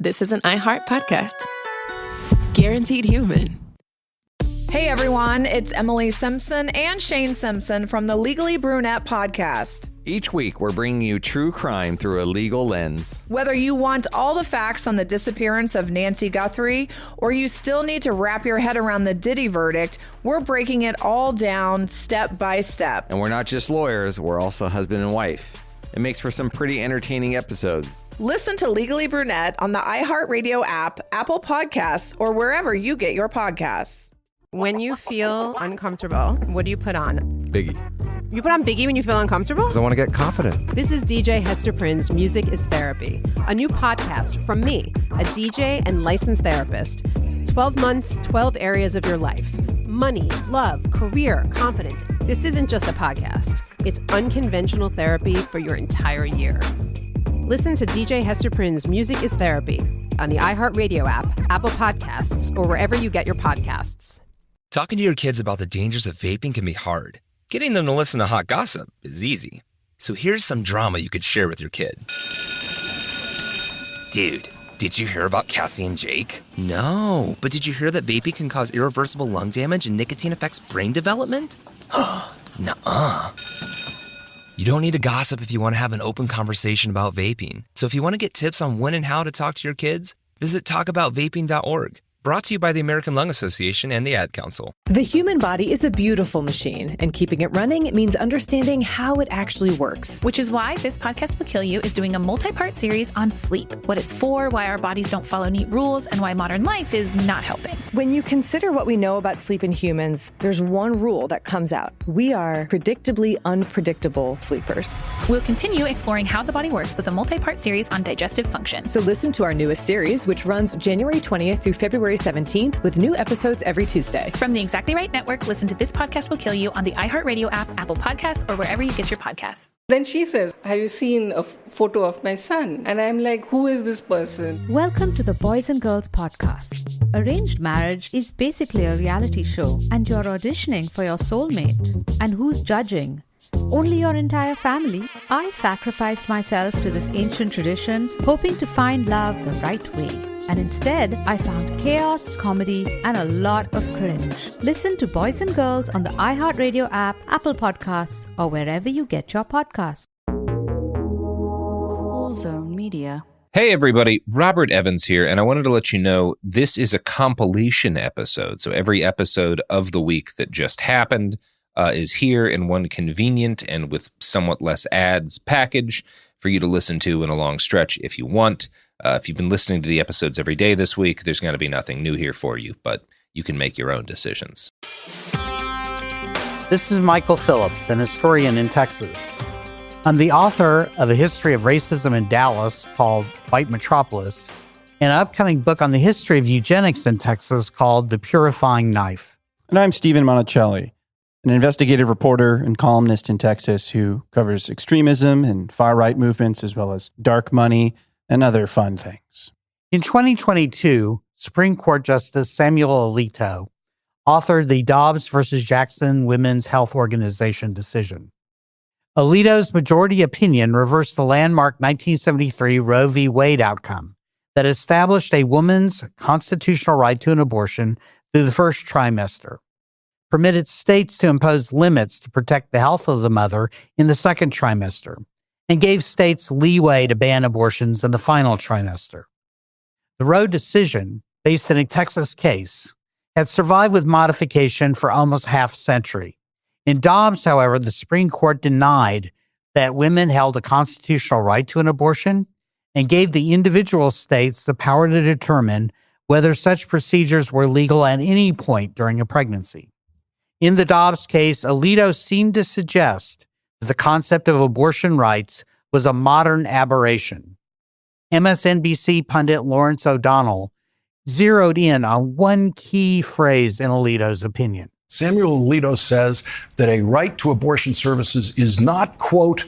This is an iHeart podcast. Guaranteed human. Hey everyone, it's Emily Simpson and Shane Simpson from the Legally Brunette podcast. Each week, we're bringing you true crime through a legal lens. Whether you want all the facts on the disappearance of Nancy Guthrie, or you still need to wrap your head around the Diddy verdict, we're breaking it all down step by step. And we're not just lawyers, we're also husband and wife. It makes for some pretty entertaining episodes. Listen to Legally Brunette on the iHeartRadio app, Apple Podcasts, or wherever you get your podcasts. When you feel uncomfortable, what do you put on? Biggie. You put on Biggie when you feel uncomfortable? Because I want to get confident. This is DJ Hester Prynne's Music is Therapy, a new podcast from me, a DJ and licensed therapist. 12 months, 12 areas of your life. Money, love, career, confidence. This isn't just a podcast. It's unconventional therapy for your entire year. Listen to DJ Hester Prynne's Music is Therapy on the iHeartRadio app, Apple Podcasts, or wherever you get your podcasts. Talking to your kids about the dangers of vaping can be hard. Getting them to listen to hot gossip is easy. So here's some drama you could share with your kid. Dude, did you hear about Cassie and Jake? No, but did you hear that vaping can cause irreversible lung damage and nicotine affects brain development? Nuh-uh. You don't need to gossip if you want to have an open conversation about vaping. So if you want to get tips on when and how to talk to your kids, visit talkaboutvaping.org. Brought to you by the American Lung Association and the Ad Council. The human body is a beautiful machine, and keeping it running means understanding how it actually works. Which is why This Podcast Will Kill You is doing a multi-part series on sleep, what it's for, why our bodies don't follow neat rules, and why modern life is not helping. When you consider what we know about sleep in humans, there's one rule that comes out. We are predictably unpredictable sleepers. We'll continue exploring how the body works with a multi-part series on digestive function. So listen to our newest series, which runs January 20th through February 17th, with new episodes every Tuesday. From the Exactly Right Network, listen to This Podcast Will Kill You on the iHeartRadio app, Apple Podcasts, or wherever you get your podcasts. Then she says, have you seen a photo of my son? And I'm like, who is this person? Welcome to the Boys and Girls Podcast. Arranged marriage is basically a reality show, and you're auditioning for your soulmate. And who's judging? Only your entire family. I sacrificed myself to this ancient tradition, hoping to find love the right way. And instead, I found chaos, comedy, and a lot of cringe. Listen to Boys and Girls on the iHeartRadio app, Apple Podcasts, or wherever you get your podcasts. Cool Zone Media. Hey everybody, Robert Evans here, and I wanted to let you know this is a compilation episode. So every episode of the week that just happened is here in one convenient and with somewhat less ads package for you to listen to in a long stretch if you want. If you've been listening to the episodes every day this week, there's going to be nothing new here for you, but you can make your own decisions. This is Michael Phillips, an historian in Texas. I'm the author of a history of racism in Dallas called White Metropolis, and an upcoming book on the history of eugenics in Texas called The Purifying Knife. And I'm Stephen Monacelli, an investigative reporter and columnist in Texas who covers extremism and far-right movements as well as dark money and other fun things. In 2022, Supreme Court Justice Samuel Alito authored the Dobbs versus Jackson Women's Health Organization decision. Alito's majority opinion reversed the landmark 1973 Roe v. Wade outcome that established a woman's constitutional right to an abortion through the first trimester, permitted states to impose limits to protect the health of the mother in the second trimester, and gave states leeway to ban abortions in the final trimester. The Roe decision, based in a Texas case, had survived with modification for almost half a century. In Dobbs, however, the Supreme Court denied that women held a constitutional right to an abortion and gave the individual states the power to determine whether such procedures were legal at any point during a pregnancy. In the Dobbs case, Alito seemed to suggest the concept of abortion rights was a modern aberration. MSNBC pundit Lawrence O'Donnell zeroed in on one key phrase in Alito's opinion. Samuel Alito says that a right to abortion services is not, quote,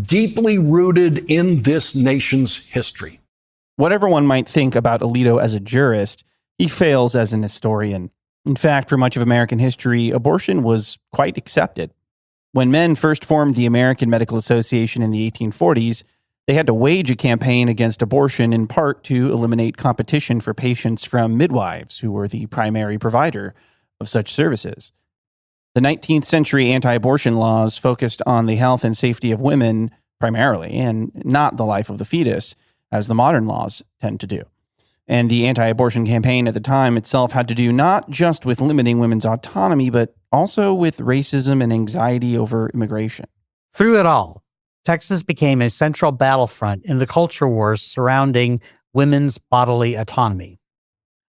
deeply rooted in this nation's history. Whatever one might think about Alito as a jurist, he fails as an historian. In fact, for much of American history, abortion was quite accepted. When men first formed the American Medical Association in the 1840s, They had to wage a campaign against abortion in part to eliminate competition for patients from midwives, who were the primary provider of such services. The 19th century anti-abortion laws focused on the health and safety of women primarily, and not the life of the fetus, as the modern laws tend to do. And the anti-abortion campaign at the time itself had to do not just with limiting women's autonomy, but also with racism and anxiety over immigration. Through it all, Texas became a central battlefront in the culture wars surrounding women's bodily autonomy.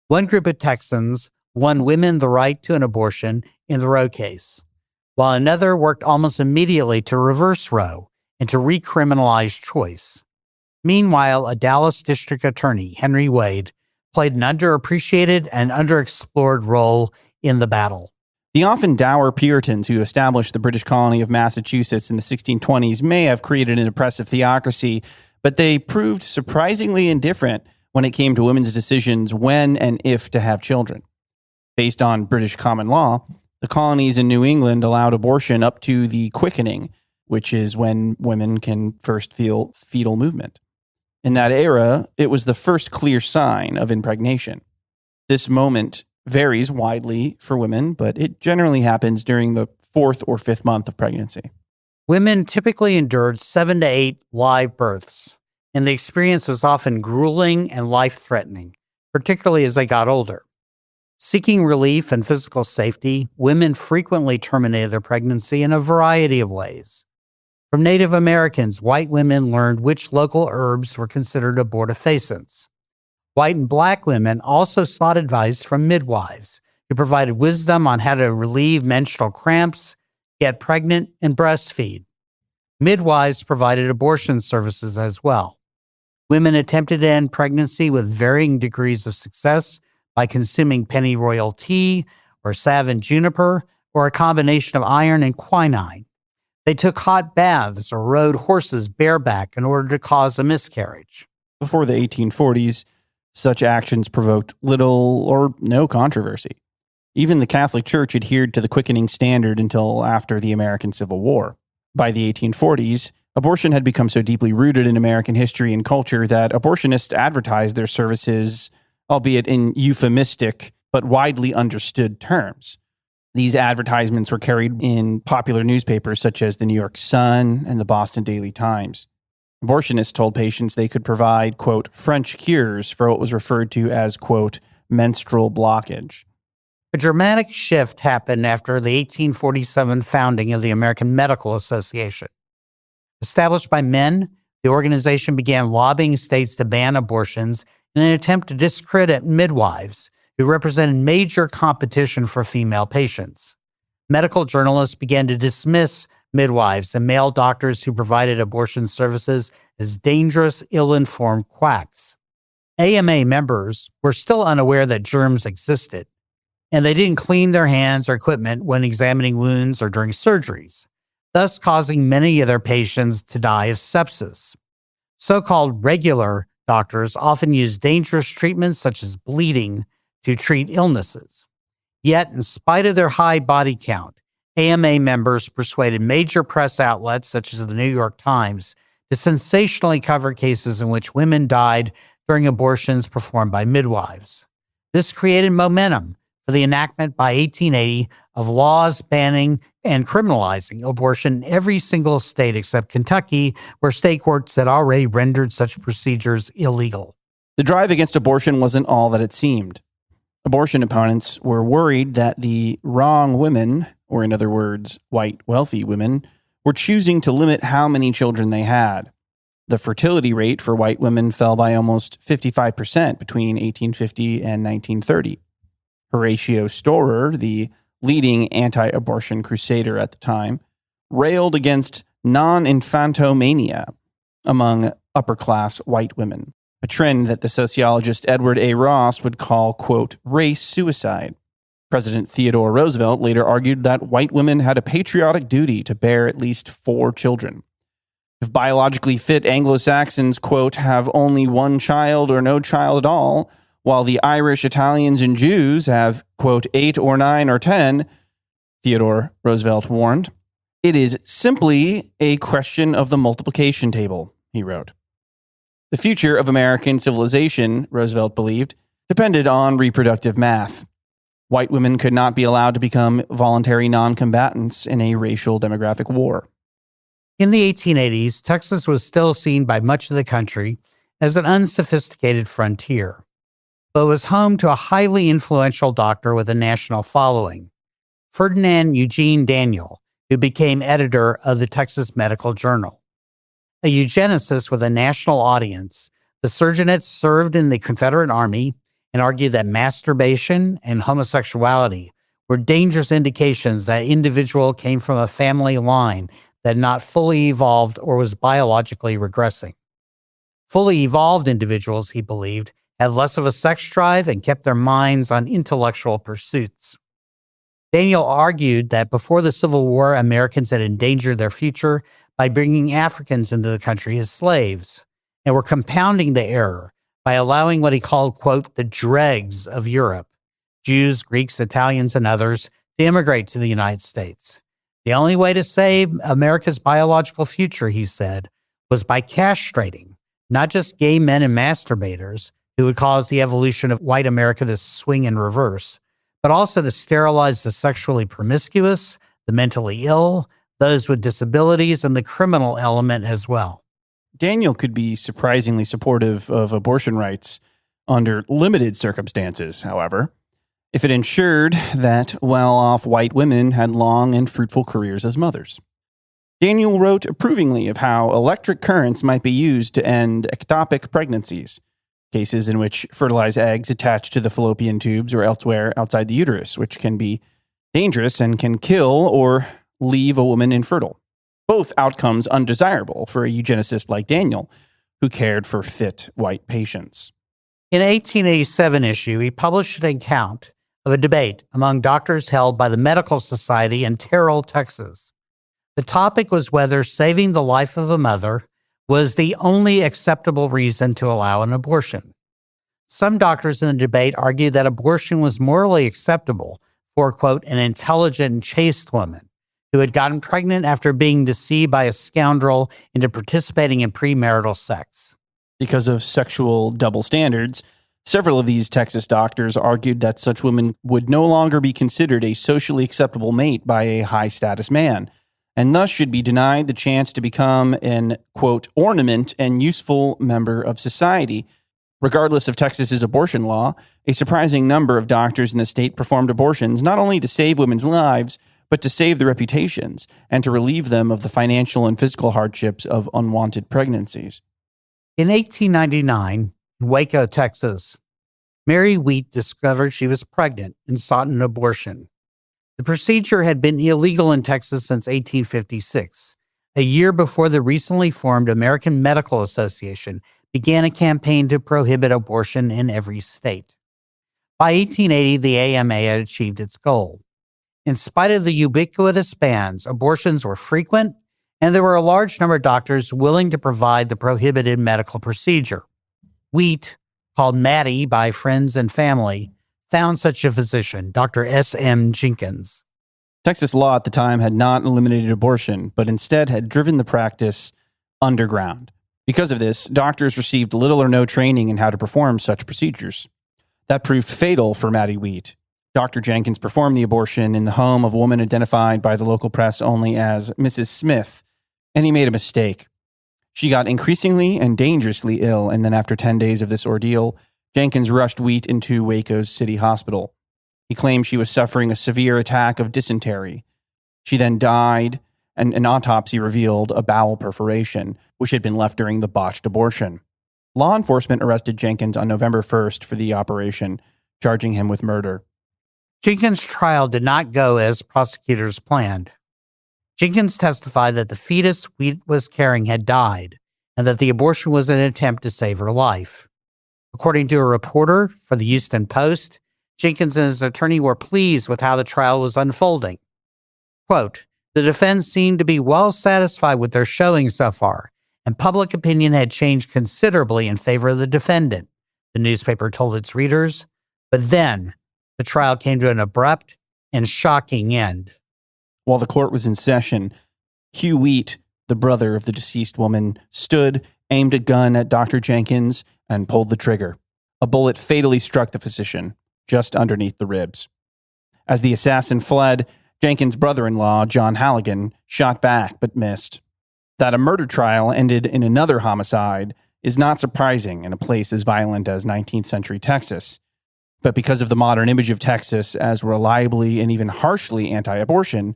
One group of Texans won women the right to an abortion in the Roe case, while another worked almost immediately to reverse Roe and to recriminalize choice. Meanwhile, a Dallas district attorney, Henry Wade, played an underappreciated and underexplored role in the battle. The often dour Puritans who established the British colony of Massachusetts in the 1620s may have created an oppressive theocracy, but they proved surprisingly indifferent when it came to women's decisions when and if to have children. Based on British common law, the colonies in New England allowed abortion up to the quickening, which is when women can first feel fetal movement. In that era, it was the first clear sign of impregnation. This moment varies widely for women, but it generally happens during the 4th or 5th month of pregnancy. Women typically endured 7 to 8 live births, and the experience was often grueling and life-threatening, particularly as they got older. Seeking relief and physical safety, women frequently terminated their pregnancy in a variety of ways. From Native Americans, white women learned which local herbs were considered abortifacents. White and black women also sought advice from midwives, who provided wisdom on how to relieve menstrual cramps, get pregnant, and breastfeed. Midwives provided abortion services as well. Women attempted to end pregnancy with varying degrees of success by consuming pennyroyal tea or salve and juniper, or a combination of iron and quinine. They took hot baths or rode horses bareback in order to cause a miscarriage. Before the 1840s, such actions provoked little or no controversy. Even the Catholic Church adhered to the quickening standard until after the American Civil War. By the 1840s, abortion had become so deeply rooted in American history and culture that abortionists advertised their services, albeit in euphemistic but widely understood terms. These advertisements were carried in popular newspapers such as the New York Sun and the Boston Daily Times. Abortionists told patients they could provide, quote, French cures for what was referred to as, quote, menstrual blockage. A dramatic shift happened after the 1847 founding of the American Medical Association. Established by men, the organization began lobbying states to ban abortions in an attempt to discredit midwives, who represented major competition for female patients. Medical journalists began to dismiss midwives and male doctors who provided abortion services as dangerous, ill-informed quacks. AMA members were still unaware that germs existed, and they didn't clean their hands or equipment when examining wounds or during surgeries, thus causing many of their patients to die of sepsis. So-called regular doctors often use dangerous treatments such as bleeding to treat illnesses. Yet, in spite of their high body count, AMA members persuaded major press outlets such as the New York Times to sensationally cover cases in which women died during abortions performed by midwives. This created momentum for the enactment by 1880 of laws banning and criminalizing abortion in every single state except Kentucky, where state courts had already rendered such procedures illegal. The drive against abortion wasn't all that it seemed. Abortion opponents were worried that the wrong women, or in other words, white wealthy women, were choosing to limit how many children they had. The fertility rate for white women fell by almost 55% between 1850 and 1930. Horatio Storer, the leading anti-abortion crusader at the time, railed against non-infantomania among upper-class white women, a trend that the sociologist Edward A. Ross would call, quote, race suicide. President Theodore Roosevelt later argued that white women had a patriotic duty to bear at least 4 children. If biologically fit Anglo-Saxons, quote, have only 1 child or no child at all, while the Irish, Italians, and Jews have, quote, 8 or 9 or 10, Theodore Roosevelt warned, it is simply a question of the multiplication table, he wrote. The future of American civilization, Roosevelt believed, depended on reproductive math. White women could not be allowed to become voluntary non-combatants in a racial demographic war. In the 1880s, Texas was still seen by much of the country as an unsophisticated frontier, but was home to a highly influential doctor with a national following, Ferdinand Eugene Daniel, who became editor of the Texas Medical Journal. A eugenicist with a national audience, the surgeon had served in the Confederate Army and argued that masturbation and homosexuality were dangerous indications that individual came from a family line that had not fully evolved or was biologically regressing. Fully evolved individuals, he believed, had less of a sex drive and kept their minds on intellectual pursuits. Daniel argued that before the Civil War, Americans had endangered their future by bringing Africans into the country as slaves, and were compounding the error by allowing what he called, quote, the dregs of Europe, Jews, Greeks, Italians, and others, to immigrate to the United States. The only way to save America's biological future, he said, was by castrating not just gay men and masturbators who would cause the evolution of white America to swing in reverse, but also to sterilize the sexually promiscuous, the mentally ill, those with disabilities, and the criminal element as well. Daniel could be surprisingly supportive of abortion rights under limited circumstances, however, if it ensured that well-off white women had long and fruitful careers as mothers. Daniel wrote approvingly of how electric currents might be used to end ectopic pregnancies, cases in which fertilized eggs attach to the fallopian tubes or elsewhere outside the uterus, which can be dangerous and can kill or leave a woman infertile. Both outcomes undesirable for a eugenicist like Daniel, who cared for fit white patients. In an 1887 issue, he published an account of a debate among doctors held by the Medical Society in Terrell, Texas. The topic was whether saving the life of a mother was the only acceptable reason to allow an abortion. Some doctors in the debate argued that abortion was morally acceptable for, quote, an intelligent and chaste woman who had gotten pregnant after being deceived by a scoundrel into participating in premarital sex. Because of sexual double standards, several of these Texas doctors argued that such women would no longer be considered a socially acceptable mate by a high-status man, and thus should be denied the chance to become an, quote, ornament and useful member of society. Regardless of Texas's abortion law, a surprising number of doctors in the state performed abortions not only to save women's lives, but to save their reputations and to relieve them of the financial and physical hardships of unwanted pregnancies. In 1899, in Waco, Texas, Mary Wheat discovered she was pregnant and sought an abortion. The procedure had been illegal in Texas since 1856, a year before the recently formed American Medical Association began a campaign to prohibit abortion in every state. By 1880, the AMA had achieved its goal. In spite of the ubiquitous bans, abortions were frequent, and there were a large number of doctors willing to provide the prohibited medical procedure. Wheat, called Maddie by friends and family, found such a physician, Dr. S.M. Jenkins. Texas law at the time had not eliminated abortion, but instead had driven the practice underground. Because of this, doctors received little or no training in how to perform such procedures. That proved fatal for Maddie Wheat. Dr. Jenkins performed the abortion in the home of a woman identified by the local press only as Mrs. Smith, and he made a mistake. She got increasingly and dangerously ill, and then after 10 days of this ordeal, Jenkins rushed Wheat into Waco's city hospital. He claimed she was suffering a severe attack of dysentery. She then died, and an autopsy revealed a bowel perforation, which had been left during the botched abortion. Law enforcement arrested Jenkins on November 1st for the operation, charging him with murder. Jenkins' trial did not go as prosecutors planned. Jenkins testified that the fetus Wheat was carrying had died, and that the abortion was an attempt to save her life. According to a reporter for the Houston Post, Jenkins and his attorney were pleased with how the trial was unfolding. Quote, the defense seemed to be well satisfied with their showing so far, and public opinion had changed considerably in favor of the defendant, the newspaper told its readers. But then, the trial came to an abrupt and shocking end. While the court was in session, Hugh Wheat, the brother of the deceased woman, stood aimed a gun at Dr. Jenkins, and pulled the trigger. A bullet fatally struck the physician, just underneath the ribs. As the assassin fled, Jenkins' brother-in-law, John Halligan, shot back but missed. That a murder trial ended in another homicide is not surprising in a place as violent as 19th century Texas. But because of the modern image of Texas as reliably and even harshly anti-abortion,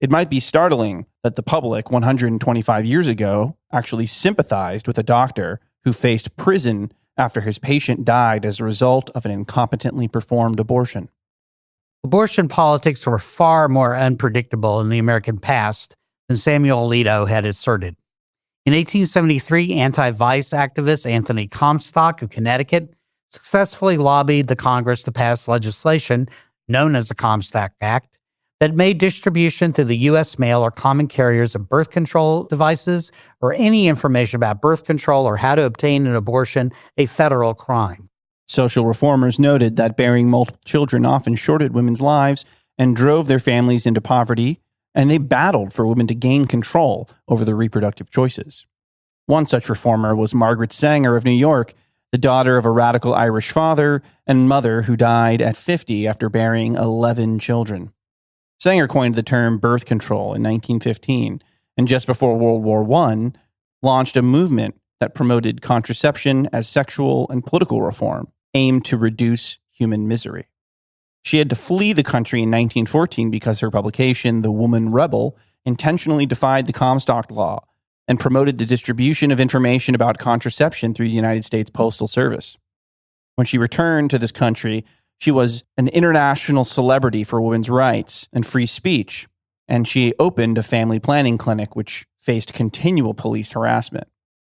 it might be startling that the public 125 years ago actually sympathized with a doctor who faced prison after his patient died as a result of an incompetently performed abortion. Abortion politics were far more unpredictable in the American past than Samuel Alito had asserted. In 1873, anti-vice activist Anthony Comstock of Connecticut successfully lobbied the Congress to pass legislation known as the Comstock Act that made distribution through the U.S. mail or common carriers of birth control devices or any information about birth control or how to obtain an abortion a federal crime. Social reformers noted that bearing multiple children often shorted women's lives and drove their families into poverty, and they battled for women to gain control over their reproductive choices. One such reformer was Margaret Sanger of New York, the daughter of a radical Irish father and mother who died at 50 after bearing 11 children. Sanger coined the term birth control in 1915, and just before World War I, launched a movement that promoted contraception as sexual and political reform, aimed to reduce human misery. She had to flee the country in 1914 because her publication, The Woman Rebel, intentionally defied the Comstock Law and promoted the distribution of information about contraception through the United States Postal Service. When she returned to this country, she was an international celebrity for women's rights and free speech, and she opened a family planning clinic which faced continual police harassment.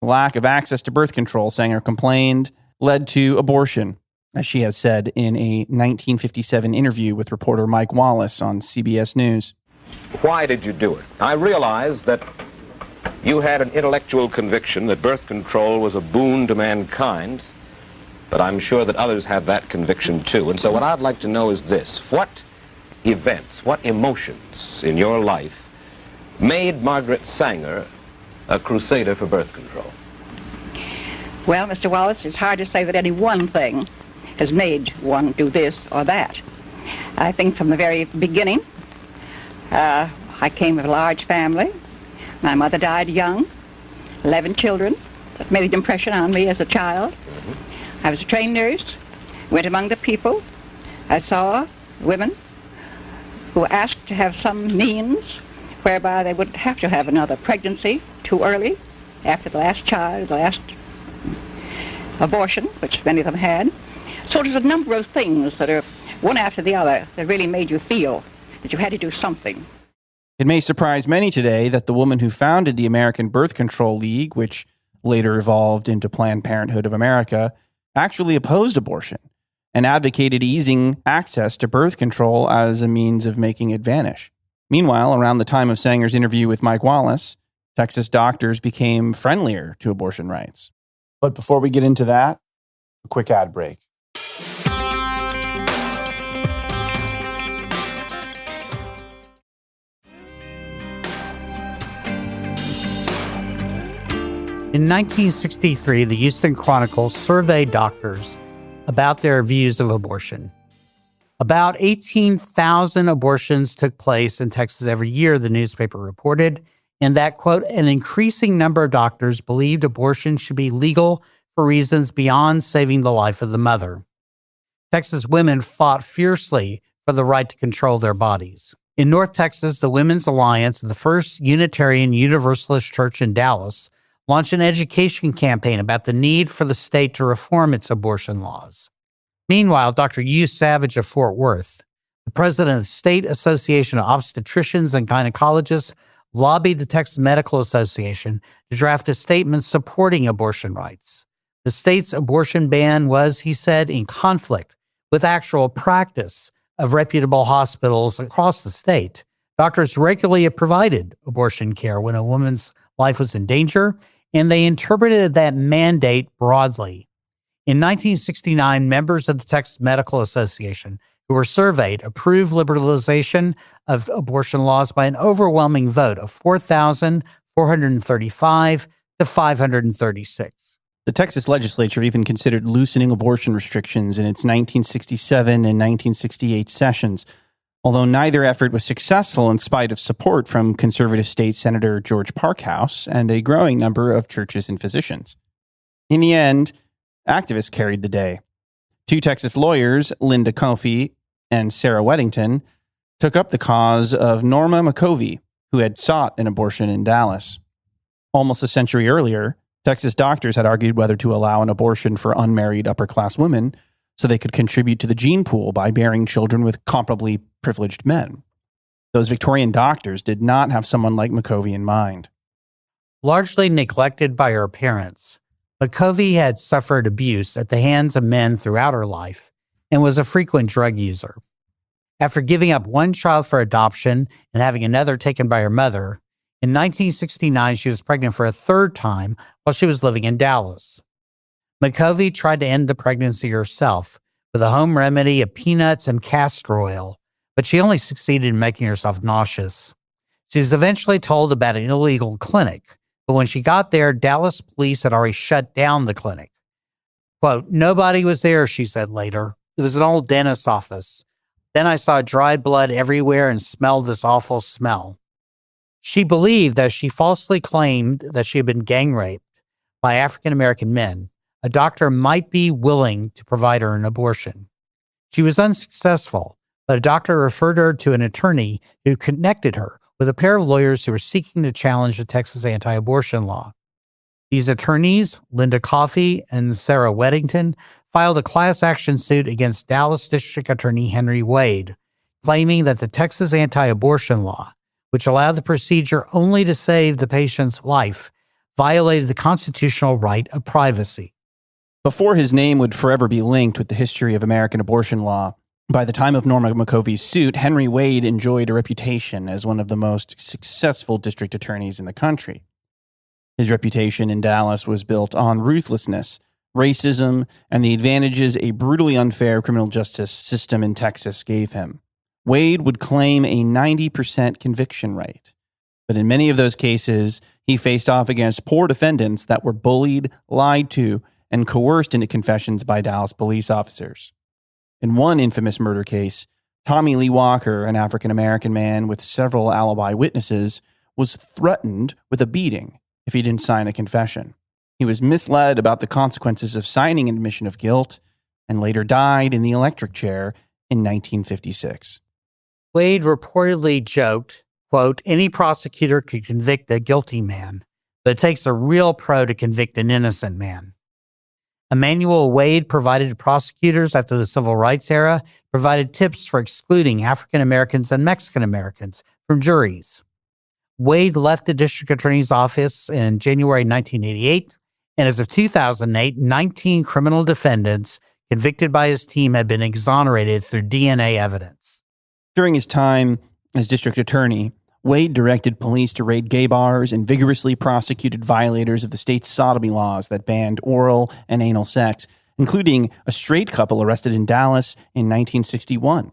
The lack of access to birth control, Sanger complained, led to abortion, as she has said in a 1957 interview with reporter Mike Wallace on CBS News. Why did you do it? I realized that you had an intellectual conviction that birth control was a boon to mankind, but I'm sure that others have that conviction too. And so what I'd like to know is this: what events, what emotions in your life made Margaret Sanger a crusader for birth control? Well, Mr. Wallace, it's hard to say that any one thing has made one do this or that. I think from the very beginning, I came of a large family. My mother died young, 11 children. That made an impression on me as a child. I was a trained nurse, went among the people. I saw women who asked to have some means whereby they wouldn't have to have another pregnancy too early after the last child, the last abortion, which many of them had. So there's a number of things that are one after the other that really made you feel that you had to do something. It may surprise many today that the woman who founded the American Birth Control League, which later evolved into Planned Parenthood of America, actually opposed abortion and advocated easing access to birth control as a means of making it vanish. Meanwhile, around the time of Sanger's interview with Mike Wallace, Texas doctors became friendlier to abortion rights. But before we get into that, a quick ad break. In 1963, the Houston Chronicle surveyed doctors about their views of abortion. About 18,000 abortions took place in Texas every year, the newspaper reported, and that, quote, an increasing number of doctors believed abortion should be legal for reasons beyond saving the life of the mother. Texas women fought fiercely for the right to control their bodies. In North Texas, the Women's Alliance, the first Unitarian Universalist church in Dallas, launched an education campaign about the need for the state to reform its abortion laws. Meanwhile, Dr. Hugh Savage of Fort Worth, the president of the State Association of Obstetricians and Gynecologists, lobbied the Texas Medical Association to draft a statement supporting abortion rights. The state's abortion ban was, he said, in conflict with actual practice of reputable hospitals across the state. Doctors regularly provided abortion care when a woman's life was in danger, and they interpreted that mandate broadly. In 1969, members of the Texas Medical Association who were surveyed approved liberalization of abortion laws by an overwhelming vote of 4,435 to 536. The Texas legislature even considered loosening abortion restrictions in its 1967 and 1968 sessions, although neither effort was successful in spite of support from conservative state Senator George Parkhouse and a growing number of churches and physicians. In the end, activists carried the day. Two Texas lawyers, Linda Coffey and Sarah Weddington, took up the cause of Norma McCovey, who had sought an abortion in Dallas. Almost a century earlier, Texas doctors had argued whether to allow an abortion for unmarried upper-class women so they could contribute to the gene pool by bearing children with comparably privileged men. Those Victorian doctors did not have someone like McCovey in mind. Largely neglected by her parents, McCovey had suffered abuse at the hands of men throughout her life and was a frequent drug user. After giving up one child for adoption and having another taken by her mother, in 1969 she was pregnant for a third time while she was living in Dallas. McCovey tried to end the pregnancy herself with a home remedy of peanuts and castor oil, but she only succeeded in making herself nauseous. She was eventually told about an illegal clinic, but when she got there, Dallas police had already shut down the clinic. Quote, "Nobody was there," she said later. "It was an old dentist's office. Then I saw dried blood everywhere and smelled this awful smell." She believed that she falsely claimed that she had been gang raped by African-American men. A doctor might be willing to provide her an abortion. She was unsuccessful, but a doctor referred her to an attorney who connected her with a pair of lawyers who were seeking to challenge the Texas anti-abortion law. These attorneys, Linda Coffey and Sarah Weddington, filed a class action suit against Dallas District Attorney Henry Wade, claiming that the Texas anti-abortion law, which allowed the procedure only to save the patient's life, violated the constitutional right of privacy. Before his name would forever be linked with the history of American abortion law, by the time of Norma McCovey's suit, Henry Wade enjoyed a reputation as one of the most successful district attorneys in the country. His reputation in Dallas was built on ruthlessness, racism, and the advantages a brutally unfair criminal justice system in Texas gave him. Wade would claim a 90% conviction rate, but in many of those cases, he faced off against poor defendants that were bullied, lied to, and coerced into confessions by Dallas police officers. In one infamous murder case, Tommy Lee Walker, an African-American man with several alibi witnesses, was threatened with a beating if he didn't sign a confession. He was misled about the consequences of signing an admission of guilt and later died in the electric chair in 1956. Wade reportedly joked, quote, "Any prosecutor could convict a guilty man, but it takes a real pro to convict an innocent man." Emmanuel Wade provided to prosecutors after the Civil Rights era, provided tips for excluding African Americans and Mexican Americans from juries. Wade left the district attorney's office in January 1988, and as of 2008, 19 criminal defendants convicted by his team had been exonerated through DNA evidence. During his time as district attorney, Wade directed police to raid gay bars and vigorously prosecuted violators of the state's sodomy laws that banned oral and anal sex, including a straight couple arrested in Dallas in 1961.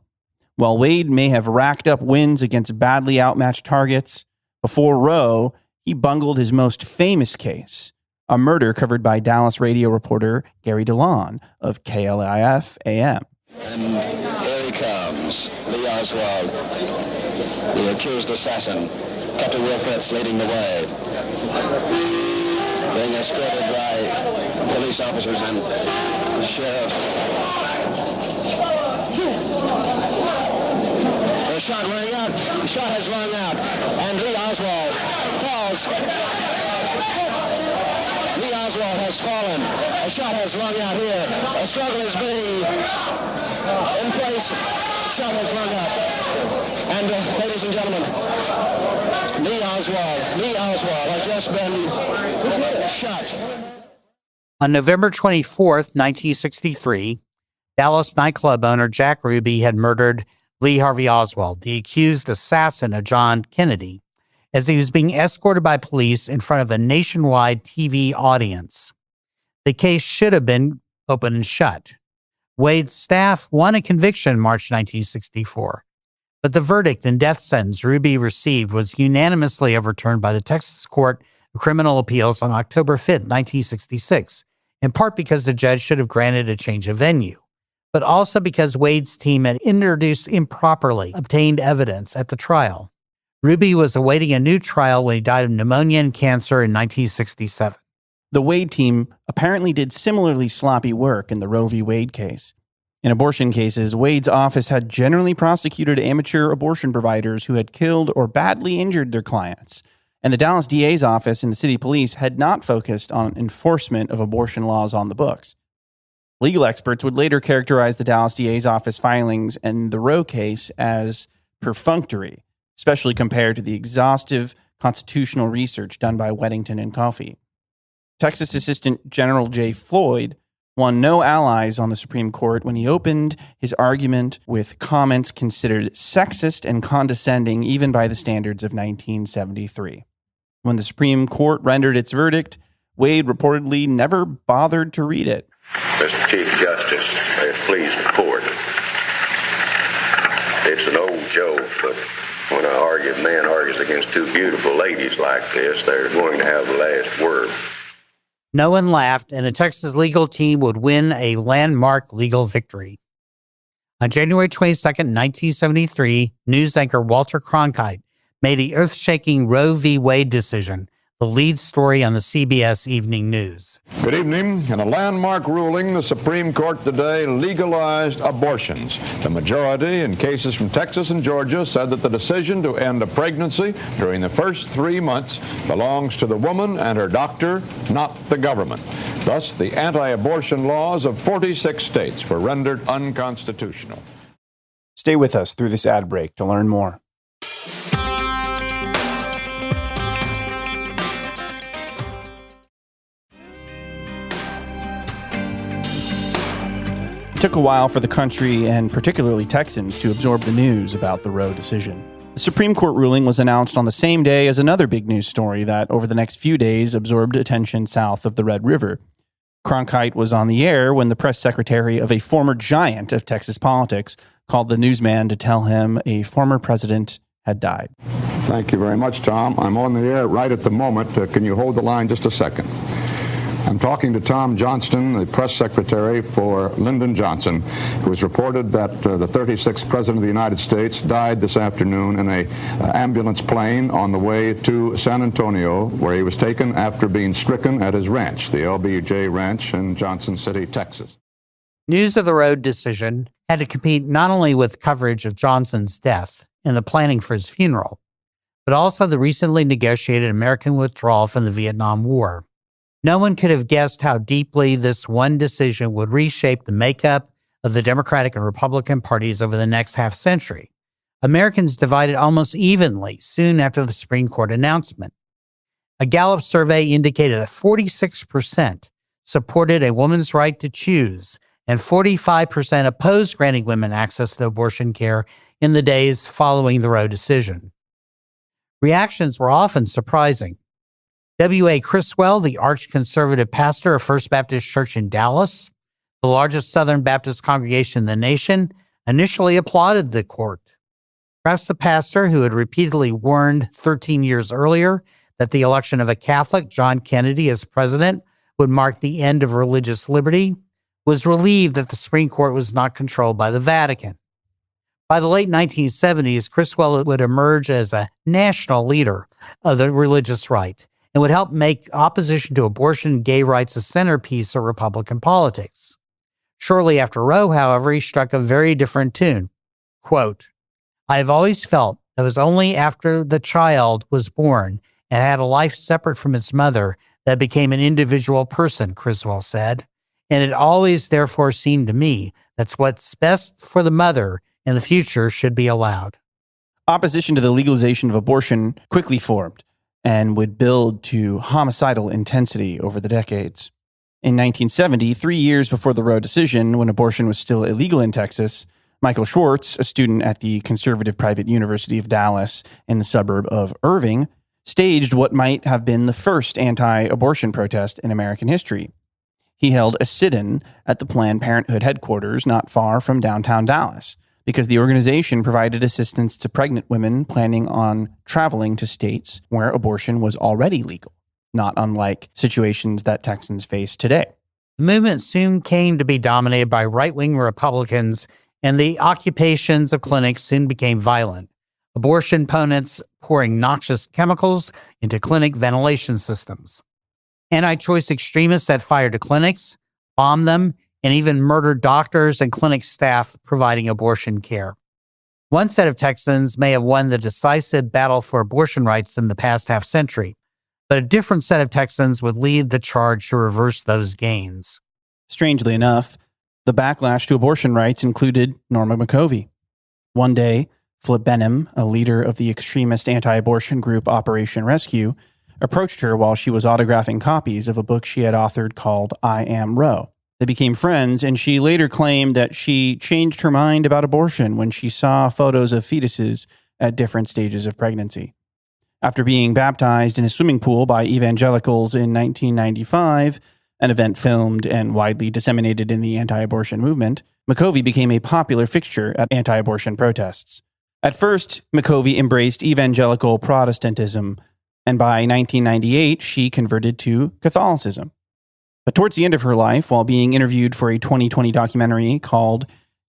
While Wade may have racked up wins against badly outmatched targets, before Roe, he bungled his most famous case, a murder covered by Dallas radio reporter Gary DeLon of KLIF-AM. And here he comes, Lee Oswald, the accused assassin. Captain Wilfritz leading the way, being escorted by police officers and the sheriff. The shot running out. The shot has run out, and Lee Oswald falls. Lee Oswald has fallen. A shot has rung out here. A struggle is being in place. Shot has rung out. And ladies and gentlemen, Lee Oswald has just been shot. On November 24th, 1963, Dallas nightclub owner Jack Ruby had murdered Lee Harvey Oswald, the accused assassin of John Kennedy, as he was being escorted by police in front of a nationwide TV audience. The case should have been open and shut. Wade's staff won a conviction in March 1964, but the verdict and death sentence Ruby received was unanimously overturned by the Texas Court of Criminal Appeals on October 5, 1966, in part because the judge should have granted a change of venue, but also because Wade's team had introduced improperly obtained evidence at the trial. Ruby was awaiting a new trial when he died of pneumonia and cancer in 1967. The Wade team apparently did similarly sloppy work in the Roe v. Wade case. In abortion cases, Wade's office had generally prosecuted amateur abortion providers who had killed or badly injured their clients, and the Dallas DA's office and the city police had not focused on enforcement of abortion laws on the books. Legal experts would later characterize the Dallas DA's office filings in the Roe case as perfunctory, especially compared to the exhaustive constitutional research done by Weddington and Coffey. Texas Assistant General Jay Floyd won no allies on the Supreme Court when he opened his argument with comments considered sexist and condescending even by the standards of 1973. When the Supreme Court rendered its verdict, Wade reportedly never bothered to read it. Mr. Chief Justice, may it please the court. It's an old joke, but when a man argues against two beautiful ladies like this, they're going to have the last word. No one laughed, and a Texas legal team would win a landmark legal victory. On January 22, 1973, news anchor Walter Cronkite made the earth-shaking Roe v. Wade decision the lead story on the CBS Evening News. Good evening. In a landmark ruling, the Supreme Court today legalized abortions. The majority in cases from Texas and Georgia said that the decision to end a pregnancy during the first 3 months belongs to the woman and her doctor, not the government. Thus, the anti-abortion laws of 46 states were rendered unconstitutional. Stay with us through this ad break to learn more. It took a while for the country, and particularly Texans, to absorb the news about the Roe decision. The Supreme Court ruling was announced on the same day as another big news story that, over the next few days, absorbed attention south of the Red River. Cronkite was on the air when the press secretary of a former giant of Texas politics called the newsman to tell him a former president had died. Thank you very much, Tom. I'm on the air right at the moment. Can you hold the line just a second? I'm talking to Tom Johnston, the press secretary for Lyndon Johnson, who has reported that the 36th President of the United States died this afternoon in an ambulance plane on the way to San Antonio, where he was taken after being stricken at his ranch, the LBJ Ranch in Johnson City, Texas. News of the Roe decision had to compete not only with coverage of Johnson's death and the planning for his funeral, but also the recently negotiated American withdrawal from the Vietnam War. No one could have guessed how deeply this one decision would reshape the makeup of the Democratic and Republican parties over the next half century. Americans divided almost evenly soon after the Supreme Court announcement. A Gallup survey indicated that 46% supported a woman's right to choose, and 45% opposed granting women access to abortion care in the days following the Roe decision. Reactions were often surprising. W.A. Criswell, the arch-conservative pastor of First Baptist Church in Dallas, the largest Southern Baptist congregation in the nation, initially applauded the court. Perhaps the pastor, who had repeatedly warned 13 years earlier that the election of a Catholic, John Kennedy, as president would mark the end of religious liberty, was relieved that the Supreme Court was not controlled by the Vatican. By the late 1970s, Criswell would emerge as a national leader of the religious right and would help make opposition to abortion and gay rights a centerpiece of Republican politics. Shortly after Roe, however, he struck a very different tune. Quote, "I have always felt that it was only after the child was born and had a life separate from its mother that it became an individual person," Criswell said. "And it always therefore seemed to me that's what's best for the mother in the future should be allowed." Opposition to the legalization of abortion quickly formed and would build to homicidal intensity over the decades. In 1970, 3 years before the Roe decision, when abortion was still illegal in Texas, Michael Schwartz, a student at the conservative private University of Dallas in the suburb of Irving, staged what might have been the first anti-abortion protest in American history. He held a sit-in at the Planned Parenthood headquarters not far from downtown Dallas, because the organization provided assistance to pregnant women planning on traveling to states where abortion was already legal. not unlike situations that Texans face today. The movement soon came to be dominated by right-wing Republicans, and the occupations of clinics soon became violent. Abortion opponents pouring noxious chemicals into clinic ventilation systems. Anti-choice extremists set fire to clinics, bombed them, and even murdered doctors and clinic staff providing abortion care. One set of Texans may have won the decisive battle for abortion rights in the past half-century, but a different set of Texans would lead the charge to reverse those gains. Strangely enough, the backlash to abortion rights included Norma McCovey. One day, Flip Benham, a leader of the extremist anti-abortion group Operation Rescue, approached her while she was autographing copies of a book she had authored called I Am Roe. They became friends, and she later claimed that she changed her mind about abortion when she saw photos of fetuses at different stages of pregnancy. After being baptized in a swimming pool by evangelicals in 1995, an event filmed and widely disseminated in the anti-abortion movement, McCovey became a popular fixture at anti-abortion protests. At first, McCovey embraced evangelical Protestantism, and by 1998, she converted to Catholicism. But towards the end of her life, while being interviewed for a 2020 documentary called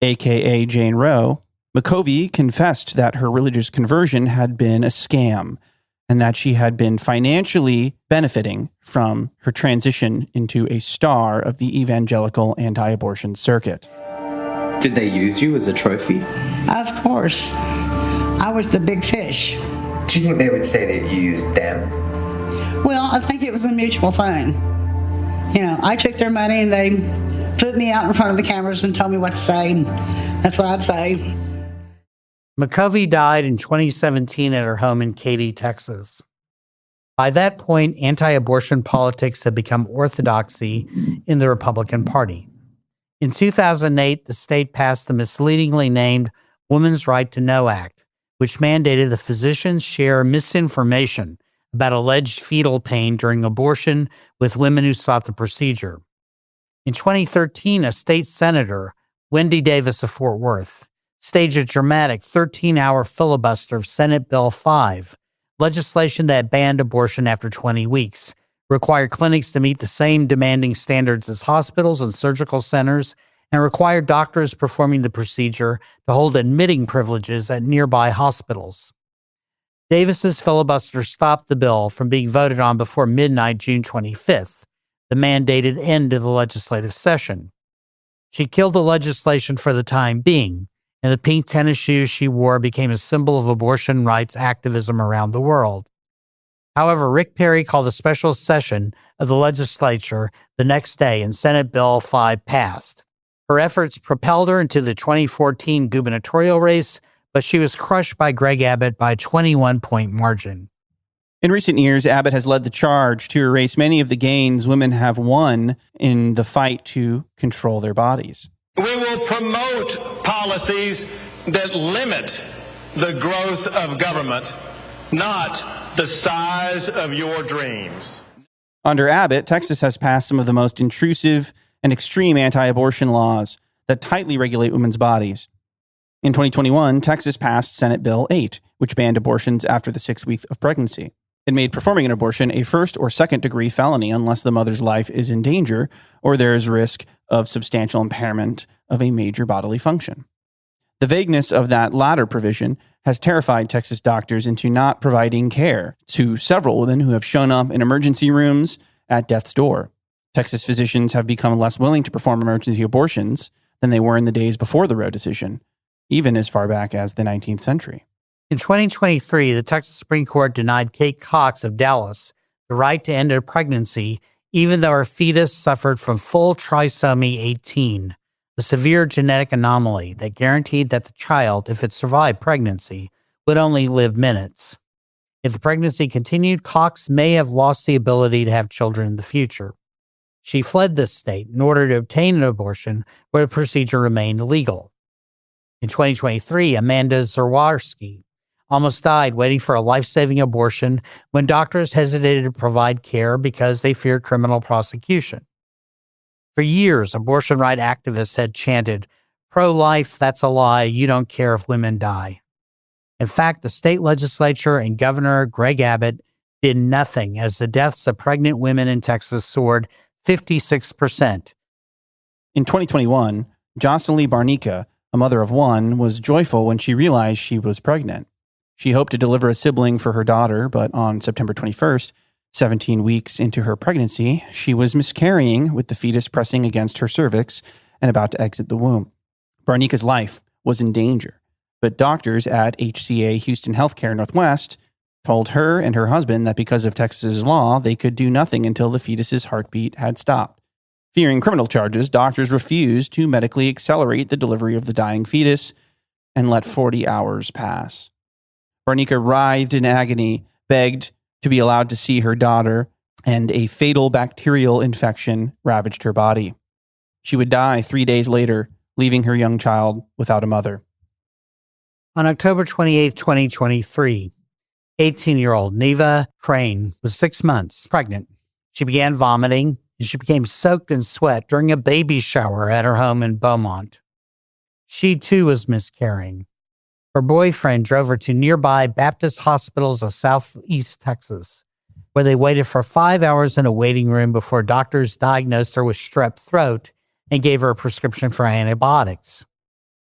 AKA Jane Roe, McCovey confessed that her religious conversion had been a scam and that she had been financially benefiting from her transition into a star of the evangelical anti-abortion circuit. Did they use you as a trophy? Of course. I was the big fish. Do you think they would say that you used them? Well, I think it was a mutual thing. You know, I took their money and they put me out in front of the cameras and told me what to say, and that's what I'd say. McCovey died in 2017 at her home in Katy, Texas. By that point, anti-abortion politics had become orthodoxy in the Republican Party. In 2008, the state passed the misleadingly named Women's Right to Know Act, which mandated the physicians share misinformation about alleged fetal pain during abortion with women who sought the procedure. In 2013, a state senator, Wendy Davis of Fort Worth, staged a dramatic 13-hour filibuster of Senate Bill 5, legislation that banned abortion after 20 weeks, required clinics to meet the same demanding standards as hospitals and surgical centers, and required doctors performing the procedure to hold admitting privileges at nearby hospitals. Davis's filibuster stopped the bill from being voted on before midnight June 25th, the mandated end of the legislative session. She killed the legislation for the time being, and the pink tennis shoes she wore became a symbol of abortion rights activism around the world. However, Rick Perry called a special session of the legislature the next day, and Senate Bill 5 passed. Her efforts propelled her into the 2014 gubernatorial race, but she was crushed by Greg Abbott by a 21-point margin. In recent years, Abbott has led the charge to erase many of the gains women have won in the fight to control their bodies. We will promote policies that limit the growth of government, not the size of your dreams. Under Abbott, Texas has passed some of the most intrusive and extreme anti-abortion laws that tightly regulate women's bodies. In 2021, Texas passed Senate Bill 8, which banned abortions after the 6th week of pregnancy. It made performing an abortion a first or second degree felony unless the mother's life is in danger or there is risk of substantial impairment of a major bodily function. The vagueness of that latter provision has terrified Texas doctors into not providing care to several women who have shown up in emergency rooms at death's door. Texas physicians have become less willing to perform emergency abortions than they were in the days before the Roe decision, even as far back as the 19th century. In 2023, the Texas Supreme Court denied Kate Cox of Dallas the right to end a pregnancy, even though her fetus suffered from full trisomy 18, a severe genetic anomaly that guaranteed that the child, if it survived pregnancy, would only live minutes. If the pregnancy continued, Cox may have lost the ability to have children in the future. She fled this state in order to obtain an abortion where the procedure remained illegal. In 2023, Amanda Zerwarski almost died waiting for a life-saving abortion when doctors hesitated to provide care because they feared criminal prosecution. For years, abortion rights activists had chanted, "Pro-life, that's a lie, you don't care if women die." In fact, the state legislature and Governor Greg Abbott did nothing as the deaths of pregnant women in Texas soared 56%. In 2021, Jocelyn Lee Barnica, a mother of one, was joyful when she realized she was pregnant. She hoped to deliver a sibling for her daughter, but on September 21st, 17 weeks into her pregnancy, she was miscarrying with the fetus pressing against her cervix and about to exit the womb. Barnica's life was in danger, but doctors at HCA Houston Healthcare Northwest told her and her husband that because of Texas's law, they could do nothing until the fetus's heartbeat had stopped. Fearing criminal charges, doctors refused to medically accelerate the delivery of the dying fetus and let 40 hours pass. Barnica writhed in agony, begged to be allowed to see her daughter, and a fatal bacterial infection ravaged her body. She would die 3 days later, leaving her young child without a mother. On October 28, 2023, 18-year-old Neva Crane was 6 months pregnant. She began vomiting, and she became soaked in sweat during a baby shower at her home in Beaumont. She, too, was miscarrying. Her boyfriend drove her to nearby Baptist hospitals of Southeast Texas, where they waited for 5 hours in a waiting room before doctors diagnosed her with strep throat and gave her a prescription for antibiotics.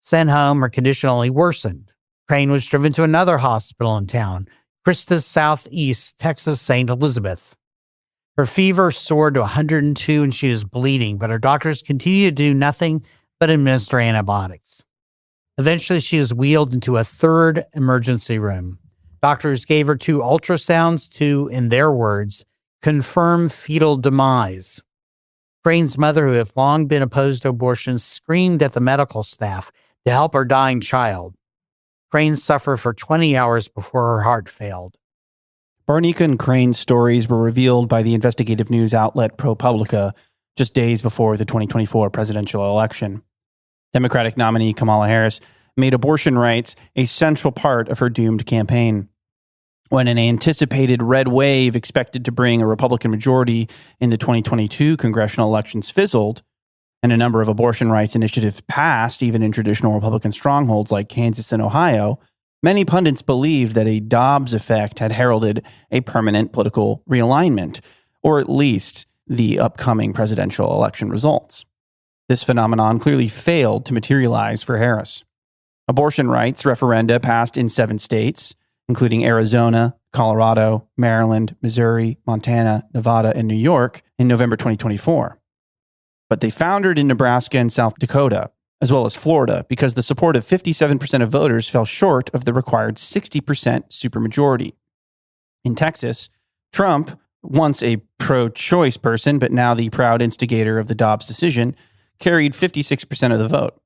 Sent home, her condition only worsened. Crane was driven to another hospital in town, Christus Southeast Texas St. Elizabeth. Her fever soared to 102 and she was bleeding, but her doctors continued to do nothing but administer antibiotics. Eventually, she was wheeled into a third emergency room. Doctors gave her 2 ultrasounds to, in their words, confirm fetal demise. Crane's mother, who had long been opposed to abortion, screamed at the medical staff to help her dying child. Crane suffered for 20 hours before her heart failed. Barnica and Crane's stories were revealed by the investigative news outlet ProPublica just days before the 2024 presidential election. Democratic nominee Kamala Harris made abortion rights a central part of her doomed campaign. When an anticipated red wave expected to bring a Republican majority in the 2022 congressional elections fizzled, and a number of abortion rights initiatives passed even in traditional Republican strongholds like Kansas and Ohio, many pundits believed that a Dobbs effect had heralded a permanent political realignment, or at least the upcoming presidential election results. This phenomenon clearly failed to materialize for Harris. Abortion rights referenda passed in 7 states, including Arizona, Colorado, Maryland, Missouri, Montana, Nevada, and New York in November 2024. But they foundered in Nebraska and South Dakota, as well as Florida, because the support of 57% of voters fell short of the required 60% supermajority. In Texas, Trump, once a pro-choice person, but now the proud instigator of the Dobbs decision, carried 56% of the vote.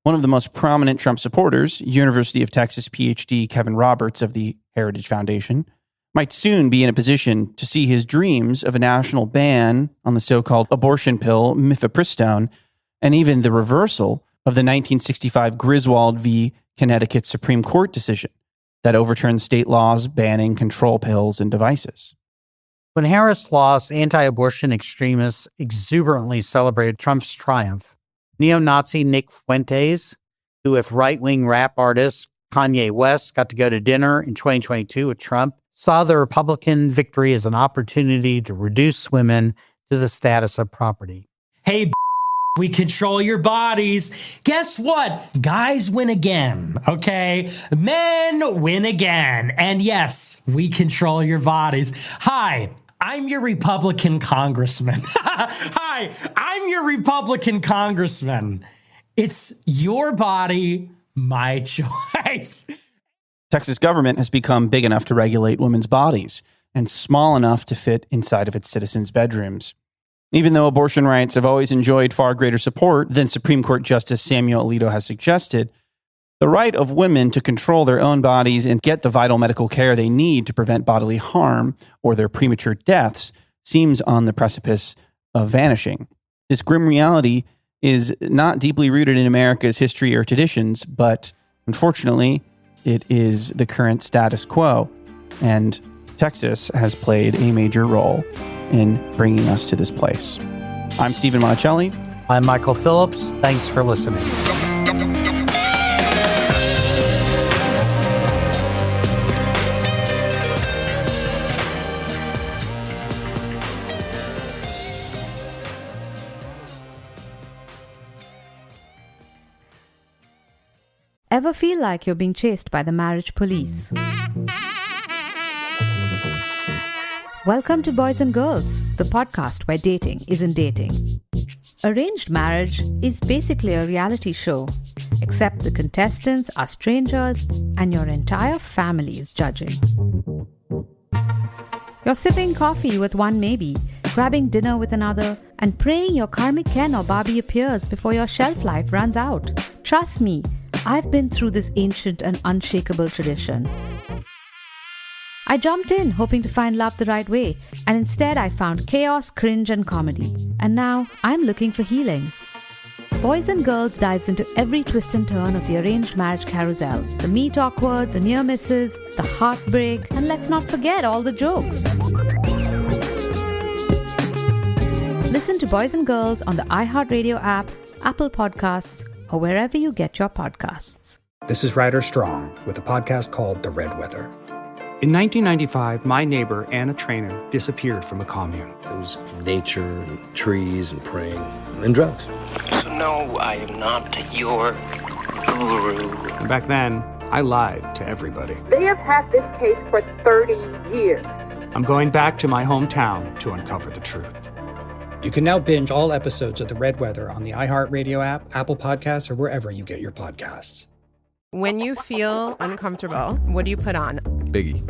One of the most prominent Trump supporters, University of Texas PhD Kevin Roberts of the Heritage Foundation, might soon be in a position to see his dreams of a national ban on the so-called abortion pill mifepristone, and even the reversal of the 1965 Griswold v. Connecticut Supreme Court decision that overturned state laws banning control pills and devices. When Harris lost, anti-abortion extremists exuberantly celebrated Trump's triumph. Neo-Nazi Nick Fuentes, who with right-wing rap artist Kanye West got to go to dinner in 2022 with Trump, saw the Republican victory as an opportunity to reduce women to the status of property. Hey, we control your bodies. Guess what? Guys win again, okay? Men win again. And yes, we control your bodies. Hi, I'm your Republican congressman. Hi, I'm your Republican congressman. It's your body, my choice. Texas government has become big enough to regulate women's bodies and small enough to fit inside of its citizens' bedrooms. Even though abortion rights have always enjoyed far greater support than Supreme Court Justice Samuel Alito has suggested, the right of women to control their own bodies and get the vital medical care they need to prevent bodily harm or their premature deaths seems on the precipice of vanishing. This grim reality is not deeply rooted in America's history or traditions, but unfortunately, it is the current status quo, and Texas has played a major role in bringing us to this place. I'm Stephen Monacelli. I'm Michael Phillips. Thanks for listening. Ever feel like you're being chased by the marriage police? Welcome to Boys and Girls, the podcast where dating isn't dating. Arranged marriage is basically a reality show, except the contestants are strangers and your entire family is judging. You're sipping coffee with one maybe, grabbing dinner with another, and praying your karmic Ken or Barbie appears before your shelf life runs out. Trust me, I've been through this ancient and unshakable tradition. I jumped in hoping to find love the right way, and instead I found chaos, cringe, and comedy. And now I'm looking for healing. Boys and Girls dives into every twist and turn of the arranged marriage carousel. The meet awkward, the near misses, the heartbreak, and let's not forget all the jokes. Listen to Boys and Girls on the iHeartRadio app, Apple Podcasts, or wherever you get your podcasts. This is Ryder Strong with a podcast called The Red Weather. In 1995, my neighbor, Anna Trainer, disappeared from a commune. It was nature and trees and praying and drugs. So no, I am not your guru. And back then, I lied to everybody. They have had this case for 30 years. I'm going back to my hometown to uncover the truth. You can now binge all episodes of The Red Weather on the iHeartRadio app, Apple Podcasts, or wherever you get your podcasts. When you feel uncomfortable, what do you put on? Biggie.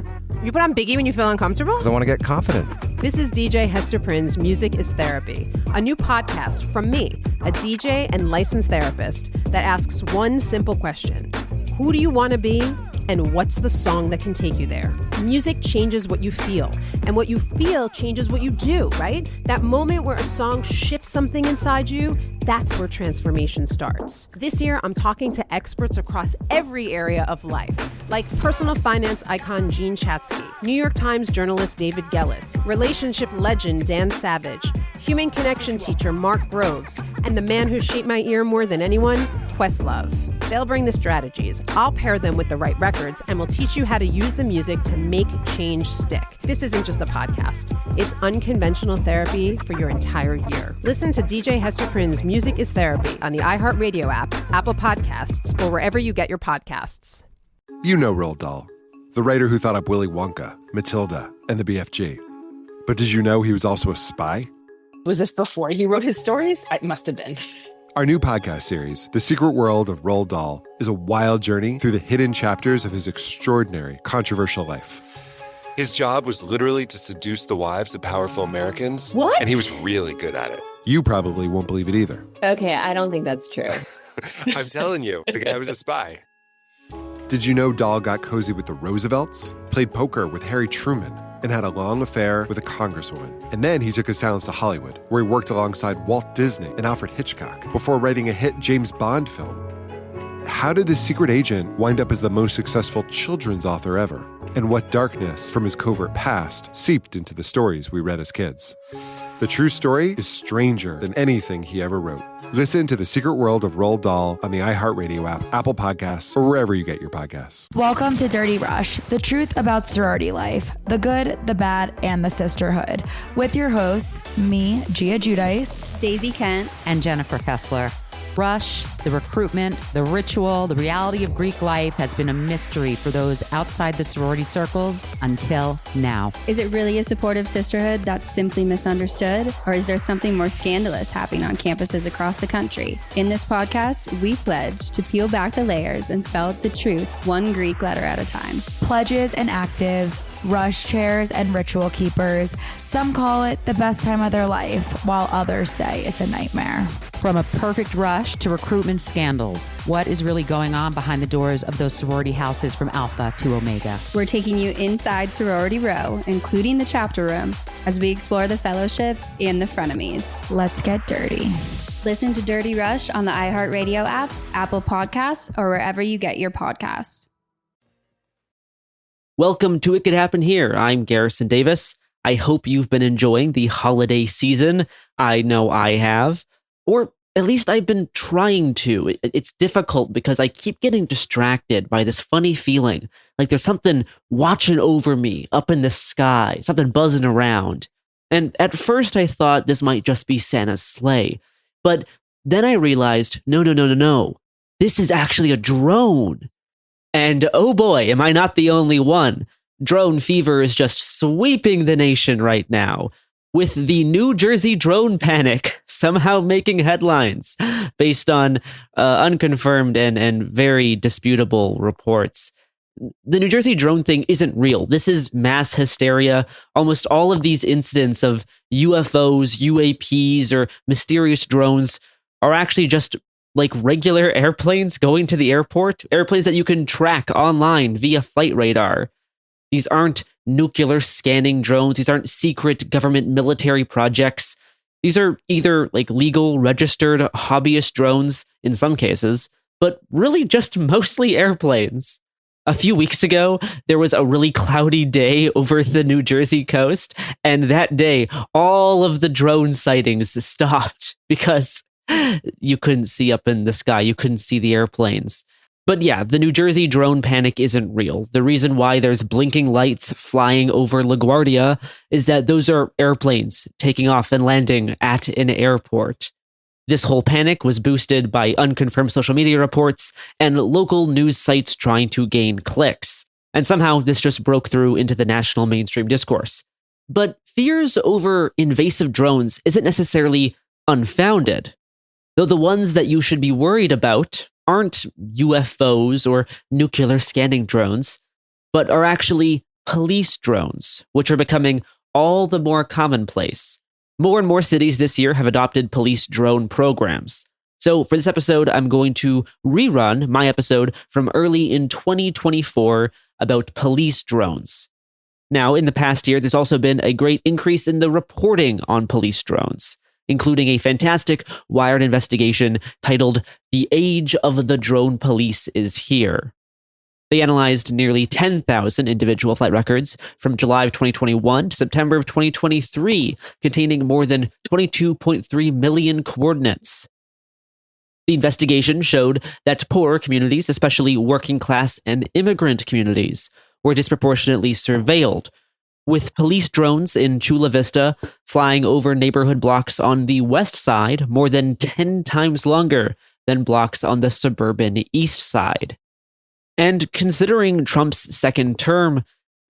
You put on Biggie when you feel uncomfortable? Because I want to get confident. This is DJ Hester Prynne's Music is Therapy, a new podcast from me, a DJ and licensed therapist that asks one simple question. Who do you want to be? And what's the song that can take you there? Music changes what you feel, and what you feel changes what you do, right? That moment where a song shifts something inside you, that's where transformation starts. This year, I'm talking to experts across every area of life, like personal finance icon Jean Chatzky, New York Times journalist David Gellis, relationship legend Dan Savage, human connection teacher Mark Groves, and the man who shaped my ear more than anyone, Questlove. They'll bring the strategies, I'll pair them with the right records, and we'll teach you how to use the music to make change stick. This isn't just a podcast. It's unconventional therapy for your entire year. Listen to DJ Hester Prynne's Music is Therapy on the iHeartRadio app, Apple Podcasts, or wherever you get your podcasts. You know Roald Dahl, the writer who thought up Willy Wonka, Matilda, and the BFG. But did you know he was also a spy? Was this before he wrote his stories? It must have been. Our new podcast series, The Secret World of Roald Dahl, is a wild journey through the hidden chapters of his extraordinary, controversial life. His job was literally to seduce the wives of powerful Americans. What? And he was really good at it. You probably won't believe it either. Okay, I don't think that's true. I'm telling you, the guy was a spy. Did you know Dahl got cozy with the Roosevelts, played poker with Harry Truman, and had a long affair with a congresswoman? And then he took his talents to Hollywood, where he worked alongside Walt Disney and Alfred Hitchcock before writing a hit James Bond film. How did this secret agent wind up as the most successful children's author ever? And what darkness from his covert past seeped into the stories we read as kids? The true story is stranger than anything he ever wrote. Listen to The Secret World of Roald Dahl on the iHeartRadio app, Apple Podcasts, or wherever you get your podcasts. Welcome to Dirty Rush, the truth about sorority life, the good, the bad, and the sisterhood. With your hosts, me, Gia Giudice, Daisy Kent, and Jennifer Fessler. Rush, the recruitment, the ritual, the reality of Greek life has been a mystery for those outside the sorority circles until now. Is it really a supportive sisterhood that's simply misunderstood? Or is there something more scandalous happening on campuses across the country? In this podcast, we pledge to peel back the layers and spell out the truth one Greek letter at a time. Pledges and actives, rush chairs and ritual keepers. Some call it the best time of their life, while others say it's a nightmare. From a perfect rush to recruitment scandals, what is really going on behind the doors of those sorority houses from Alpha to Omega? We're taking you inside Sorority Row, including the chapter room, as we explore the fellowship and the frenemies. Let's get dirty. Listen to Dirty Rush on the iHeartRadio app, Apple Podcasts, or wherever you get your podcasts. Welcome to It Could Happen Here. I'm Garrison Davis. I hope you've been enjoying the holiday season. I know I have. Or at least I've been trying to. It's difficult because I keep getting distracted by this funny feeling like there's something watching over me up in the sky, something buzzing around. And at first I thought this might just be Santa's sleigh. But then I realized, no. this is actually a drone. And oh boy, am I not the only one. Drone fever is just sweeping the nation right now, with the New Jersey drone panic somehow making headlines based on unconfirmed and very disputable reports. The New Jersey drone thing isn't real. This is mass hysteria. Almost all of these incidents of UFOs, UAPs, or mysterious drones are actually just like regular airplanes going to the airport, airplanes that you can track online via flight radar. These aren't nuclear scanning drones. These aren't secret government military projects. These are either like legal, registered hobbyist drones in some cases, but really just mostly airplanes. A few weeks ago, there was a really cloudy day over the New Jersey coast, and that day, all of the drone sightings stopped because you couldn't see up in the sky. You couldn't see the airplanes. But yeah, the New Jersey drone panic isn't real. The reason why there's blinking lights flying over LaGuardia is that those are airplanes taking off and landing at an airport. This whole panic was boosted by unconfirmed social media reports and local news sites trying to gain clicks. And somehow this just broke through into the national mainstream discourse. But fears over invasive drones isn't necessarily unfounded. Though the ones that you should be worried about aren't UFOs or nuclear scanning drones, but are actually police drones, which are becoming all the more commonplace. More and more cities this year have adopted police drone programs. So for this episode, I'm going to rerun my episode from early in 2024 about police drones. Now, in the past year, there's also been a great increase in the reporting on police drones, including a fantastic Wired investigation titled "The Age of the Drone Police is Here." They analyzed nearly 10,000 individual flight records from July of 2021 to September of 2023, containing more than 22.3 million coordinates. The investigation showed that poorer communities, especially working class and immigrant communities, were disproportionately surveilled, with police drones in Chula Vista flying over neighborhood blocks on the west side more than 10 times longer than blocks on the suburban east side. And considering Trump's second term,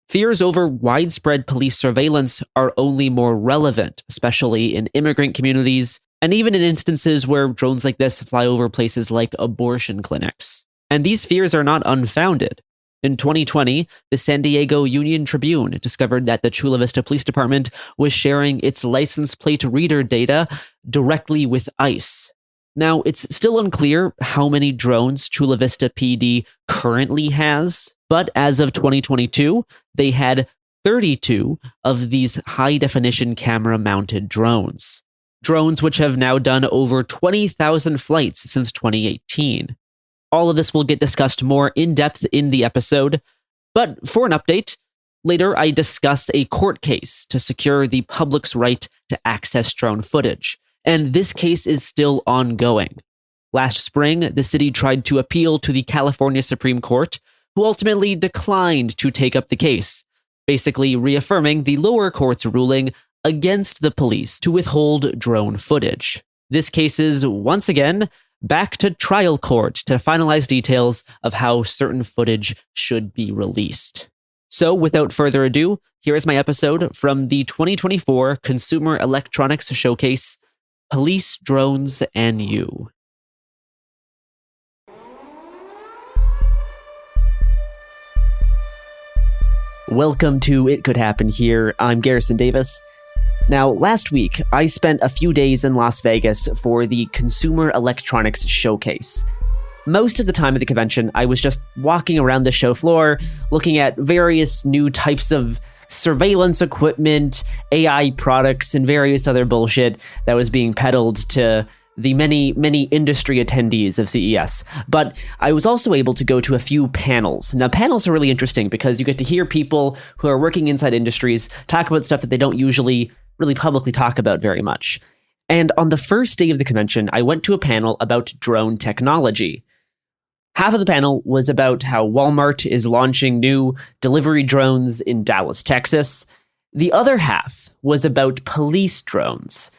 fears over widespread police surveillance are only more relevant, especially in immigrant communities, and even in instances where drones like this fly over places like abortion clinics. And these fears are not unfounded. In 2020, the San Diego Union Tribune discovered that the Chula Vista Police Department was sharing its license plate reader data directly with ICE. Now, it's still unclear how many drones Chula Vista PD currently has, but as of 2022, they had 32 of these high-definition camera-mounted drones. Drones which have now done over 20,000 flights since 2018. All of this will get discussed more in depth in the episode, but for an update, later I discuss a court case to secure the public's right to access drone footage, and this case is still ongoing. Last spring, the city tried to appeal to the California Supreme Court, who ultimately declined to take up the case, basically reaffirming the lower court's ruling against the police to withhold drone footage. This case is, once again, back to trial court to finalize details of how certain footage should be released. So, without further ado, here is my episode from the 2024 Consumer Electronics Showcase, Police, Drones, and You. Welcome to It Could Happen Here. I'm Garrison Davis. Now, last week, I spent a few days in Las Vegas for the Consumer Electronics Showcase. Most of the time at the convention, I was just walking around the show floor, looking at various new types of surveillance equipment, AI products, and various other bullshit that was being peddled to the many, many industry attendees of CES. But I was also able to go to a few panels. Now, panels are really interesting because you get to hear people who are working inside industries talk about stuff that they don't usually really publicly talk about very much. And on the first day of the convention, I went to a panel about drone technology. Half of the panel was about how Walmart is launching new delivery drones in Dallas, Texas. The other half was about police drones.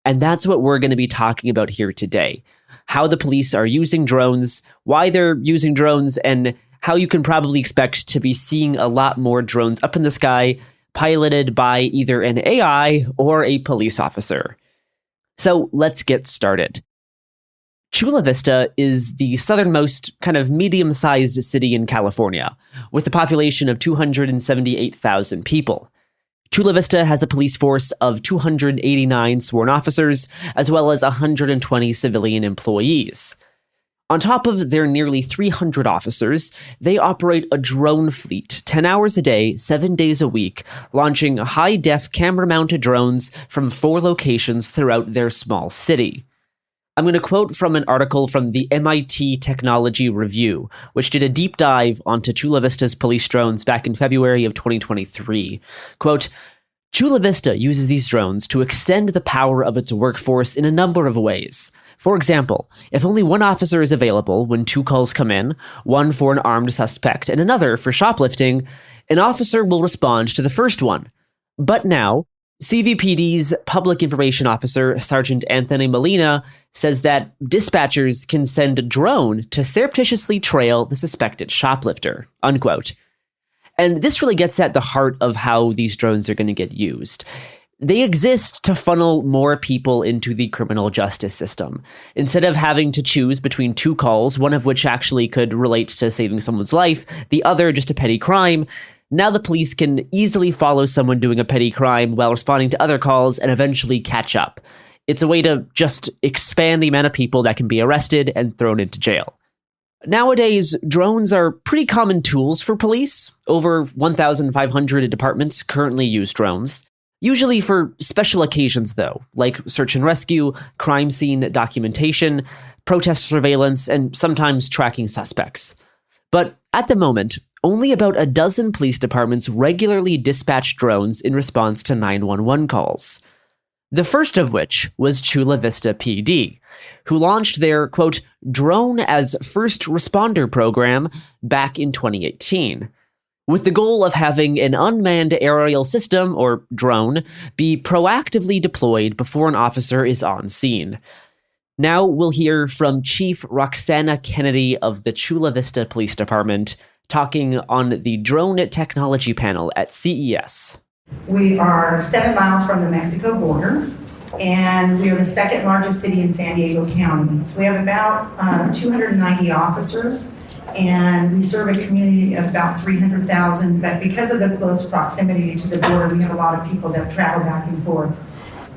And that's what we're going to be talking about here today. how the police are using drones, why they're using drones, and how you can probably expect to be seeing a lot more drones up in the sky piloted by either an AI or a police officer. So let's get started. Chula Vista is the southernmost kind of medium-sized city in California, with a population of 278,000 people. Chula Vista has a police force of 289 sworn officers, as well as 120 civilian employees. On top of their nearly 300 officers, they operate a drone fleet 10 hours a day, 7 days a week, launching high-def camera-mounted drones from 4 locations throughout their small city. I'm going to quote from an article from the MIT Technology Review, which did a deep dive onto Chula Vista's police drones back in February of 2023. Quote, Chula Vista uses these drones to extend the power of its workforce in a number of ways. For example, if only one officer is available when 2 calls come in, one for an armed suspect and another for shoplifting, an officer will respond to the first one. But now, CVPD's Public Information Officer, Sergeant Anthony Molina, says that dispatchers can send a drone to surreptitiously trail the suspected shoplifter, unquote. And this really gets at the heart of how these drones are going to get used. They exist to funnel more people into the criminal justice system. Instead of having to choose between 2 calls, one of which actually could relate to saving someone's life, the other just a petty crime, now the police can easily follow someone doing a petty crime while responding to other calls and eventually catch up. It's a way to just expand the amount of people that can be arrested and thrown into jail. Nowadays, drones are pretty common tools for police. Over 1,500 departments currently use drones. Usually for special occasions, though, like search and rescue, crime scene documentation, protest surveillance, and sometimes tracking suspects. But at the moment, only about a dozen police departments regularly dispatch drones in response to 911 calls. The first of which was Chula Vista PD, who launched their, quote, Drone as First Responder program back in 2018. With the goal of having an unmanned aerial system, or drone, be proactively deployed before an officer is on scene. Now we'll hear from Chief Roxana Kennedy of the Chula Vista Police Department, talking on the drone technology panel at CES. We are 7 miles from the Mexico border, and we are the 2nd largest city in San Diego County. So we have about 290 officers, and we serve a community of about 300,000, but because of the close proximity to the border, we have a lot of people that travel back and forth.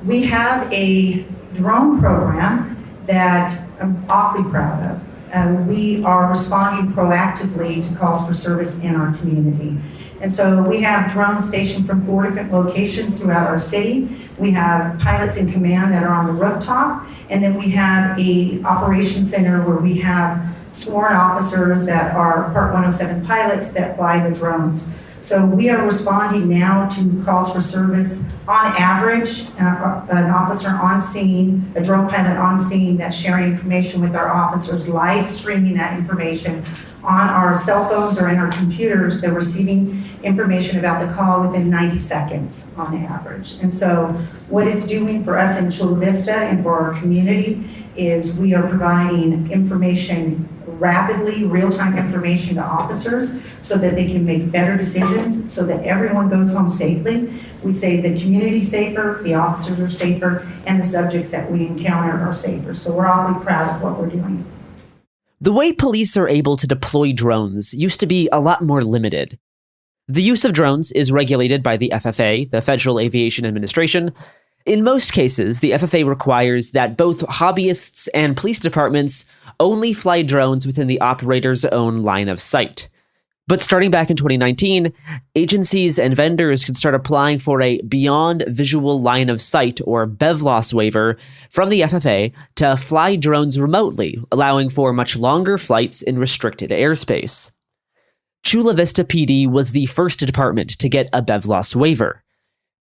We have a drone program that I'm awfully proud of. We are responding proactively to calls for service in our community. And so we have drones stationed from 4 different locations throughout our city. We have pilots in command that are on the rooftop, and then we have a operations center where we have sworn officers that are Part 107 pilots that fly the drones. So we are responding now to calls for service on average, an officer on scene, a drone pilot on scene that's sharing information with our officers, live streaming that information on our cell phones or in our computers. They're receiving information about the call within 90 seconds on average. And so what it's doing for us in Chula Vista and for our community is we are providing information rapidly, real-time information to officers so that they can make better decisions, so that everyone goes home safely. We say the community's safer, the officers are safer, and the subjects that we encounter are safer. So we're awfully proud of what we're doing. The way police are able to deploy drones used to be a lot more limited. The use of drones is regulated by the FFA, the Federal Aviation Administration. In most cases, the FFA requires that both hobbyists and police departments only fly drones within the operator's own line of sight. But starting back in 2019, agencies and vendors could start applying for a Beyond Visual Line of Sight, or BVLOS waiver, from the FFA to fly drones remotely, allowing for much longer flights in restricted airspace. Chula Vista PD was the first department to get a BVLOS waiver.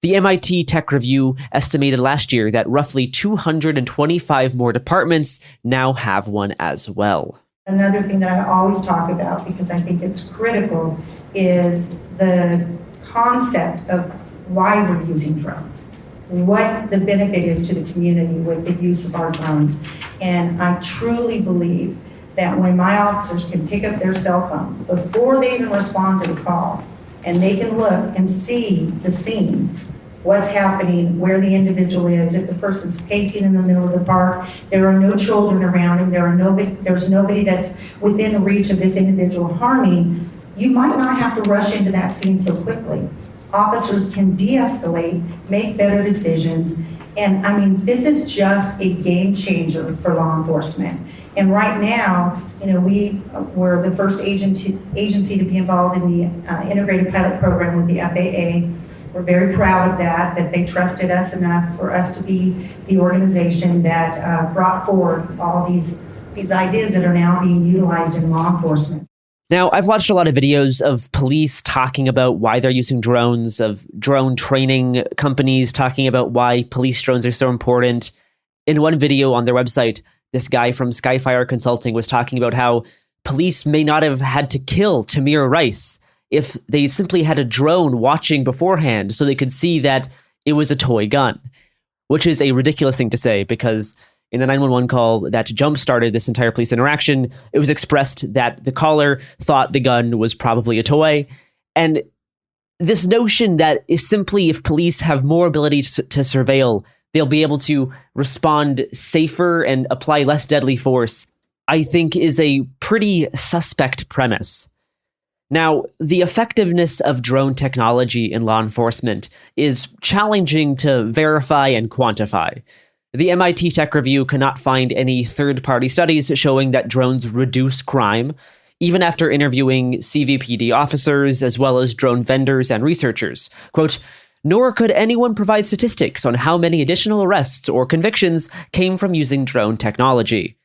The MIT Tech Review estimated last year that roughly 225 more departments now have one as well. Another thing that I always talk about, because I think it's critical, is the concept of why we're using drones. what the benefit is to the community with the use of our drones. And I truly believe that when my officers can pick up their cell phone before they even respond to the call, and they can look and see the scene, what's happening, where the individual is, if the person's pacing in the middle of the park, there are no children around him, there's nobody that's within the reach of this individual harming, you might not have to rush into that scene so quickly. Officers can de-escalate, make better decisions, and I mean, this is just a game changer for law enforcement. And right now, we were the first agency to be involved in the integrated pilot program with the FAA. We're very proud of that they trusted us enough for us to be the organization that brought forward all these ideas that are now being utilized in law enforcement. Now, I've watched a lot of videos of police talking about why they're using drones, of drone training companies talking about why police drones are so important. In one video on their website, this guy from Skyfire Consulting was talking about how police may not have had to kill Tamir Rice if they simply had a drone watching beforehand so they could see that it was a toy gun, which is a ridiculous thing to say because in the 911 call that jump-started this entire police interaction, it was expressed that the caller thought the gun was probably a toy. And this notion that is simply if police have more ability to surveil, they'll be able to respond safer and apply less deadly force, I think is a pretty suspect premise. Now, the effectiveness of drone technology in law enforcement is challenging to verify and quantify. The MIT Tech Review cannot find any third-party studies showing that drones reduce crime, even after interviewing CVPD officers as well as drone vendors and researchers. Quote, nor could anyone provide statistics on how many additional arrests or convictions came from using drone technology.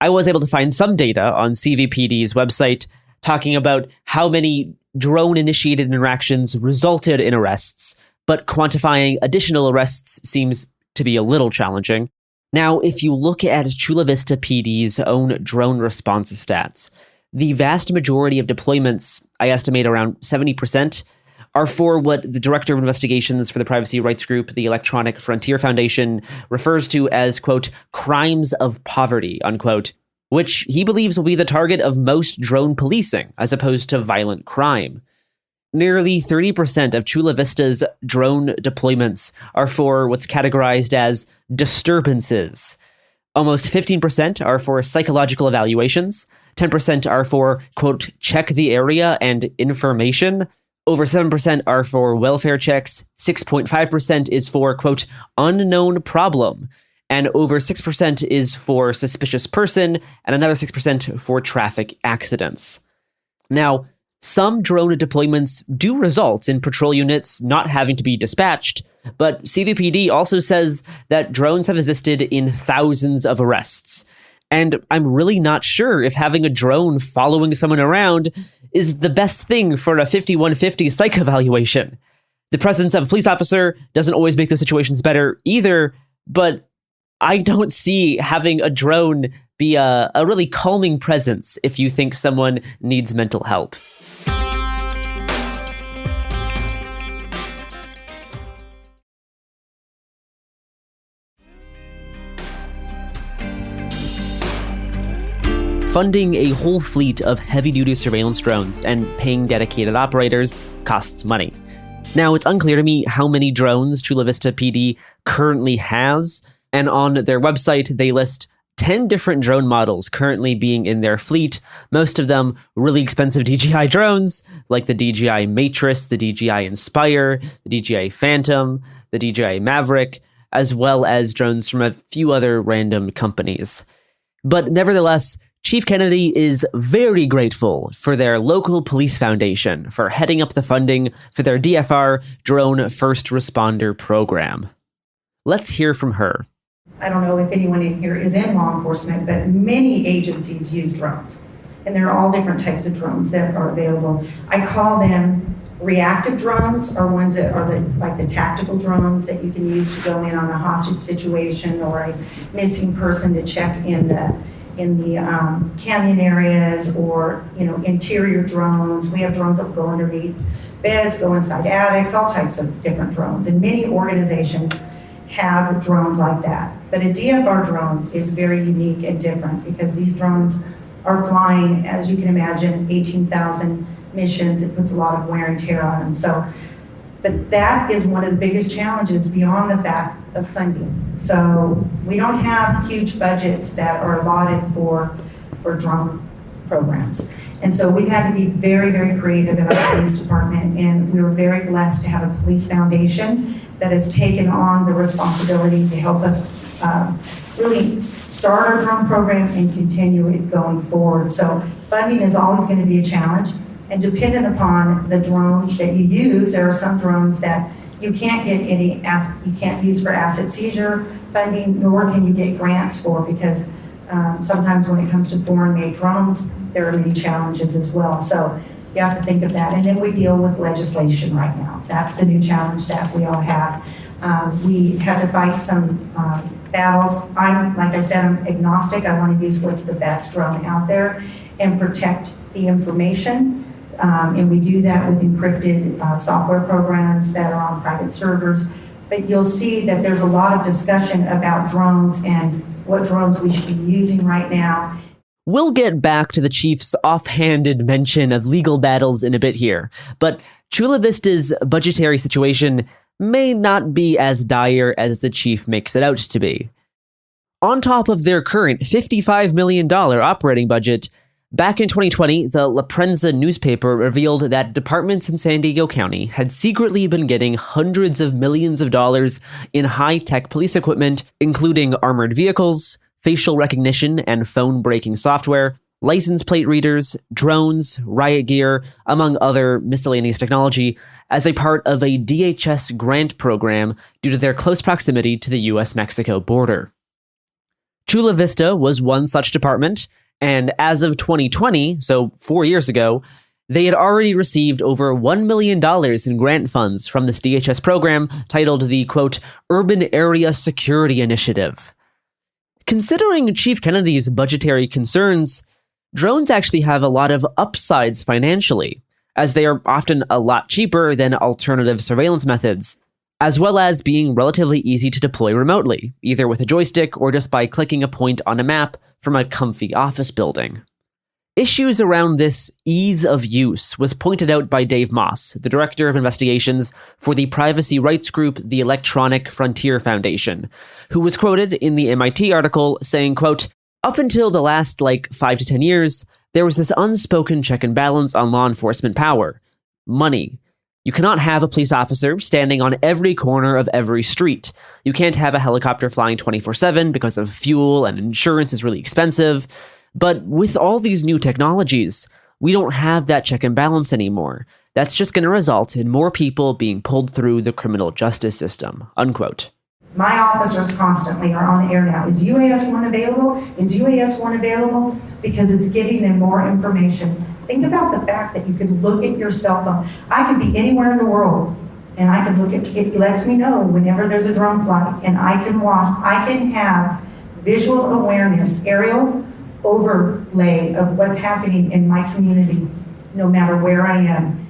I was able to find some data on CVPD's website talking about how many drone-initiated interactions resulted in arrests, but quantifying additional arrests seems to be a little challenging. Now, if you look at Chula Vista PD's own drone response stats, the vast majority of deployments, I estimate around 70%, are for what the Director of Investigations for the privacy rights group, the Electronic Frontier Foundation, refers to as, quote, crimes of poverty, unquote, which he believes will be the target of most drone policing, as opposed to violent crime. Nearly 30% of Chula Vista's drone deployments are for what's categorized as disturbances. Almost 15% are for psychological evaluations. 10% are for, quote, check the area and information. Over 7% are for welfare checks. 6.5% is for, quote, unknown problem. And over 6% is for suspicious person, and another 6% for traffic accidents. Now, some drone deployments do result in patrol units not having to be dispatched, but CVPD also says that drones have assisted in thousands of arrests. And I'm really not sure if having a drone following someone around is the best thing for a 5150 psych evaluation. The presence of a police officer doesn't always make those situations better either, but I don't see having a drone be a really calming presence if you think someone needs mental help. Funding a whole fleet of heavy-duty surveillance drones and paying dedicated operators costs money. Now, it's unclear to me how many drones Chula Vista PD currently has, and on their website, they list 10 different drone models currently being in their fleet, most of them really expensive DJI drones, like the DJI Matrix, the DJI Inspire, the DJI Phantom, the DJI Maverick, as well as drones from a few other random companies. But nevertheless, Chief Kennedy is very grateful for their local police foundation for heading up the funding for their DFR Drone First Responder program. Let's hear from her. I don't know if anyone in here is in law enforcement, but many agencies use drones. And there are all different types of drones that are available. I call them reactive drones, or ones that are like the tactical drones that you can use to go in on a hostage situation or a missing person to check in the canyon areas, or interior drones. We have drones that go underneath beds, go inside attics, all types of different drones. And many organizations have drones like that. But a DFR drone is very unique and different because these drones are flying, as you can imagine, 18,000 missions. It puts a lot of wear and tear on them. So, but that is one of the biggest challenges beyond the fact of funding. So we don't have huge budgets that are allotted for drone programs. And so we've had to be very, very creative in our police department, and we were very blessed to have a police foundation that has taken on the responsibility to help us really start our drone program and continue it going forward. So funding is always going to be a challenge, and dependent upon the drone that you use, there are some drones that you can't get you can't use for asset seizure funding, nor can you get grants for, because sometimes when it comes to foreign-made drones, there are many challenges as well. So you have to think of that. And then we deal with legislation right now. That's the new challenge that we all have. We had to fight some battles. Like I said, I'm agnostic. I want to use what's the best drone out there and protect the information. And we do that with encrypted software programs that are on private servers. But you'll see that there's a lot of discussion about drones and what drones we should be using right now. We'll get back to the chief's offhanded mention of legal battles in a bit here, but Chula Vista's budgetary situation may not be as dire as the chief makes it out to be. On top of their current $55 million operating budget, back in 2020, the La Prensa newspaper revealed that departments in San Diego County had secretly been getting hundreds of millions of dollars in high-tech police equipment, including armored vehicles, facial recognition and phone-breaking software, license plate readers, drones, riot gear, among other miscellaneous technology, as a part of a DHS grant program due to their close proximity to the US-Mexico border. Chula Vista was one such department, and as of 2020, so 4 years ago, they had already received over $1 million in grant funds from this DHS program titled the, quote, Urban Area Security Initiative. Considering Chief Kennedy's budgetary concerns, drones actually have a lot of upsides financially, as they are often a lot cheaper than alternative surveillance methods, as well as being relatively easy to deploy remotely, either with a joystick or just by clicking a point on a map from a comfy office building. Issues around this ease of use was pointed out by Dave Moss, the director of investigations for the privacy rights group the Electronic Frontier Foundation, who was quoted in the MIT article saying, quote, up until the last 5 to 10 years, there was this unspoken check and balance on law enforcement power. Money. You cannot have a police officer standing on every corner of every street. You can't have a helicopter flying 24/7 because of fuel and insurance is really expensive. But with all these new technologies, we don't have that check and balance anymore. That's just going to result in more people being pulled through the criminal justice system, unquote. My officers constantly are on the air now. Is UAS 1 available? Is UAS 1 available? Because it's getting them more information. Think about the fact that you could look at your cell phone. I could be anywhere in the world, and I can look at it. Lets me know whenever there's a drone flight, and I can watch. I can have visual awareness, aerial overlay of what's happening in my community, no matter where I am.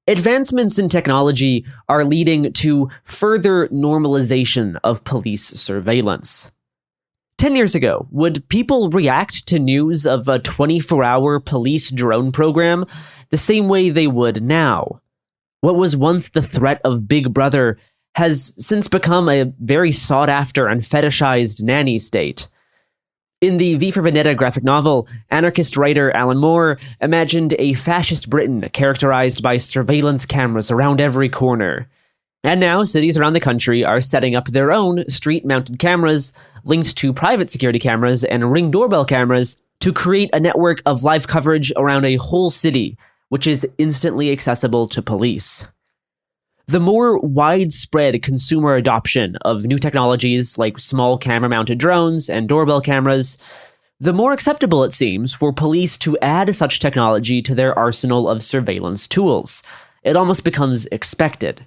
Advancements in technology are leading to further normalization of police surveillance. 10 years ago, would people react to news of a 24-hour police drone program the same way they would now? What was once the threat of Big Brother has since become a very sought-after and fetishized nanny state. In the V for Vendetta graphic novel, anarchist writer Alan Moore imagined a fascist Britain characterized by surveillance cameras around every corner. And now, cities around the country are setting up their own street-mounted cameras linked to private security cameras and Ring doorbell cameras to create a network of live coverage around a whole city, which is instantly accessible to police. The more widespread consumer adoption of new technologies like small camera-mounted drones and doorbell cameras, the more acceptable it seems for police to add such technology to their arsenal of surveillance tools. It almost becomes expected.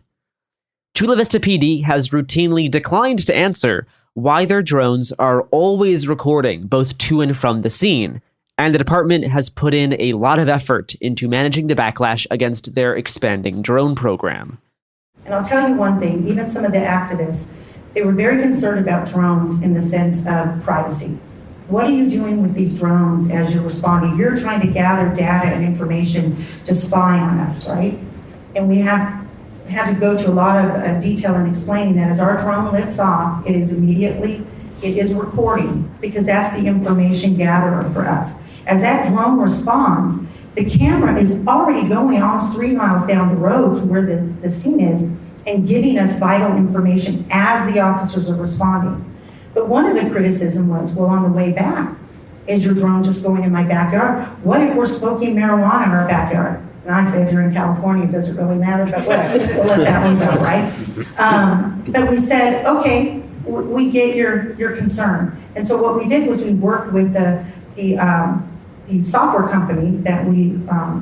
Chula Vista PD has routinely declined to answer why their drones are always recording both to and from the scene, And the department has put in a lot of effort into managing the backlash against their expanding drone program. And I'll tell you one thing, even some of the activists, they were very concerned about drones in the sense of privacy. What are you doing with these drones as you're responding? You're trying to gather data and information to spy on us, right? And we have had to go to a lot of detail in explaining that as our drone lifts off, it is recording, because that's the information gatherer for us. As that drone responds, the camera is already going almost 3 miles down the road to where the scene is and giving us vital information as the officers are responding. But one of the criticism was, well, on the way back, is your drone just going in my backyard? What if we're smoking marijuana in our backyard? And I said, you're in California, it doesn't really matter, but whatever, we'll let that one go, right? But we said, okay, we get your concern. And so what we did was we worked with the software company that we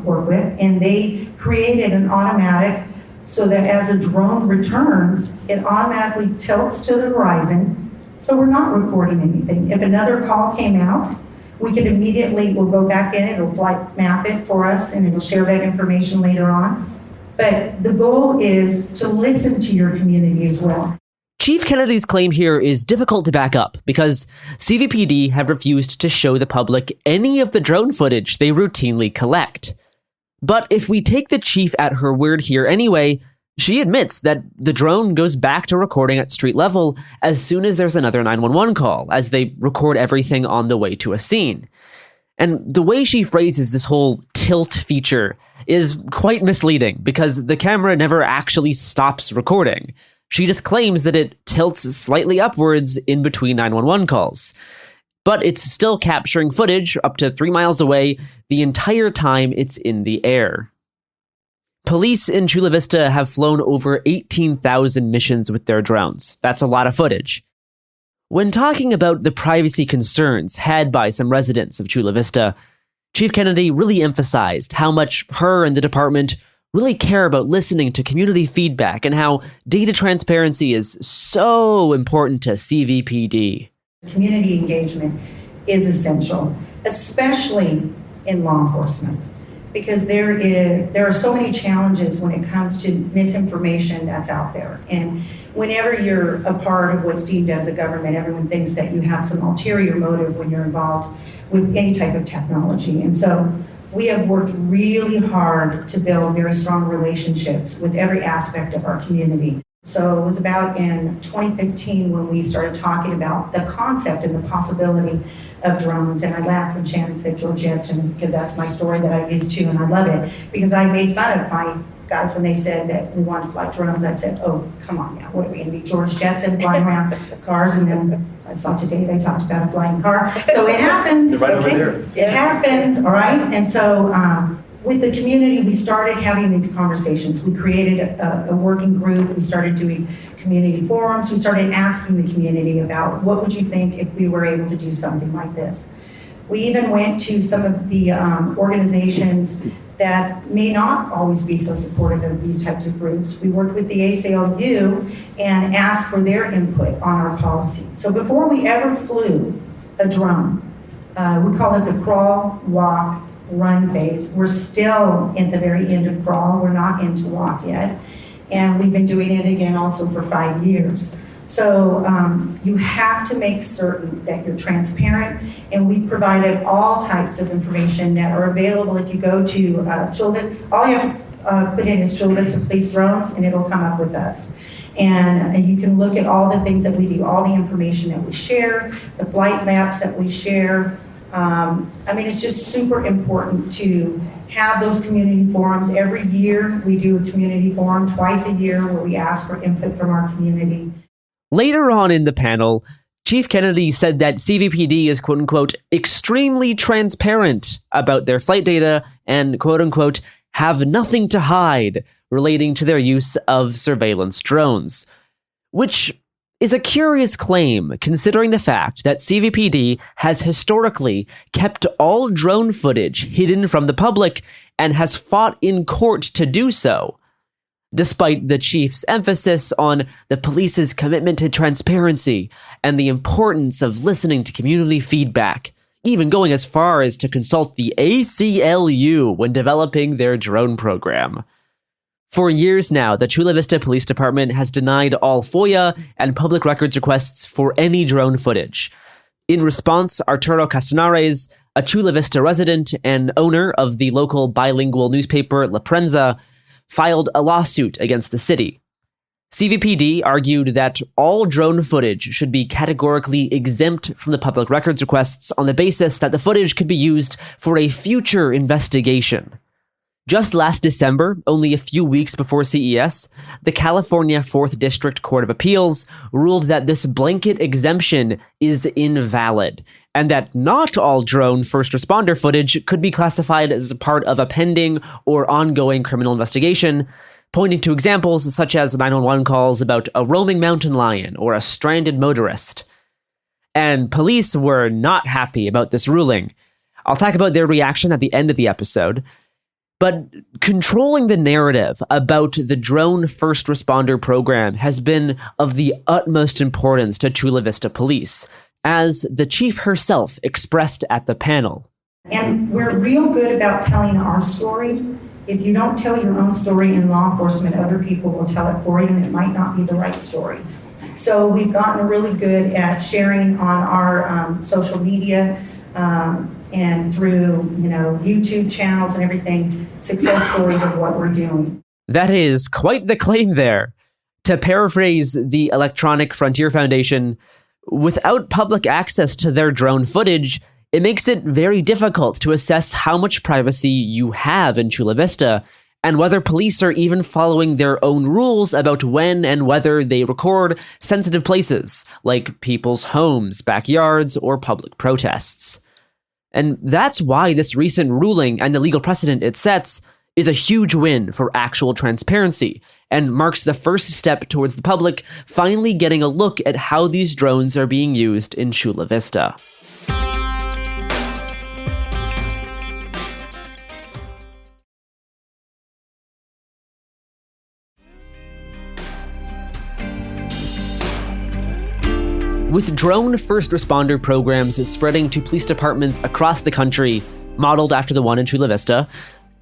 work with, and they created an automatic, so that as a drone returns, it automatically tilts to the horizon. So we're not recording anything. If another call came out, we could immediately, we'll go back in, it'll flight map it for us, and it'll share that information later on. But the goal is to listen to your community as well. Chief Kennedy's claim here is difficult to back up because CVPD have refused to show the public any of the drone footage they routinely collect. But if we take the chief at her word here anyway, she admits that the drone goes back to recording at street level as soon as there's another 911 call, as they record everything on the way to a scene. And the way she phrases this whole tilt feature is quite misleading because the camera never actually stops recording. She just claims that it tilts slightly upwards in between 911 calls. But it's still capturing footage up to 3 miles away the entire time it's in the air. Police in Chula Vista have flown over 18,000 missions with their drones. That's a lot of footage. When talking about the privacy concerns had by some residents of Chula Vista, Chief Kennedy really emphasized how much her and the department really care about listening to community feedback and how data transparency is so important to CVPD. Community engagement is essential, especially in law enforcement, because there are so many challenges when it comes to misinformation that's out there. And whenever you're a part of what's deemed as a government, everyone thinks that you have some ulterior motive when you're involved with any type of technology. And so we have worked really hard to build very strong relationships with every aspect of our community. So it was about in 2015 when we started talking about the concept and the possibility of drones. And I laughed when Shannon said George Jetson, because that's my story that I use too, and I love it. Because I made fun of my guys when they said that we wanted to fly drones. I said, oh, come on now, what are we going to be, George Jetson flying around cars? And then I saw today they talked about a flying car. So it happens, right okay? over there. It happens, all right? And so with the community, we started having these conversations. We created a working group. We started doing community forums. We started asking the community about what would you think if we were able to do something like this. We even went to some of the organizations that may not always be so supportive of these types of groups. We worked with the ACLU and asked for their input on our policy. So before we ever flew a drone, we call it the crawl, walk, run phase. We're still at the very end of crawl. We're not into walk yet. And we've been doing it again also for 5 years. So you have to make certain that you're transparent, and we provided all types of information that are available. If you go to Chula Vista, all you have to put in is Chula Vista Police Drones, and it'll come up with us. And you can look at all the things that we do, all the information that we share, the flight maps that we share. I mean, it's just super important to have those community forums. Every year we do a community forum, twice a year, where we ask for input from our community. Later on in the panel, Chief Kennedy said that CVPD is quote-unquote extremely transparent about their flight data and quote-unquote have nothing to hide relating to their use of surveillance drones, which is a curious claim considering the fact that CVPD has historically kept all drone footage hidden from the public and has fought in court to do so. Despite the chief's emphasis on the police's commitment to transparency and the importance of listening to community feedback, even going as far as to consult the ACLU when developing their drone program. For years now, the Chula Vista Police Department has denied all FOIA and public records requests for any drone footage. In response, Arturo Castanares, a Chula Vista resident and owner of the local bilingual newspaper La Prensa, filed a lawsuit against the city. CVPD argued that all drone footage should be categorically exempt from the public records requests on the basis that the footage could be used for a future investigation. Just last December, only a few weeks before CES, the California 4th District Court of Appeals ruled that this blanket exemption is invalid, and that not all drone first responder footage could be classified as a part of a pending or ongoing criminal investigation, pointing to examples such as 911 calls about a roaming mountain lion or a stranded motorist. And police were not happy about this ruling. I'll talk about their reaction at the end of the episode. But controlling the narrative about the drone first responder program has been of the utmost importance to Chula Vista Police, as the chief herself expressed at the panel. And we're real good about telling our story. If you don't tell your own story in law enforcement, other people will tell it for you, and it might not be the right story. So we've gotten really good at sharing on our social media and through, YouTube channels and everything, success stories of what we're doing. That is quite the claim there. To paraphrase the Electronic Frontier Foundation, without public access to their drone footage, it makes it very difficult to assess how much privacy you have in Chula Vista, and whether police are even following their own rules about when and whether they record sensitive places, like people's homes, backyards, or public protests. And that's why this recent ruling and the legal precedent it sets is a huge win for actual transparency, and marks the first step towards the public finally getting a look at how these drones are being used in Chula Vista. With drone first responder programs spreading to police departments across the country, modeled after the one in Chula Vista,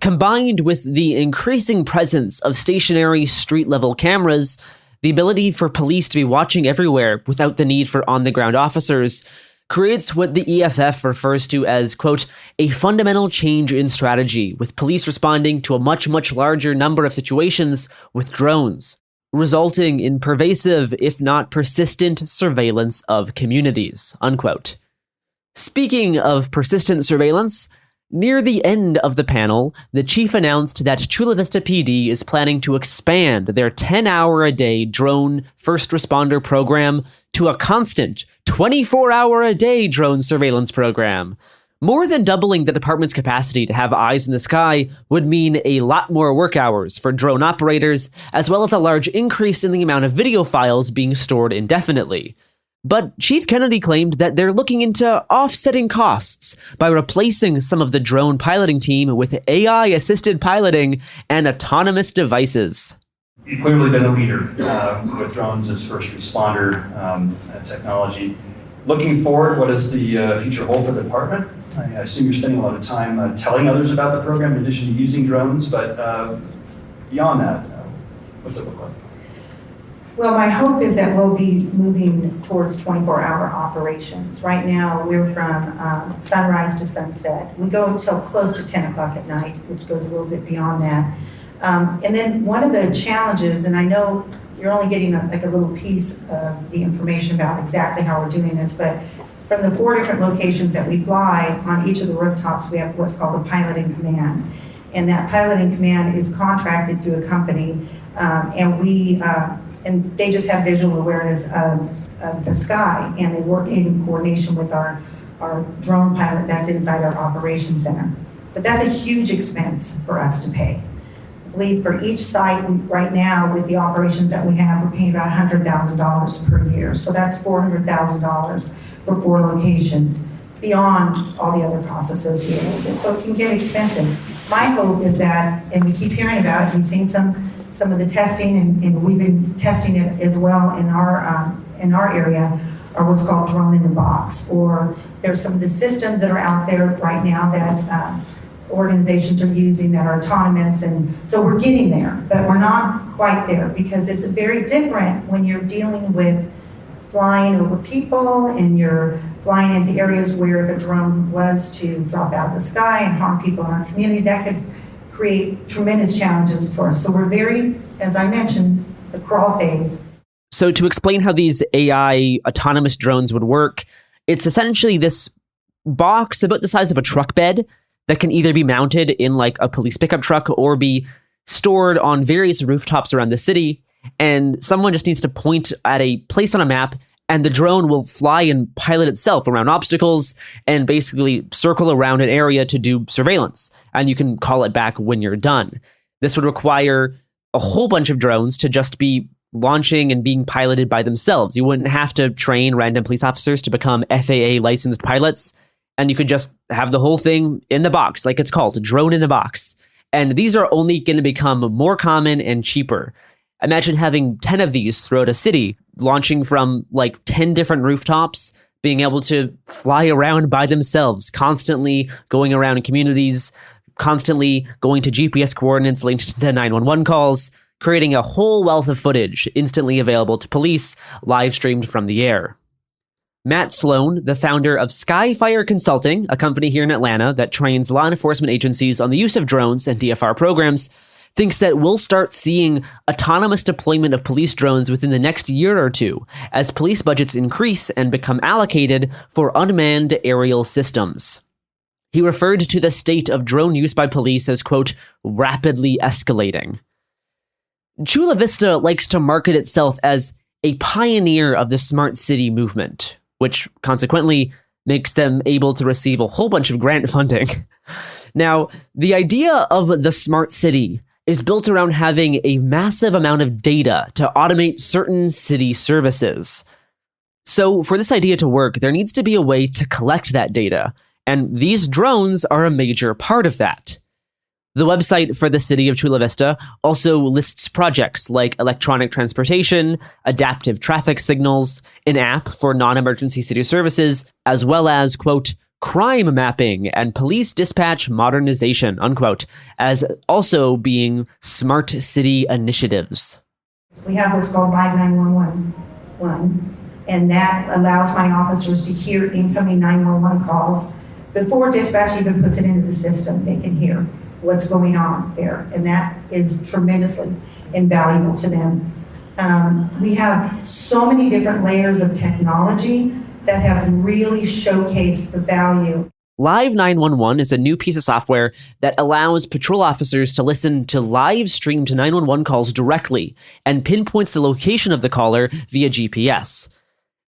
combined with the increasing presence of stationary street-level cameras, the ability for police to be watching everywhere without the need for on-the-ground officers, creates what the EFF refers to as, quote, a fundamental change in strategy, with police responding to a much, much larger number of situations with drones, resulting in pervasive, if not persistent, surveillance of communities, unquote. Speaking of persistent surveillance, near the end of the panel, the chief announced that Chula Vista PD is planning to expand their 10-hour-a-day drone first responder program to a constant 24-hour-a-day drone surveillance program. More than doubling the department's capacity to have eyes in the sky would mean a lot more work hours for drone operators, as well as a large increase in the amount of video files being stored indefinitely. But Chief Kennedy claimed that they're looking into offsetting costs by replacing some of the drone piloting team with AI-assisted piloting and autonomous devices. You've clearly been a leader with drones as first responder technology. Looking forward, what does the future hold for the department? I assume you're spending a lot of time telling others about the program in addition to using drones, but beyond that, what's it look like? Well, my hope is that we'll be moving towards 24-hour operations. Right now, we're from sunrise to sunset. We go until close to 10 o'clock at night, which goes a little bit beyond that. And then one of the challenges, and I know you're only getting a little piece of the information about exactly how we're doing this, but from the 4 different locations that we fly, on each of the rooftops, we have what's called a piloting command. And that piloting command is contracted through a company, and they just have visual awareness of the sky, and they work in coordination with our drone pilot that's inside our operations center. But that's a huge expense for us to pay. I believe for each site right now, with the operations that we have, we're paying about $100,000 per year. So that's $400,000 for 4 locations, beyond all the other costs associated with it. So it can get expensive. My hope is that, and we keep hearing about it, we've seen some of the testing, and we've been testing it as well in our area, are what's called drone in the box, or There's some of the systems that are out there right now that organizations are using that are autonomous, and so we're getting there, but we're not quite there because it's very different when you're dealing with flying over people and you're flying into areas where the drone was to drop out of the sky and harm people in our community. That could create tremendous challenges for us. So we're very, as I mentioned, the crawl phase. So to explain how these AI autonomous drones would work, it's essentially this box about the size of a truck bed that can either be mounted in like a police pickup truck or be stored on various rooftops around the city. And someone just needs to point at a place on a map and the drone will fly and pilot itself around obstacles and basically circle around an area to do surveillance. And you can call it back when you're done. This would require a whole bunch of drones to just be launching and being piloted by themselves. You wouldn't have to train random police officers to become FAA licensed pilots. And you could just have the whole thing in the box, like it's called, a drone in the box. And these are only going to become more common and cheaper. Imagine having 10 of these throughout a city, launching from like 10 different rooftops, being able to fly around by themselves, constantly going around in communities, constantly going to GPS coordinates linked to 911 calls, creating a whole wealth of footage instantly available to police, live streamed from the air. Matt Sloan, the founder of Skyfire Consulting, a company here in Atlanta that trains law enforcement agencies on the use of drones and DFR programs, thinks that we'll start seeing autonomous deployment of police drones within the next year or two as police budgets increase and become allocated for unmanned aerial systems. He referred to the state of drone use by police as, quote, rapidly escalating. Chula Vista likes to market itself as a pioneer of the smart city movement, which consequently makes them able to receive a whole bunch of grant funding. Now, the idea of the smart city is built around having a massive amount of data to automate certain city services. So for this idea to work, there needs to be a way to collect that data, and these drones are a major part of that. The website for the city of Chula Vista also lists projects like electronic transportation, adaptive traffic signals, an app for non-emergency city services, as well as, quote, crime mapping and police dispatch modernization, unquote, as also being smart city initiatives. We have what's called Live 911, and that allows my officers to hear incoming 911 calls before dispatch even puts it into the system. They can hear what's going on there, and that is tremendously invaluable to them. We have so many different layers of technology that have really showcased the value. Live 911 is a new piece of software that allows patrol officers to listen to live streamed 911 calls directly and pinpoints the location of the caller via GPS.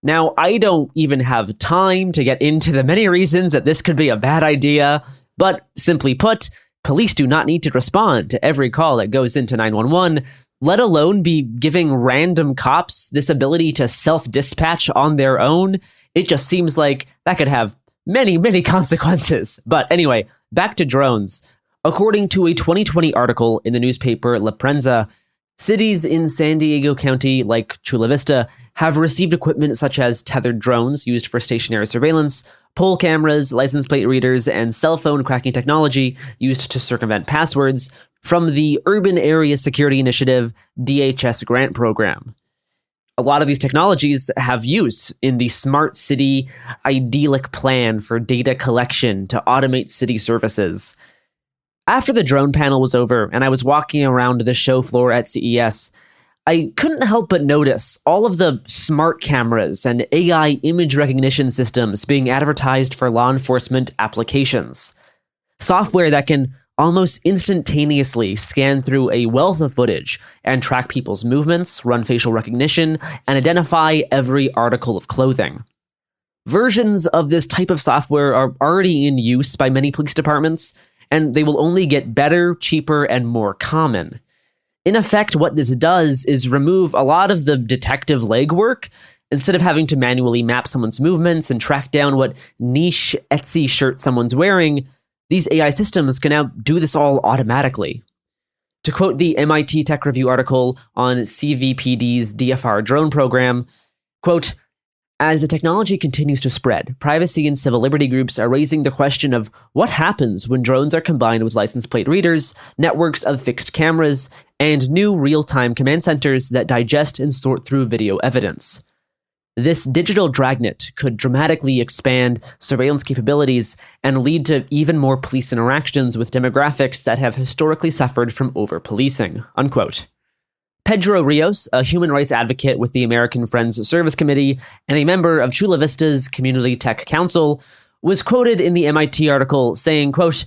Now, I don't even have time to get into the many reasons that this could be a bad idea, but simply put, police do not need to respond to every call that goes into 911, let alone be giving random cops this ability to self-dispatch on their own. It just seems like that could have many, many consequences. But anyway, back to drones. According to a 2020 article in the newspaper La Prensa, cities in San Diego County, like Chula Vista, have received equipment such as tethered drones used for stationary surveillance, pole cameras, license plate readers, and cell phone cracking technology used to circumvent passwords from the Urban Area Security Initiative DHS grant program. A lot of these technologies have use in the smart city idyllic plan for data collection to automate city services. After the drone panel was over and I was walking around the show floor at CES, I couldn't help but notice all of the smart cameras and AI image recognition systems being advertised for law enforcement applications. Software that can almost instantaneously scan through a wealth of footage and track people's movements, run facial recognition, and identify every article of clothing. Versions of this type of software are already in use by many police departments, and they will only get better, cheaper, and more common. In effect, what this does is remove a lot of the detective legwork. Instead of having to manually map someone's movements and track down what niche Etsy shirt someone's wearing, these AI systems can now do this all automatically. To quote the MIT Tech Review article on CVPD's DFR drone program, quote, As the technology continues to spread, privacy and civil liberty groups are raising the question of what happens when drones are combined with license plate readers, networks of fixed cameras, and new real-time command centers that digest and sort through video evidence. This digital dragnet could dramatically expand surveillance capabilities and lead to even more police interactions with demographics that have historically suffered from over-policing, unquote. Pedro Rios, a human rights advocate with the American Friends Service Committee and a member of Chula Vista's Community Tech Council, was quoted in the MIT article saying, quote,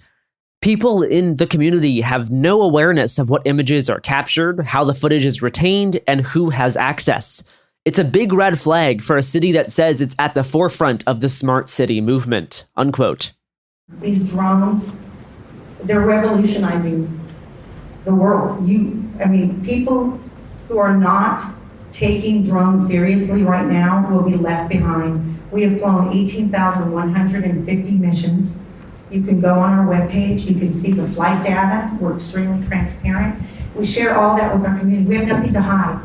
"People in the community have no awareness of what images are captured, how the footage is retained, and who has access. It's a big red flag for a city that says it's at the forefront of the smart city movement," unquote. These drones, they're revolutionizing the world. People who are not taking drones seriously right now will be left behind. We have flown 18,150 missions. You can go on our webpage, you can see the flight data. We're extremely transparent. We share all that with our community. We have nothing to hide.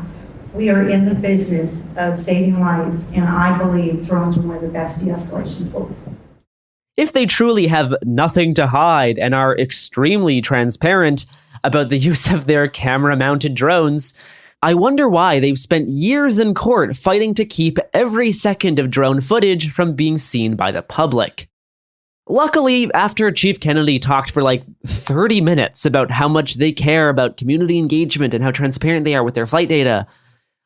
We are in the business of saving lives, and I believe drones are one of the best de-escalation tools. If they truly have nothing to hide and are extremely transparent about the use of their camera-mounted drones, I wonder why they've spent years in court fighting to keep every second of drone footage from being seen by the public. Luckily, after Chief Kennedy talked for like 30 minutes about how much they care about community engagement and how transparent they are with their flight data,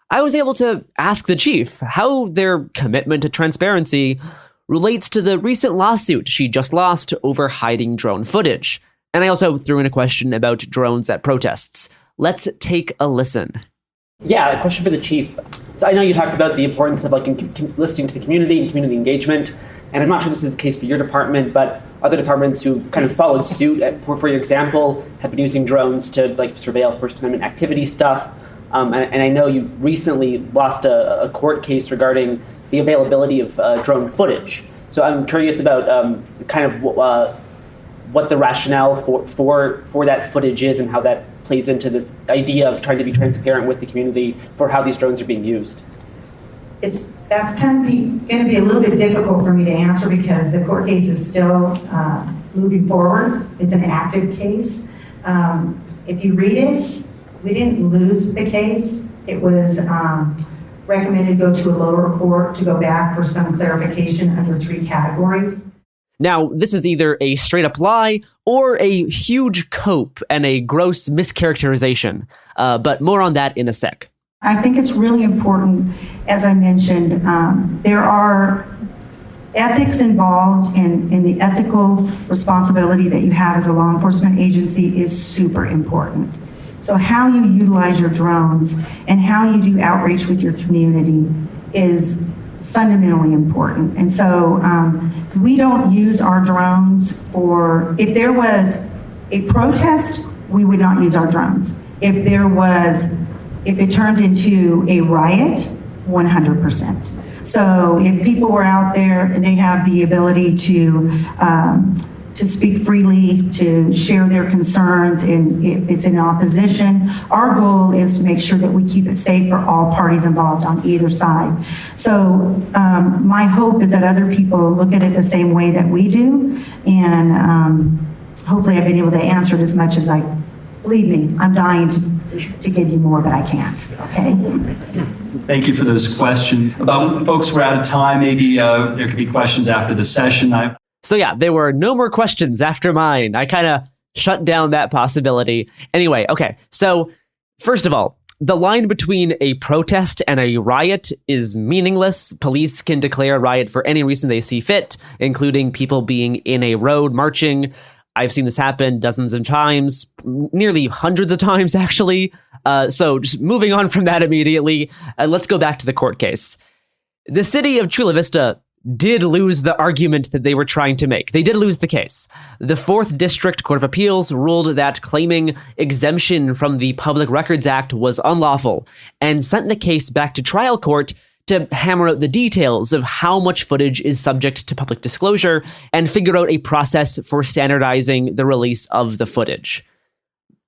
I was able to ask the chief how their commitment to transparency relates to the recent lawsuit she just lost over hiding drone footage. And I also threw in a question about drones at protests. Let's take a listen. Yeah, a question for the chief. So I know you talked about the importance of listening to the community and community engagement, and I'm not sure this is the case for your department, but other departments who've kind of followed suit, for your example, have been using drones to surveil First Amendment activity stuff. And I know you recently lost a court case regarding the availability of drone footage. So I'm curious about what the rationale for that footage is and how that plays into this idea of trying to be transparent with the community for how these drones are being used. That's going to be a little bit difficult for me to answer because the court case is still moving forward. It's an active case. If you read it, we didn't lose the case. It was recommended to go to a lower court to go back for some clarification under 3 categories. Now, this is either a straight-up lie or a huge cope and a gross mischaracterization, but more on that in a sec. I think it's really important, as I mentioned, there are ethics involved, and the ethical responsibility that you have as a law enforcement agency is super important. So how you utilize your drones and how you do outreach with your community is fundamentally important. And so we don't use our drones if there was a protest, we would not use our drones. If it turned into a riot, 100%. So if people were out there and they have the ability to speak freely, to share their concerns, and if it's in opposition, our goal is to make sure that we keep it safe for all parties involved on either side. So my hope is that other people look at it the same way that we do, and hopefully I've been able to answer it as much as believe me, I'm dying to give you more, but I can't, okay? Thank you for those questions. Folks, we're out of time. Maybe there could be questions after the session. So yeah, there were no more questions after mine. I kind of shut down that possibility. Anyway, okay, so first of all, the line between a protest and a riot is meaningless. Police can declare a riot for any reason they see fit, including people being in a road marching. I've seen this happen dozens of times, nearly hundreds of times, actually. So just moving on from that immediately, let's go back to the court case. The city of Chula Vista did lose the argument that they were trying to make. They did lose the case. The 4th District Court of Appeals ruled that claiming exemption from the Public Records Act was unlawful and sent the case back to trial court to hammer out the details of how much footage is subject to public disclosure and figure out a process for standardizing the release of the footage.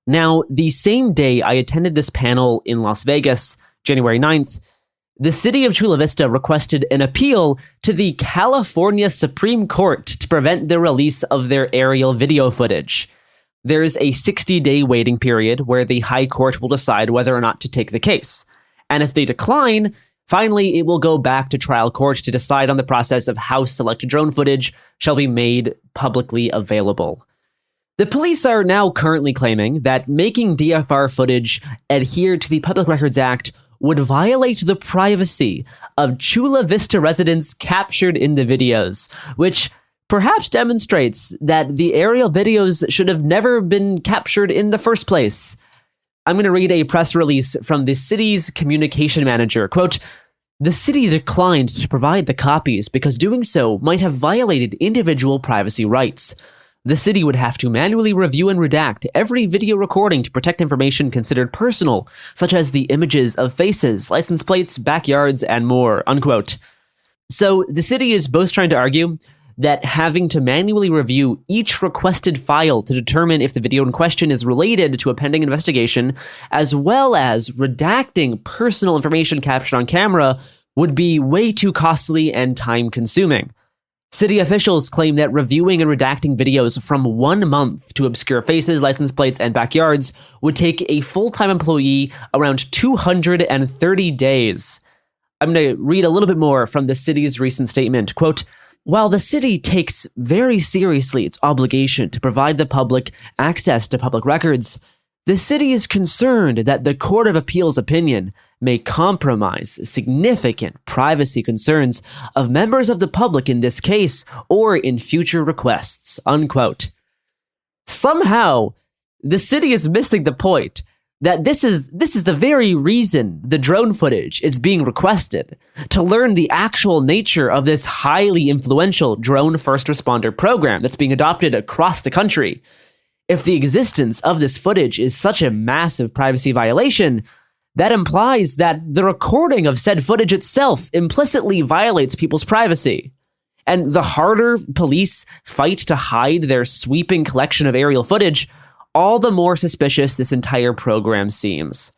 Now, the same day I attended this panel in Las Vegas, January 9th, the city of Chula Vista requested an appeal to the California Supreme Court to prevent the release of their aerial video footage. There's a 60-day waiting period where the High Court will decide whether or not to take the case. And if they decline, finally, it will go back to trial court to decide on the process of how selected drone footage shall be made publicly available. The police are now currently claiming that making DFR footage adhere to the Public Records Act would violate the privacy of Chula Vista residents captured in the videos, which perhaps demonstrates that the aerial videos should have never been captured in the first place. I'm going to read a press release from the city's communication manager. Quote, "The city declined to provide the copies because doing so might have violated individual privacy rights. The city would have to manually review and redact every video recording to protect information considered personal, such as the images of faces, license plates, backyards, and more," unquote. So the city is both trying to argue that having to manually review each requested file to determine if the video in question is related to a pending investigation, as well as redacting personal information captured on camera, would be way too costly and time-consuming. City officials claim that reviewing and redacting videos from 1 month to obscure faces, license plates, and backyards would take a full-time employee around 230 days. I'm going to read a little bit more from the city's recent statement. Quote, "While the city takes very seriously its obligation to provide the public access to public records, the city is concerned that the Court of Appeals opinion may compromise significant privacy concerns of members of the public in this case or in future requests," unquote. Somehow, the city is missing the point that this is the very reason the drone footage is being requested, to learn the actual nature of this highly influential drone first responder program that's being adopted across the country. If the existence of this footage is such a massive privacy violation, that implies that the recording of said footage itself implicitly violates people's privacy. And the harder police fight to hide their sweeping collection of aerial footage, all the more suspicious this entire program seems.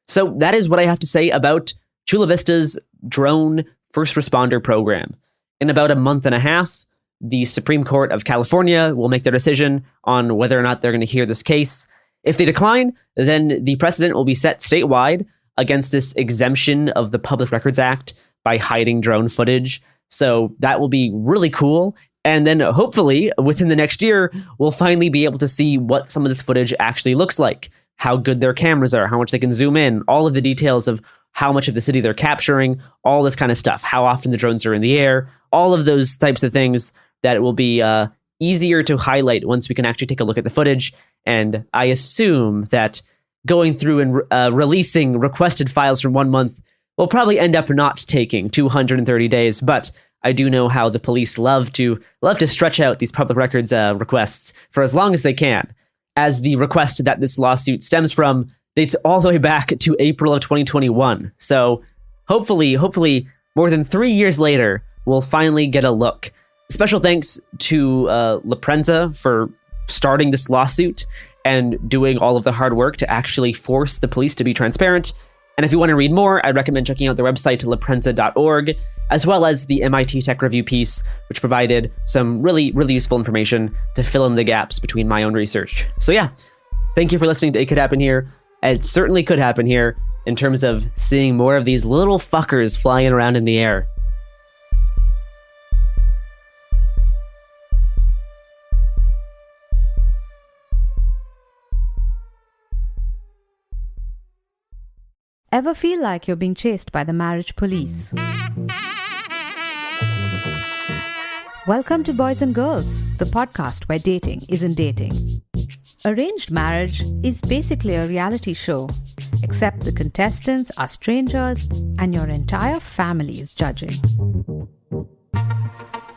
So that is what I have to say about Chula Vista's drone first responder program. In about a month and a half, the Supreme Court of California will make their decision on whether or not they're going to hear this case. If they decline, then the precedent will be set statewide against this exemption of the Public Records Act by hiding drone footage. So that will be really cool. And then hopefully within the next year, we'll finally be able to see what some of this footage actually looks like, how good their cameras are, how much they can zoom in, all of the details of how much of the city they're capturing, all this kind of stuff, how often the drones are in the air, all of those types of things that it will be easier to highlight once we can actually take a look at the footage. And I assume that going through and releasing requested files from 1 month will probably end up not taking 230 days. But I do know how the police love to stretch out these public records requests for as long as they can, as the request that this lawsuit stems from dates all the way back to April of 2021. So hopefully more than 3 years later, we'll finally get a look. Special thanks to La Prensa for starting this lawsuit and doing all of the hard work to actually force the police to be transparent. And if you want to read more, I'd recommend checking out the website laprensa.org, as well as the MIT Tech Review piece, which provided some really, really useful information to fill in the gaps between my own research. So yeah, thank you for listening to It Could Happen Here. It certainly could happen here in terms of seeing more of these little fuckers flying around in the air. Ever feel like you're being chased by the marriage police? Welcome to Boys and Girls, the podcast where dating isn't dating. Arranged marriage is basically a reality show, except the contestants are strangers and your entire family is judging.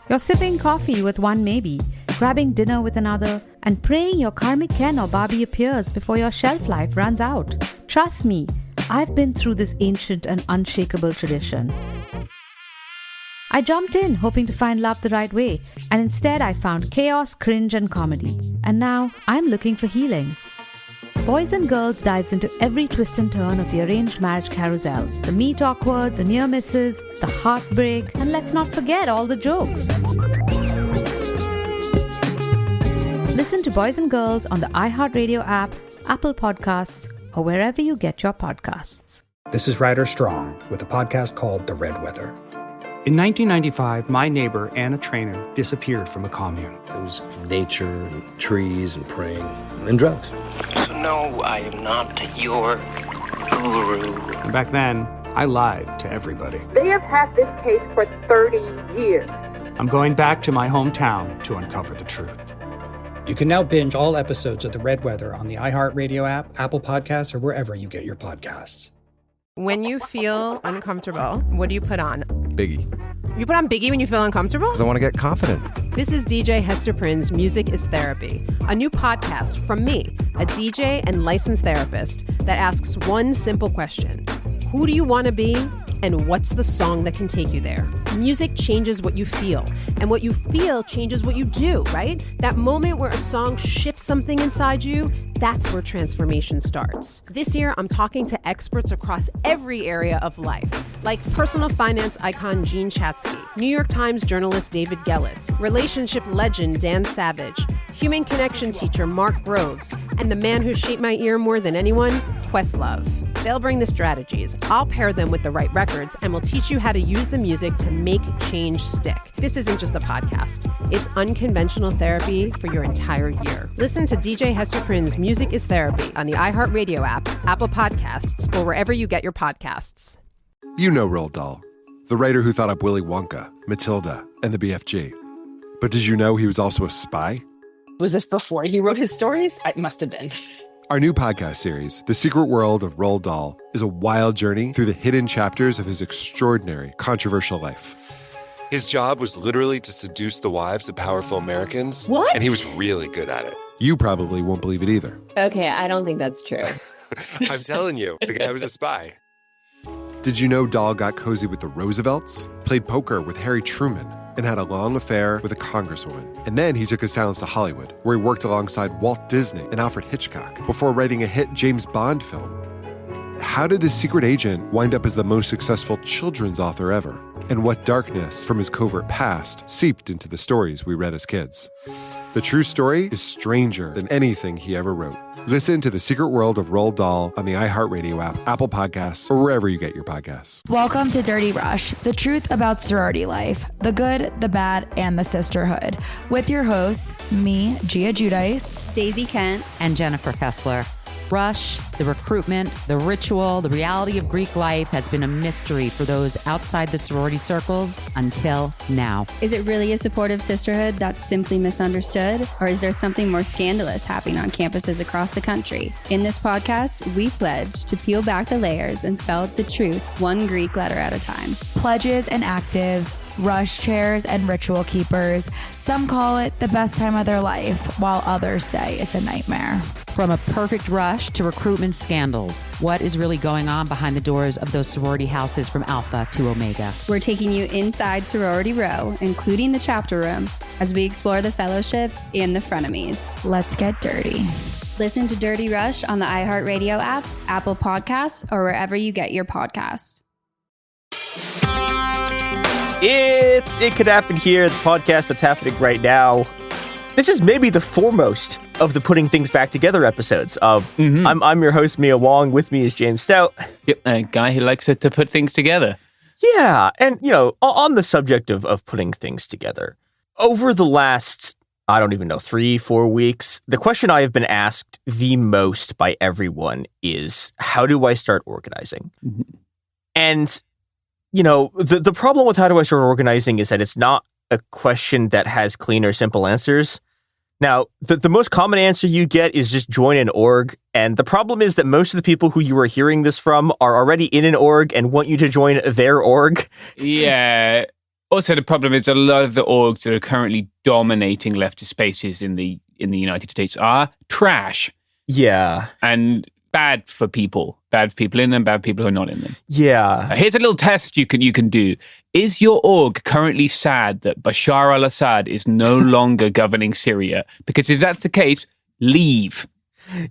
You're sipping coffee with one maybe, grabbing dinner with another, and praying your karmic Ken or Barbie appears before your shelf life runs out. Trust me, I've been through this ancient and unshakable tradition. I jumped in hoping to find love the right way, and instead I found chaos, cringe, and comedy. And now I'm looking for healing. Boys and Girls dives into every twist and turn of the arranged marriage carousel. The meet awkward, the near misses, the heartbreak, and let's not forget all the jokes. Listen to Boys and Girls on the iHeartRadio app, Apple Podcasts, or wherever you get your podcasts. This is Ryder Strong with a podcast called The Red Weather. In 1995, my neighbor, Anna Trainer, disappeared from a commune. It was nature and trees and praying and drugs. So no, I am not your guru. And back then, I lied to everybody. They have had this case for 30 years. I'm going back to my hometown to uncover the truth. You can now binge all episodes of The Red Weather on the iHeartRadio app, Apple Podcasts, or wherever you get your podcasts. When you feel uncomfortable, what do you put on? Biggie. You put on Biggie when you feel uncomfortable? Because I want to get confident. This is DJ Hester Prynne's Music is Therapy, a new podcast from me, a DJ and licensed therapist that asks one simple question. Who do you want to be? And what's the song that can take you there? Music changes what you feel, and what you feel changes what you do, right? That moment where a song shifts something inside you, that's where transformation starts. This year, I'm talking to experts across every area of life, like personal finance icon Jean Chatzky, New York Times journalist David Gellis, relationship legend Dan Savage, human connection teacher Mark Groves, and the man who shaped my ear more than anyone, Questlove. They'll bring the strategies, I'll pair them with the right records, and we'll teach you how to use the music to make change stick. This isn't just a podcast. It's unconventional therapy for your entire year. Listen to DJ Hester Prynne's Music is Therapy on the iHeartRadio app, Apple Podcasts, or wherever you get your podcasts. You know Roald Dahl, the writer who thought up Willy Wonka, Matilda, and the BFG. But did you know he was also a spy? Was this before he wrote his stories? It must have been. Our new podcast series, The Secret World of Roald Dahl, is a wild journey through the hidden chapters of his extraordinary, controversial life. His job was literally to seduce the wives of powerful Americans. What? And he was really good at it. You probably won't believe it either. Okay, I don't think that's true. I'm telling you, the guy was a spy. Did you know Dahl got cozy with the Roosevelts, played poker with Harry Truman, and had a long affair with a congresswoman? And then he took his talents to Hollywood, where he worked alongside Walt Disney and Alfred Hitchcock before writing a hit James Bond film. How did this secret agent wind up as the most successful children's author ever? And what darkness from his covert past seeped into the stories we read as kids? The true story is stranger than anything he ever wrote. Listen to The Secret World of Roald Dahl on the iHeartRadio app, Apple Podcasts, or wherever you get your podcasts. Welcome to Dirty Rush, the truth about sorority life, the good, the bad, and the sisterhood. With your hosts, me, Gia Giudice, Daisy Kent, and Jennifer Fessler. Rush, the recruitment, the ritual, the reality of Greek life has been a mystery for those outside the sorority circles until now. Is it really a supportive sisterhood that's simply misunderstood? Or is there something more scandalous happening on campuses across the country? In this podcast, we pledge to peel back the layers and spell the truth one Greek letter at a time. Pledges and actives, rush chairs and ritual keepers. Some call it the best time of their life, while others say it's a nightmare. From a perfect rush to recruitment scandals, what is really going on behind the doors of those sorority houses from Alpha to Omega? We're taking you inside Sorority Row, including the chapter room, as we explore the fellowship and the frenemies. Let's get dirty. Listen to Dirty Rush on the iHeartRadio app, Apple Podcasts, or wherever you get your podcasts. It Could Happen Here, the podcast that's happening right now. This is maybe the foremost of the Putting Things Back Together episodes. I'm your host, Mia Wong. With me is James Stout. Yep, a guy who likes to put things together. Yeah, and, on the subject of putting things together, over the last, 3-4 weeks, the question I have been asked the most by everyone is, how do I start organizing? Mm-hmm. And, the problem with how do I start organizing is that it's not a question that has clean or simple answers. Now, the most common answer you get is just join an org. And the problem is that most of the people who you are hearing this from are already in an org and want you to join their org. Yeah. Also, the problem is a lot of the orgs that are currently dominating leftist spaces in the United States are trash. Yeah. And bad for people. Bad for people in them, bad people who are not in them. Yeah. Here's a little test you can do. Is your org currently sad that Bashar al-Assad is no longer governing Syria? Because if that's the case, leave.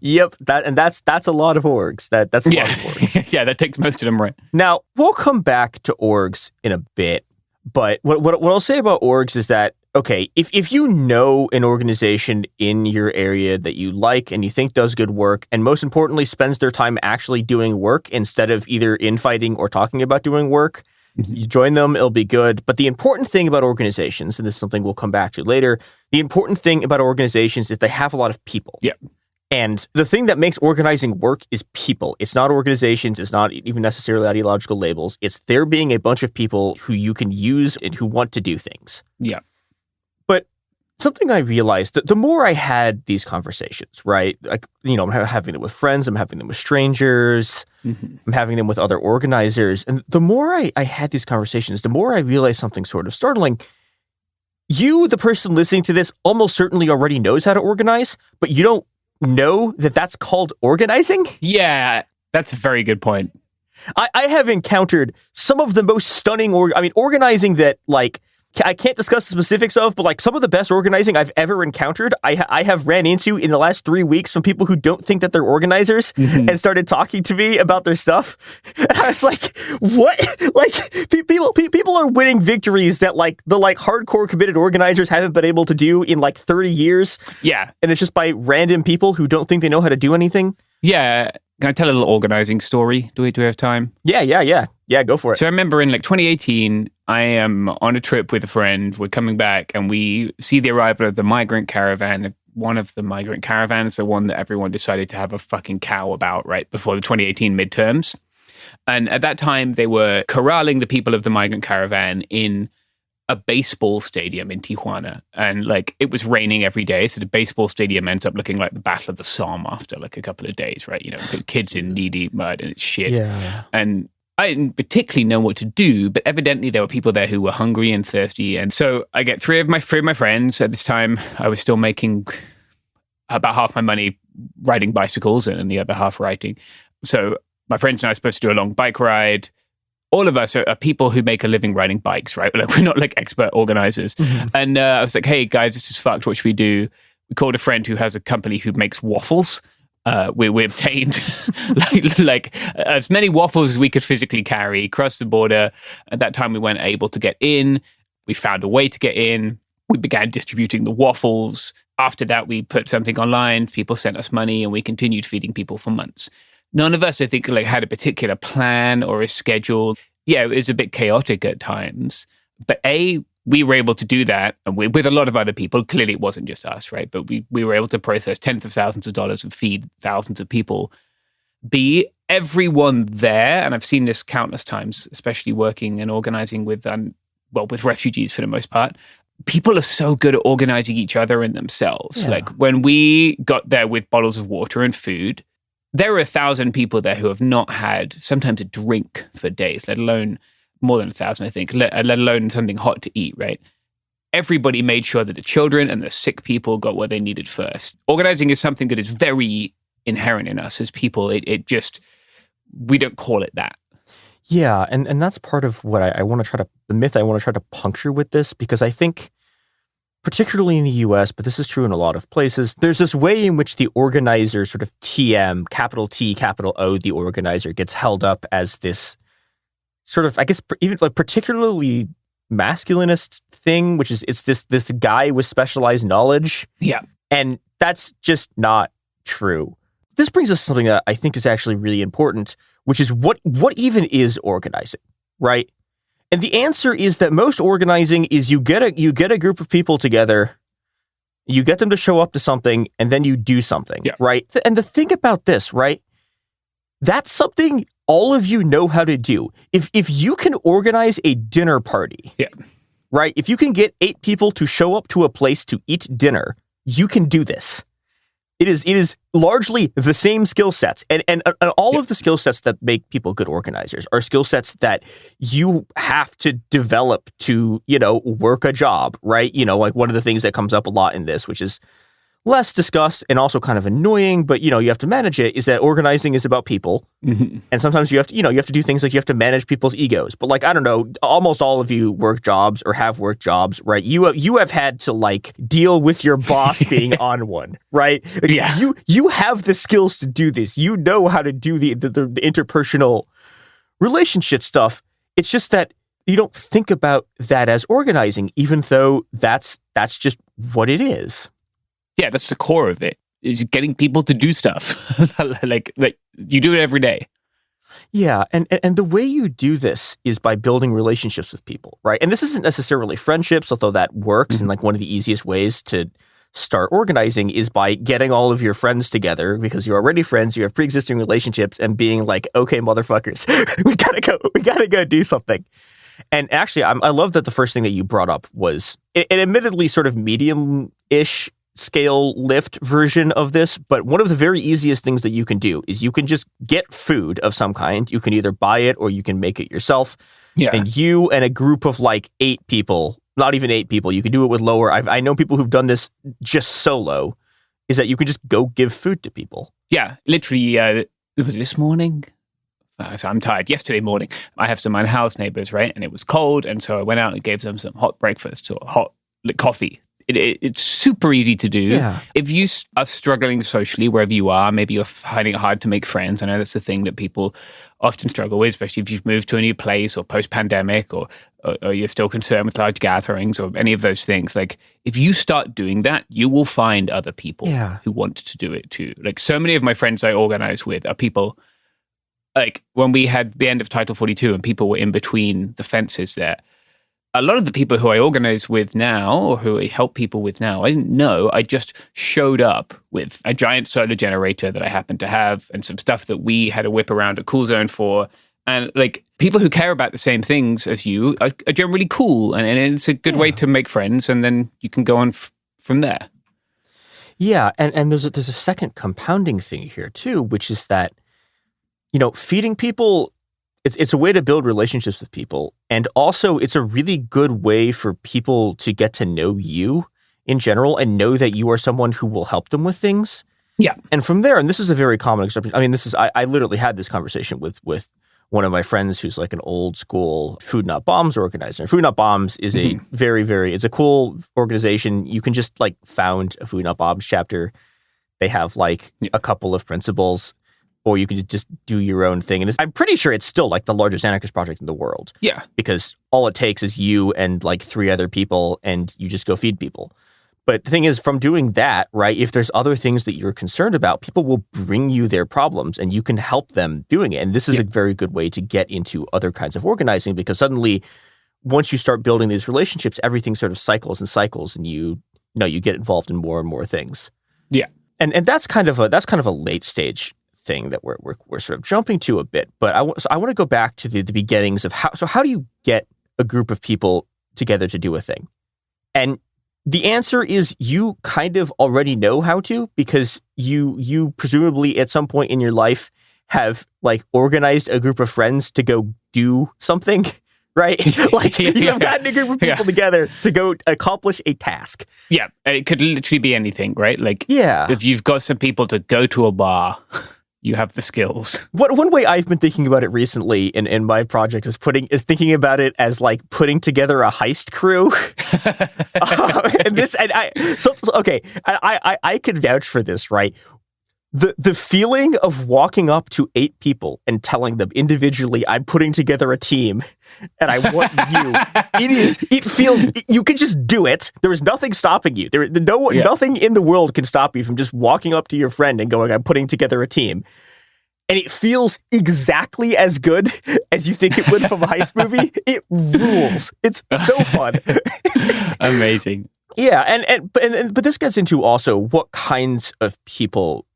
Yep, that's a lot of orgs. That's a lot of orgs. Yeah, that takes most of them, right? Now, we'll come back to orgs in a bit, but what I'll say about orgs is that, okay, if you know an organization in your area that you like and you think does good work, and most importantly spends their time actually doing work instead of either infighting or talking about doing work, you join them, it'll be good. But the important thing about organizations, and this is something we'll come back to later, the important thing about organizations is they have a lot of people. Yeah. And the thing that makes organizing work is people. It's not organizations. It's not even necessarily ideological labels. It's there being a bunch of people who you can use and who want to do things. Yeah. But something I realized that the more I had these conversations, right? Like, I'm having them with friends, I'm having them with strangers, I'm having them with other organizers. And the more I had these conversations, the more I realized something sort of startling. You, the person listening to this, almost certainly already knows how to organize, but you don't know that that's called organizing? Yeah, that's a very good point. I have encountered some of the most stunning, organizing that, like, I can't discuss the specifics of, but like some of the best organizing I've ever encountered, I have ran into in the last 3 weeks from people who don't think that they're organizers and started talking to me about their stuff. And I was like, what? Like people are winning victories that like the like hardcore committed organizers haven't been able to do in like 30 years. Yeah. And it's just by random people who don't think they know how to do anything. Yeah. Can I tell a little organizing story? Do we have time? Yeah, go for it. So I remember in like 2018, I am on a trip with a friend. We're coming back and we see the arrival of the migrant caravan. One of the migrant caravans, the one that everyone decided to have a fucking cow about right before the 2018 midterms. And at that time, they were corralling the people of the migrant caravan in a baseball stadium in Tijuana. And like it was raining every day. So the baseball stadium ends up looking like the Battle of the Somme after like a couple of days, right? Kids in knee-deep mud and it's shit. Yeah. And I didn't particularly know what to do, but evidently there were people there who were hungry and thirsty. And so I get three of my friends. At this time, I was still making about half my money riding bicycles and the other half writing. So my friends and I are supposed to do a long bike ride. All of us are people who make a living riding bikes, right? Like, we're not like expert organizers. And I was like, hey, guys, this is fucked. What should we do? We called a friend who has a company who makes waffles. We obtained like as many waffles as we could physically carry, crossed the border. At that time, we weren't able to get in. We found a way to get in. We began distributing the waffles. After that, we put something online. People sent us money, and we continued feeding people for months. None of us, I think, like had a particular plan or a schedule. Yeah, it was a bit chaotic at times. But we were able to do that, and with a lot of other people. Clearly, it wasn't just us, right? But we were able to process tens of thousands of dollars and feed thousands of people. B, everyone there, and I've seen this countless times, especially working and organizing with refugees for the most part. People are so good at organizing each other and themselves. Yeah. Like when we got there with bottles of water and food, there were 1,000 people there who have not had sometimes a drink for days, let alone more than 1,000, I think, let alone something hot to eat, right? Everybody made sure that the children and the sick people got what they needed first. Organizing is something that is very inherent in us as people. It just, we don't call it that. Yeah, and that's part of what I want to try to, the myth I want to try to puncture with this, because I think, particularly in the US, but this is true in a lot of places, there's this way in which the organizer, sort of TM, capital T, capital O, the organizer, gets held up as this sort of, I guess, even like particularly masculinist thing, which is, it's this guy with specialized knowledge. Yeah. And that's just not true. This brings us to something that I think is actually really important, which is what even is organizing, right? And the answer is that most organizing is you get a group of people together, you get them to show up to something, and then you do something, right? And the thing about this, right? That's something all of you know how to do. If you can organize a dinner party, right? If you can get 8 people to show up to a place to eat dinner, you can do this. It is largely the same skill sets, and all of the skill sets that make people good organizers are skill sets that you have to develop to, work a job, right? Like one of the things that comes up a lot in this, which is less discussed and also kind of annoying, but you have to manage it, is that organizing is about people. Mm-hmm. And sometimes you have to do things like you have to manage people's egos. But I don't know, almost all of you work jobs or have worked jobs, right? You have had to deal with your boss being on one, right? Yeah. You have the skills to do this. You know how to do the interpersonal relationship stuff. It's just that you don't think about that as organizing, even though that's just what it is. Yeah, that's the core of it, is getting people to do stuff. like you do it every day. Yeah, and the way you do this is by building relationships with people, right? And this isn't necessarily friendships, although that works. And one of the easiest ways to start organizing is by getting all of your friends together, because you're already friends, you have pre-existing relationships, and being like, okay, motherfuckers, we gotta go do something. And actually, I love that the first thing that you brought up was an admittedly sort of medium-ish scale lift version of this, but one of the very easiest things that you can do is you can just get food of some kind. You can either buy it or you can make it yourself. Yeah. And you and a group of 8 people, not even 8 people, you can do it with lower. I know people who've done this just solo, is that you can just go give food to people. Yeah, literally, it was this morning. So I'm tired. Yesterday morning, I have some of my house neighbors, right? And it was cold. And so I went out and gave them some hot breakfast or hot coffee. It's super easy to do. Yeah. If you are struggling socially wherever you are, maybe you're finding it hard to make friends. I know that's the thing that people often struggle with, especially if you've moved to a new place or post-pandemic or you're still concerned with large gatherings or any of those things. If you start doing that, you will find other people who want to do it too. So many of my friends I organize with are people, when we had the end of Title 42 and people were in between the fences there, a lot of the people who I organize with now or who I help people with now, I didn't know. I just showed up with a giant solar generator that I happened to have and some stuff that we had a whip around a cool zone for. And people who care about the same things as you are generally cool. And it's a good way to make friends. And then you can go on from there. Yeah. And there's a second compounding thing here too, which is that, feeding people, it's a way to build relationships with people. And also it's a really good way for people to get to know you in general and know that you are someone who will help them with things. Yeah. And from there, and this is a very common example. I mean, I literally had this conversation with one of my friends who's an old school Food Not Bombs organizer. Food Not Bombs is a very, very, it's a cool organization. You can just found a Food Not Bombs chapter. They have a couple of principles. Or you can just do your own thing. And I'm pretty sure it's still the largest anarchist project in the world. Yeah. Because all it takes is you and 3 other people and you just go feed people. But the thing is, from doing that, right, if there's other things that you're concerned about, people will bring you their problems and you can help them doing it. And this is a very good way to get into other kinds of organizing, because suddenly once you start building these relationships, everything sort of cycles and cycles and you get involved in more and more things. Yeah. And that's kind of a late stage thing that we're sort of jumping to a bit, but I want to go back to the beginnings of how do you get a group of people together to do a thing? And the answer is you kind of already know how to, because you presumably at some point in your life have organized a group of friends to go do something, right? You have gotten a group of people together to go accomplish a task. Yeah, it could literally be anything, right? Yeah. If you've got some people to go to a bar, you have the skills. One way I've been thinking about it recently in my project is thinking about it as putting together a heist crew. I could vouch for this, right? The feeling of walking up to 8 people and telling them individually, I'm putting together a team and I want it feels, you can just do it. There is nothing stopping you. Nothing in the world can stop you from just walking up to your friend and going, I'm putting together a team. And it feels exactly as good as you think it would from a heist movie. It rules. It's so fun. Amazing. Yeah. But this gets into also what kinds of people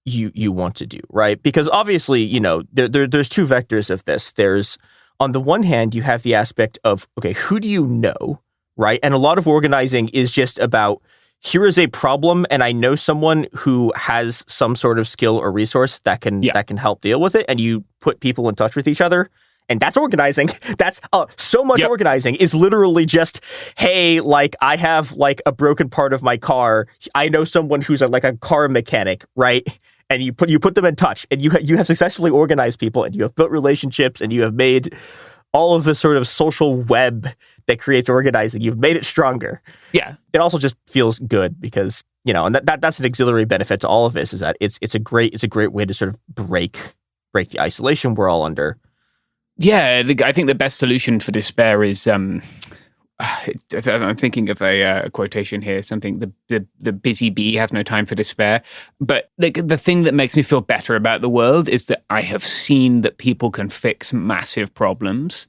you want to do, right? Because obviously, there's 2 vectors of this. There's, on the one hand, you have the aspect of, okay, who do you know, right? And a lot of organizing is just about, here is a problem, and I know someone who has some sort of skill or resource that can help deal with it, and you put people in touch with each other, And that's organizing. That's so much organizing is literally just, hey, like I have like a broken part of my car. I know someone who's like a car mechanic, right? And you put them in touch, and you have successfully organized people, and you have built relationships, and you have made all of the sort of social web that creates organizing. You've made it stronger. Yeah. It also just feels good because, you know, and that's an auxiliary benefit to all of this, is that it's a great way to sort of break the isolation we're all under. Yeah, I think the best solution for despair is I'm thinking of a quotation here, something, the busy bee has no time for despair. But the thing that makes me feel better about the world is that I have seen that people can fix massive problems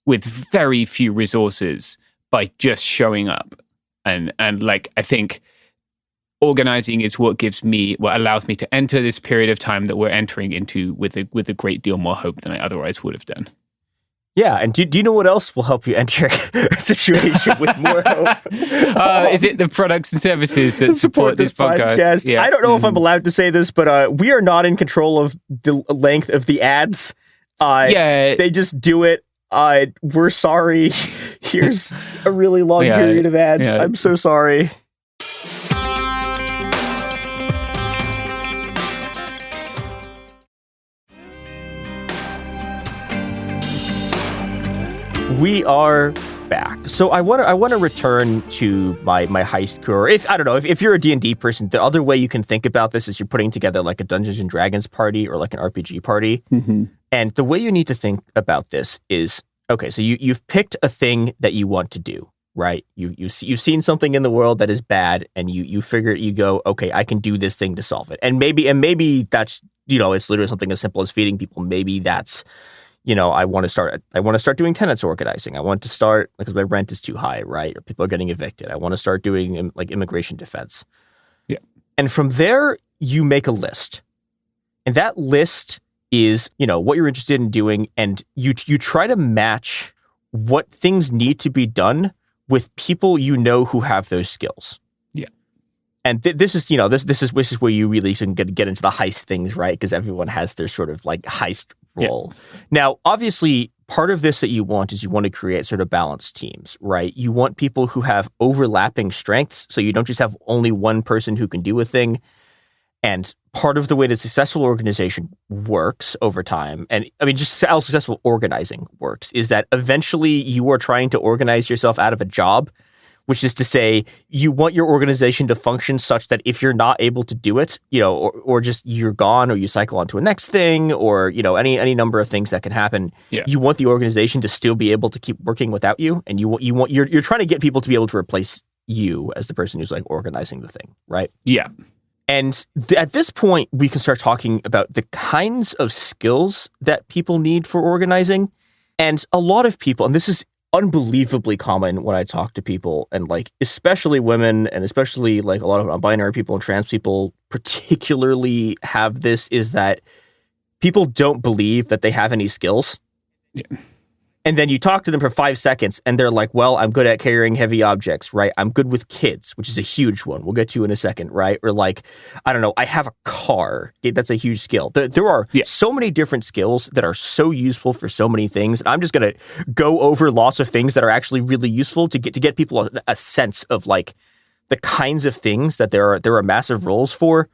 with very few resources by just showing up. And like, I think organizing is what allows me to enter this period of time that we're entering into with a great deal more hope than I otherwise would have done. Yeah, and do you know what else will help you enter a situation with more hope? Is it the products and services that support this podcast? Yeah. I don't know if I'm allowed to say this, but we are not in control of the length of the ads. They just do it. We're sorry. Here's a really long period of ads. Yeah. I'm so sorry. We are back. So I want to return to my heist crew. Or if you're a D&D person, the other way you can think about this is you're putting together like a Dungeons and Dragons party or like an RPG party. Mm-hmm. And the way you need to think about this is, okay, so you've picked a thing that you want to do, right? You've seen something in the world that is bad, and you figure, you go, okay, I can do this thing to solve it. And maybe that's, you know, it's literally something as simple as feeding people. Maybe that's, you know, I want to start doing tenants organizing. I want to start, because my rent is too high, right? Or people are getting evicted. I want to start doing like immigration defense. Yeah. And from there, you make a list. And that list is, you know, what you're interested in doing. And you try to match what things need to be done with people you know who have those skills. Yeah. And this is, you know, this is where you really can get into the heist things, right? Because everyone has their sort of like heist role. Yeah. Now, obviously, part of this that you want is you want to create sort of balanced teams, right? You want people who have overlapping strengths, so you don't just have only one person who can do a thing. And part of the way that successful organization works over time, and I mean, just how successful organizing works, is that eventually you are trying to organize yourself out of a job, which is to say you want your organization to function such that if you're not able to do it, you know, or just you're gone, or you cycle on to a next thing, or, you know, any number of things that can happen. Yeah. You want the organization to still be able to keep working without you, and you're trying to get people to be able to replace you as the person who's like organizing the thing, right? Yeah. And at this point, we can start talking about the kinds of skills that people need for organizing. And a lot of people, and this is unbelievably common when I talk to people, and like especially women, and especially like a lot of non-binary people and trans people particularly have this, is that people don't believe that they have any skills. Yeah. And then you talk to them for 5 seconds and they're like, well, I'm good at carrying heavy objects, right? I'm good with kids, which is a huge one. We'll get to in a second, right? Or like, I don't know, I have a car. That's a huge skill. There are so many different skills that are so useful for so many things. And I'm just going to go over lots of things that are actually really useful to get people a sense of like the kinds of things that there are massive roles for.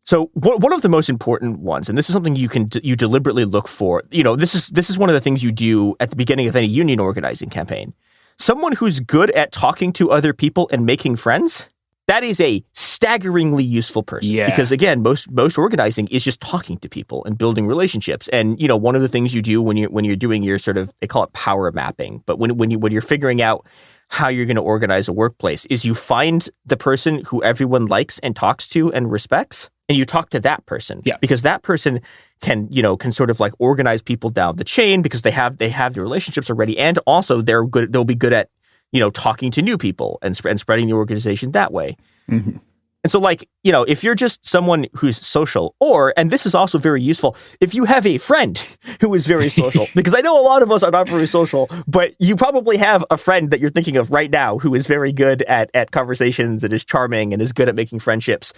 So one of the most important ones, and this is something you deliberately look for, you know, this is one of the things you do at the beginning of any union organizing campaign. Someone who's good at talking to other people and making friends, that is a staggeringly useful person. Yeah. Because again, most organizing is just talking to people and building relationships. And, you know, one of the things you do when you're doing your sort of, they call it power mapping, but when you're figuring out how you're going to organize a workplace, is you find the person who everyone likes and talks to and respects, and you talk to that person. Yeah. Because that person can sort of like organize people down the chain because they have the relationships already, and also they'll be good at, you know, talking to new people and spreading the organization that way. Mm-hmm. And so, like, you know, if you're just someone who's social, and this is also very useful, if you have a friend who is very social, because I know a lot of us are not very social, but you probably have a friend that you're thinking of right now who is very good at conversations and is charming and is good at making friendships.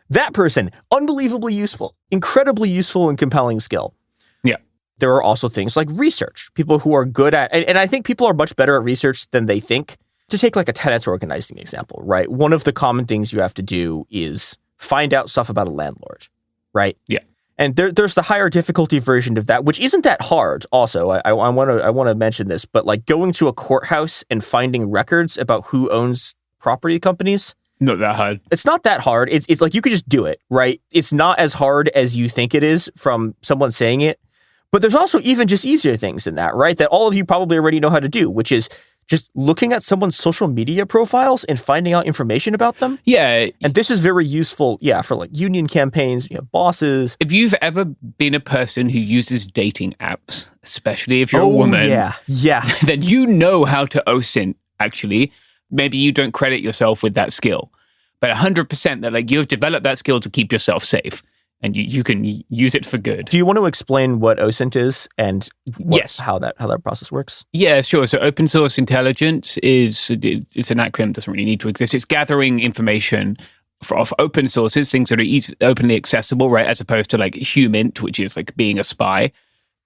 That person, unbelievably useful, incredibly useful and compelling skill. Yeah. There are also things like research, people who are good at, and I think people are much better at research than they think. To take like a tenants organizing example, right? One of the common things you have to do is find out stuff about a landlord, right? Yeah. And there's the higher difficulty version of that, which isn't that hard. Also, I want to mention this, but like going to a courthouse and finding records about who owns property companies. Not that hard. It's not that hard. It's like you could just do it, right? It's not as hard as you think it is from someone saying it. But there's also even just easier things than that, right? That all of you probably already know how to do, which is just looking at someone's social media profiles and finding out information about them. Yeah. And this is very useful, for like union campaigns, bosses. If you've ever been a person who uses dating apps, especially if you're a woman, then you know how to OSINT, actually. Maybe you don't credit yourself with that skill, but 100% that like you've developed that skill to keep yourself safe. And you can use it for good. Do you want to explain what OSINT is and how that process works? Yeah, sure. So open source intelligence it's an acronym, doesn't really need to exist. It's gathering information of open sources, things that are openly accessible, right? As opposed to like HUMINT, which is like being a spy,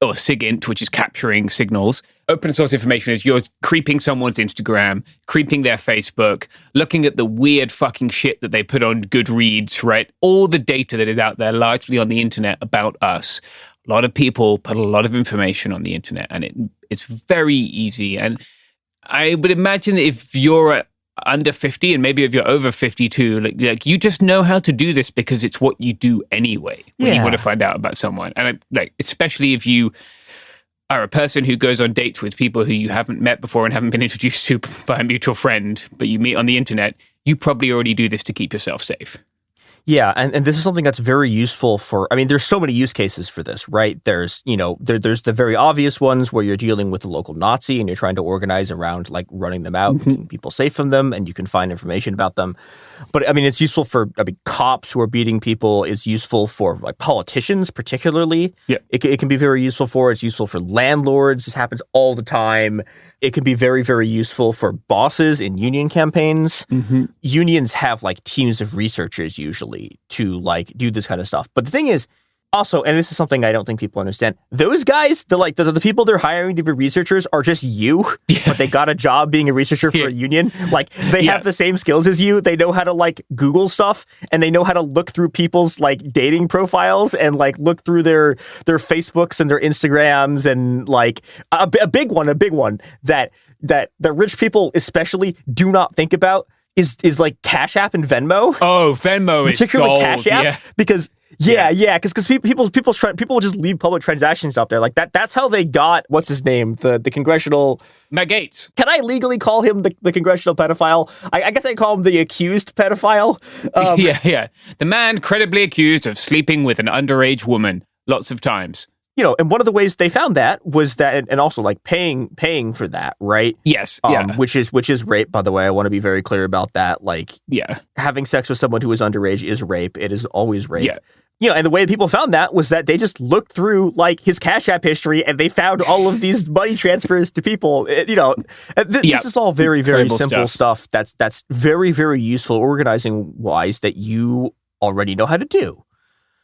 or SIGINT, which is capturing signals. Open source information is you're creeping someone's Instagram, creeping their Facebook, looking at the weird fucking shit that they put on Goodreads, right? All the data that is out there largely on the internet about us. A lot of people put a lot of information on the internet, and it's very easy. And I would imagine that if you're under 50 and maybe if you're over 52, like you just know how to do this because it's what you do anyway when you want to find out about someone. And especially if you are a person who goes on dates with people who you haven't met before and haven't been introduced to by a mutual friend, but you meet on the internet, you probably already do this to keep yourself safe. Yeah, and this is something that's very useful for, there's so many use cases for this, right? There's, there's the very obvious ones where you're dealing with a local Nazi and you're trying to organize around like running them out, keeping people safe from them, and you can find information about them. But it's useful for, cops who are beating people. It's useful for like politicians, particularly. Yeah. It can be very useful for, it's useful for landlords. This happens all the time. It can be very, very useful for bosses in union campaigns. Mm-hmm. Unions have like teams of researchers usually to like do this kind of stuff. But the thing is also, and this is something I don't think people understand, those guys, the people they're hiring to be researchers are just you, but they got a job being a researcher for a union. Like they have the same skills as you. They know how to like Google stuff, and they know how to look through people's like dating profiles and like look through their Facebooks and their Instagrams, and like a big one that the rich people especially do not think about is like Cash App and Venmo. Oh, Venmo is particularly gold, Cash App, because because people just leave public transactions out there like that. That's how they got what's his name, the congressional Matt Gaetz. Can I legally call him the congressional pedophile? I guess I call him the accused pedophile. The man credibly accused of sleeping with an underage woman lots of times. And one of the ways they found that was that, and also like paying for that, right? Yes, which is rape, by the way. I want to be very clear about that. Like, having sex with someone who is underage is rape. It is always rape. Yeah. And the way people found that was that they just looked through like his Cash App history, and they found all of these money transfers to people. This is all very, very simple stuff. That's very, very useful organizing wise that you already know how to do.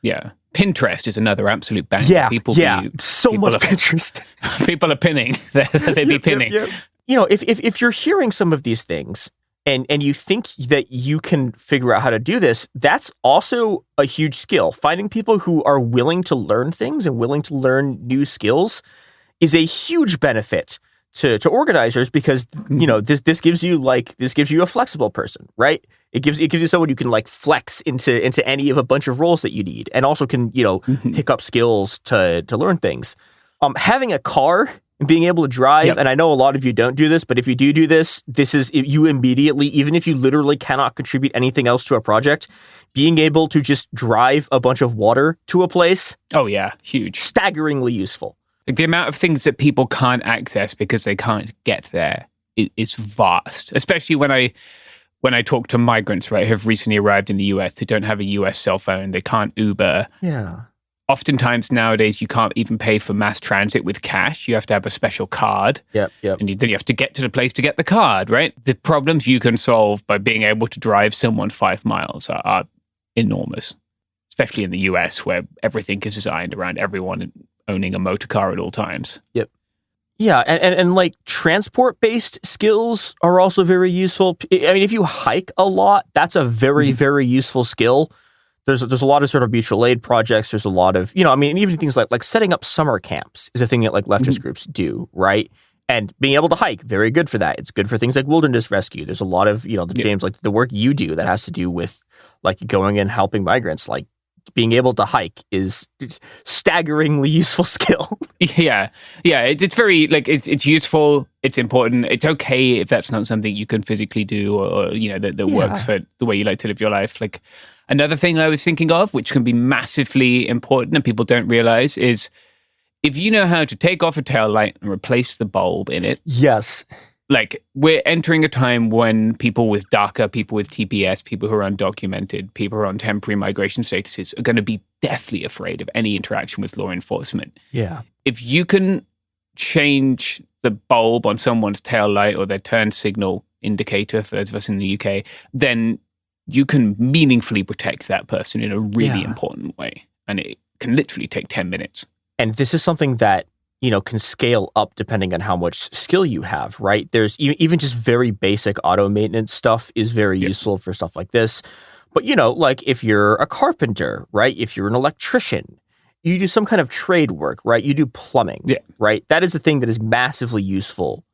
Yeah. Pinterest is another absolute banger. Pinterest. People are pinning. They'd be pinning. If you're hearing some of these things and you think that you can figure out how to do this, that's also a huge skill. Finding people who are willing to learn things and willing to learn new skills is a huge benefit to organizers, because this gives you a flexible person, right? It gives you someone you can like flex into any of a bunch of roles that you need, and also can pick up skills to learn things. Having a car and being able to drive, and I know a lot of you don't do this, but if you do this is you immediately, even if you literally cannot contribute anything else to a project, being able to just drive a bunch of water to a place. Oh yeah, huge, staggeringly useful. Like the amount of things that people can't access because they can't get there is vast. Especially when I talk to migrants, right, who have recently arrived in the US, they don't have a US cell phone, they can't Uber. Yeah. Oftentimes nowadays you can't even pay for mass transit with cash. You have to have a special card. Yep. And then you have to get to the place to get the card, right? The problems you can solve by being able to drive someone 5 miles are enormous. Especially in the US, where everything is designed around everyone owning a motor car at all times. Yep. Yeah, and like transport-based skills are also very useful. I mean, if you hike a lot, that's a very, very useful skill. There's a lot of sort of mutual aid projects. There's a lot of, I mean, even things like setting up summer camps is a thing that like leftist groups do, right? And being able to hike, very good for that. It's good for things like wilderness rescue. There's a lot of, James, like the work you do that has to do with like going and helping migrants, like being able to hike is staggeringly useful skill. Yeah. It's very like it's useful. It's important. It's okay if that's not something you can physically do or that works for the way you like to live your life. Like another thing I was thinking of, which can be massively important and people don't realize, is if you know how to take off a tail light and replace the bulb in it. Yes. Like, we're entering a time when people with DACA, people with TPS, people who are undocumented, people who are on temporary migration statuses are going to be deathly afraid of any interaction with law enforcement. Yeah. If you can change the bulb on someone's tail light or their turn signal indicator, for those of us in the UK, then you can meaningfully protect that person in a really important way. And it can literally take 10 minutes. And this is something that can scale up depending on how much skill you have, right? There's even just very basic auto maintenance stuff is very useful for stuff like this. But, like if you're a carpenter, right? If you're an electrician, you do some kind of trade work, right? You do plumbing, right? That is a thing that is massively useful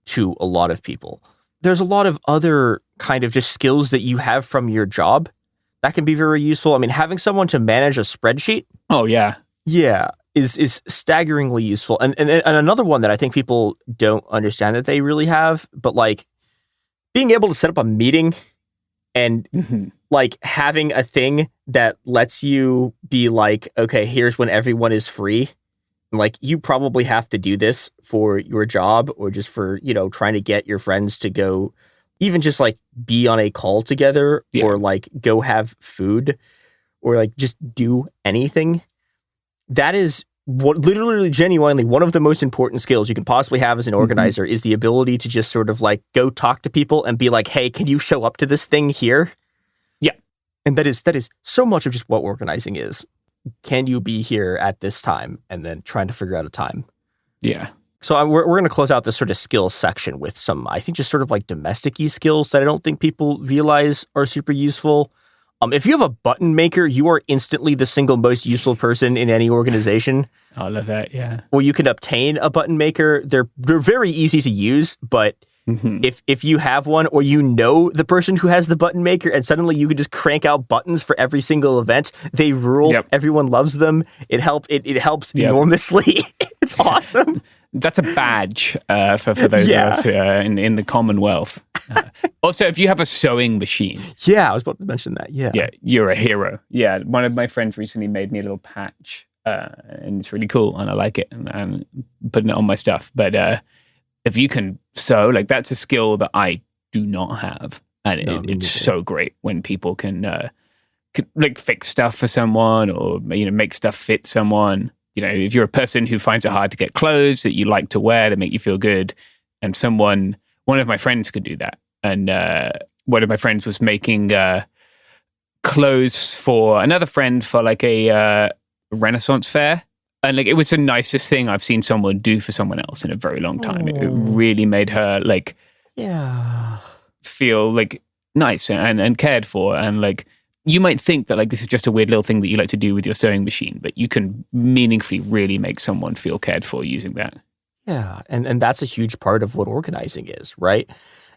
to a lot of people. There's a lot of other kind of just skills that you have from your job that can be very useful. I mean, having someone to manage a spreadsheet. Oh, yeah. Yeah. Is staggeringly useful. And another one that I think people don't understand that they really have, but like being able to set up a meeting and like having a thing that lets you be like, okay, here's when everyone is free. Like you probably have to do this for your job or just for, trying to get your friends to go even just like be on a call together or like go have food or like just do anything. That is what literally genuinely one of the most important skills you can possibly have as an organizer is the ability to just sort of like go talk to people and be like, hey, can you show up to this thing here? Yeah. And that is so much of just what organizing is. Can you be here at this time? And then trying to figure out a time. Yeah. So we're going to close out this sort of skills section with some, I think, just sort of like domestic-y skills that I don't think people realize are super useful. If you have a button maker, you are instantly the single most useful person in any organization. I love that, yeah. Well, you can obtain a button maker. They're very easy to use, but if you have one or the person who has the button maker and suddenly you can just crank out buttons for every single event, they rule. Yep. Everyone loves them. It helps enormously. It's awesome. That's a badge for those of us in the Commonwealth. Also, if you have a sewing machine. Yeah, I was about to mention that. Yeah. Yeah, you're a hero. Yeah, one of my friends recently made me a little patch, and it's really cool, and I like it, and I'm putting it on my stuff. But if you can sew, like that's a skill that I do not have, and it's so great when people can like fix stuff for someone or make stuff fit someone. If you're a person who finds it hard to get clothes that you like to wear that make you feel good, and one of my friends could do that. And one of my friends was making clothes for another friend for like a Renaissance fair. And like it was the nicest thing I've seen someone do for someone else in a very long time. It really made her like feel like nice and cared for. And like you might think that like this is just a weird little thing that you like to do with your sewing machine, but you can meaningfully really make someone feel cared for using that. Yeah, and that's a huge part of what organizing is, right?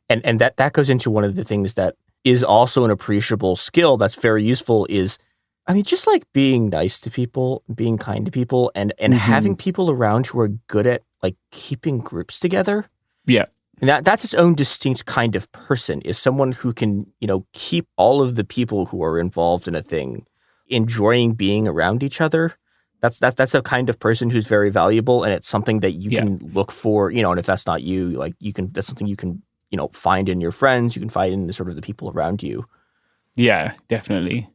And that goes into one of the things that is also an appreciable skill that's very useful is, I mean, just like being nice to people, being kind to people, and having people around who are good at like keeping groups together. Yeah. And that's its own distinct kind of person, is someone who can, keep all of the people who are involved in a thing enjoying being around each other. That's a kind of person who's very valuable, and it's something that you can look for, and if that's not you, like that's something you can, find in your friends, you can find in the sort of the people around you. Yeah, definitely.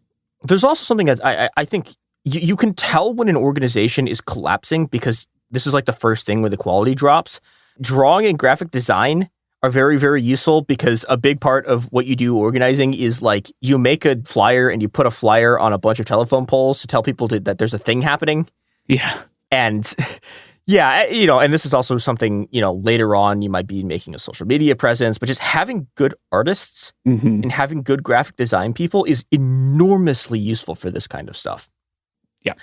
There's also something that I think you can tell when an organization is collapsing because this is like the first thing where the quality drops. Drawing and graphic design are very, very useful because a big part of what you do organizing is like you make a flyer and you put a flyer on a bunch of telephone poles to tell people that there's a thing happening. Yeah. And yeah, and this is also something, later on you might be making a social media presence, but just having good artists and having good graphic design people is enormously useful for this kind of stuff. Yeah.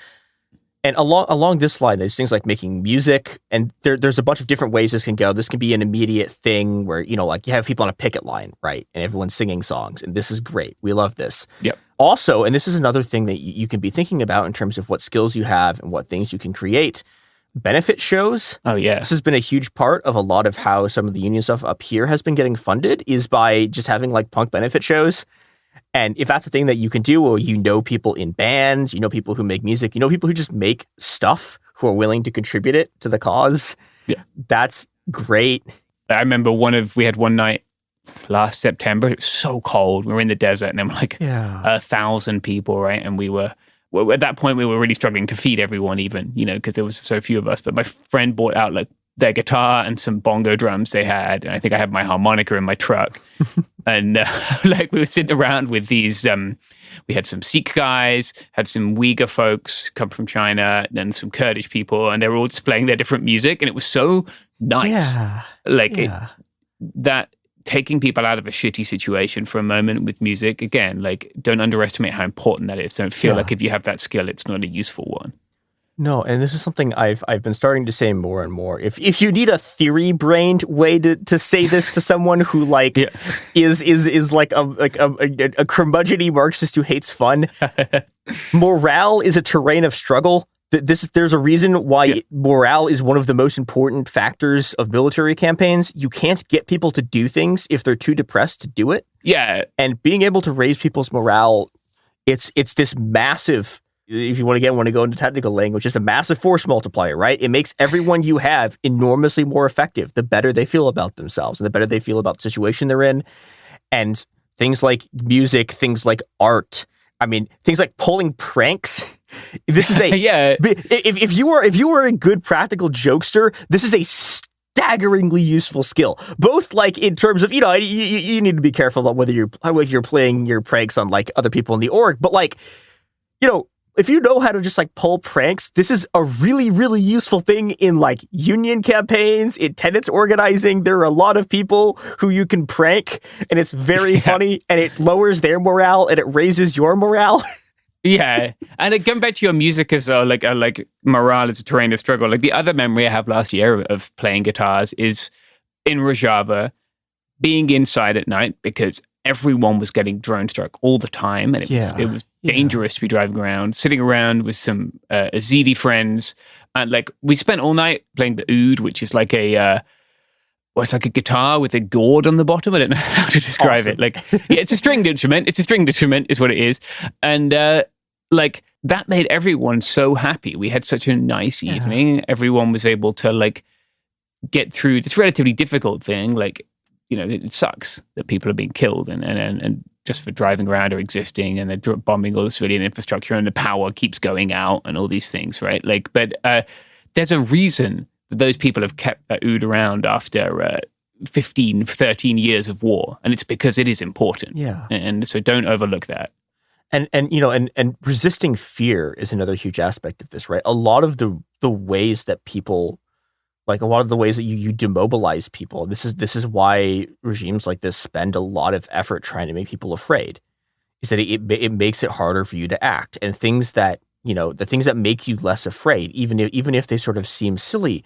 And along this line, there's things like making music, and there's a bunch of different ways this can go. This can be an immediate thing where, like you have people on a picket line, right? And everyone's singing songs, and this is great. We love this. Yep. Also, and this is another thing that you can be thinking about in terms of what skills you have and what things you can create. Benefit shows. Oh, yeah. This has been a huge part of a lot of how some of the union stuff up here has been getting funded is by just having like punk benefit shows. And if that's a thing that you can do, or people in bands, people who make music, people who just make stuff who are willing to contribute it to the cause. Yeah. That's great. I remember we had one night last September. It was so cold. We were in the desert and there were like 1,000 people, right? And at that point, we were really struggling to feed everyone even, because there was so few of us. But my friend bought out like their guitar and some bongo drums they had. And I think I had my harmonica in my truck. And we were sitting around with these, we had some Sikh guys, had some Uyghur folks come from China, and some Kurdish people. And they were all just playing their different music. And it was so nice. Yeah. That taking people out of a shitty situation for a moment with music, again, don't underestimate how important that is. Don't feel like if you have that skill, it's not a useful one. No, and this is something I've been starting to say more and more. If you need a theory-brained way to say this to someone who is like a curmudgeony Marxist who hates fun, morale is a terrain of struggle. There's a reason why morale is one of the most important factors of military campaigns. You can't get people to do things if they're too depressed to do it. Yeah, and being able to raise people's morale, it's this massive. If you want to go into technical language, it's a massive force multiplier, right? It makes everyone you have enormously more effective the better they feel about themselves and the better they feel about the situation they're in. And things like music, things like art, things like pulling pranks. This is if you are a good practical jokester, this is a staggeringly useful skill. Both in terms of, you need to be careful about whether you're playing your pranks on other people in the org, but if you know how to just pull pranks, this is a really, really useful thing in union campaigns, in tenants organizing. There are a lot of people who you can prank, and it's very funny, and it lowers their morale, and it raises your morale. Yeah, and going back to your music as well, morale is a terrain of struggle. The other memory I have last year of playing guitars is in Rojava, being inside at night because everyone was getting drone struck all the time, and it was dangerous to be driving around, sitting around with some Azidi friends, and we spent all night playing the oud, which is it's like a guitar with a gourd on the bottom. I don't know how to describe it. It's a stringed instrument. It's a stringed instrument, is what it is, and that made everyone so happy. We had such a nice evening. Everyone was able to get through this relatively difficult thing. It sucks that people are being killed and just for driving around or existing, and they're bombing all the civilian infrastructure, and the power keeps going out and all these things, right? But there's a reason that those people have kept that oud around after 15, 13 years of war, and it's because it is important. Yeah. And so don't overlook that. And resisting fear is another huge aspect of this, right? A lot of the ways that people, a lot of the ways that you demobilize people, this is why regimes like this spend a lot of effort trying to make people afraid, is that it makes it harder for you to act. And things that, the things that make you less afraid, even if they sort of seem silly,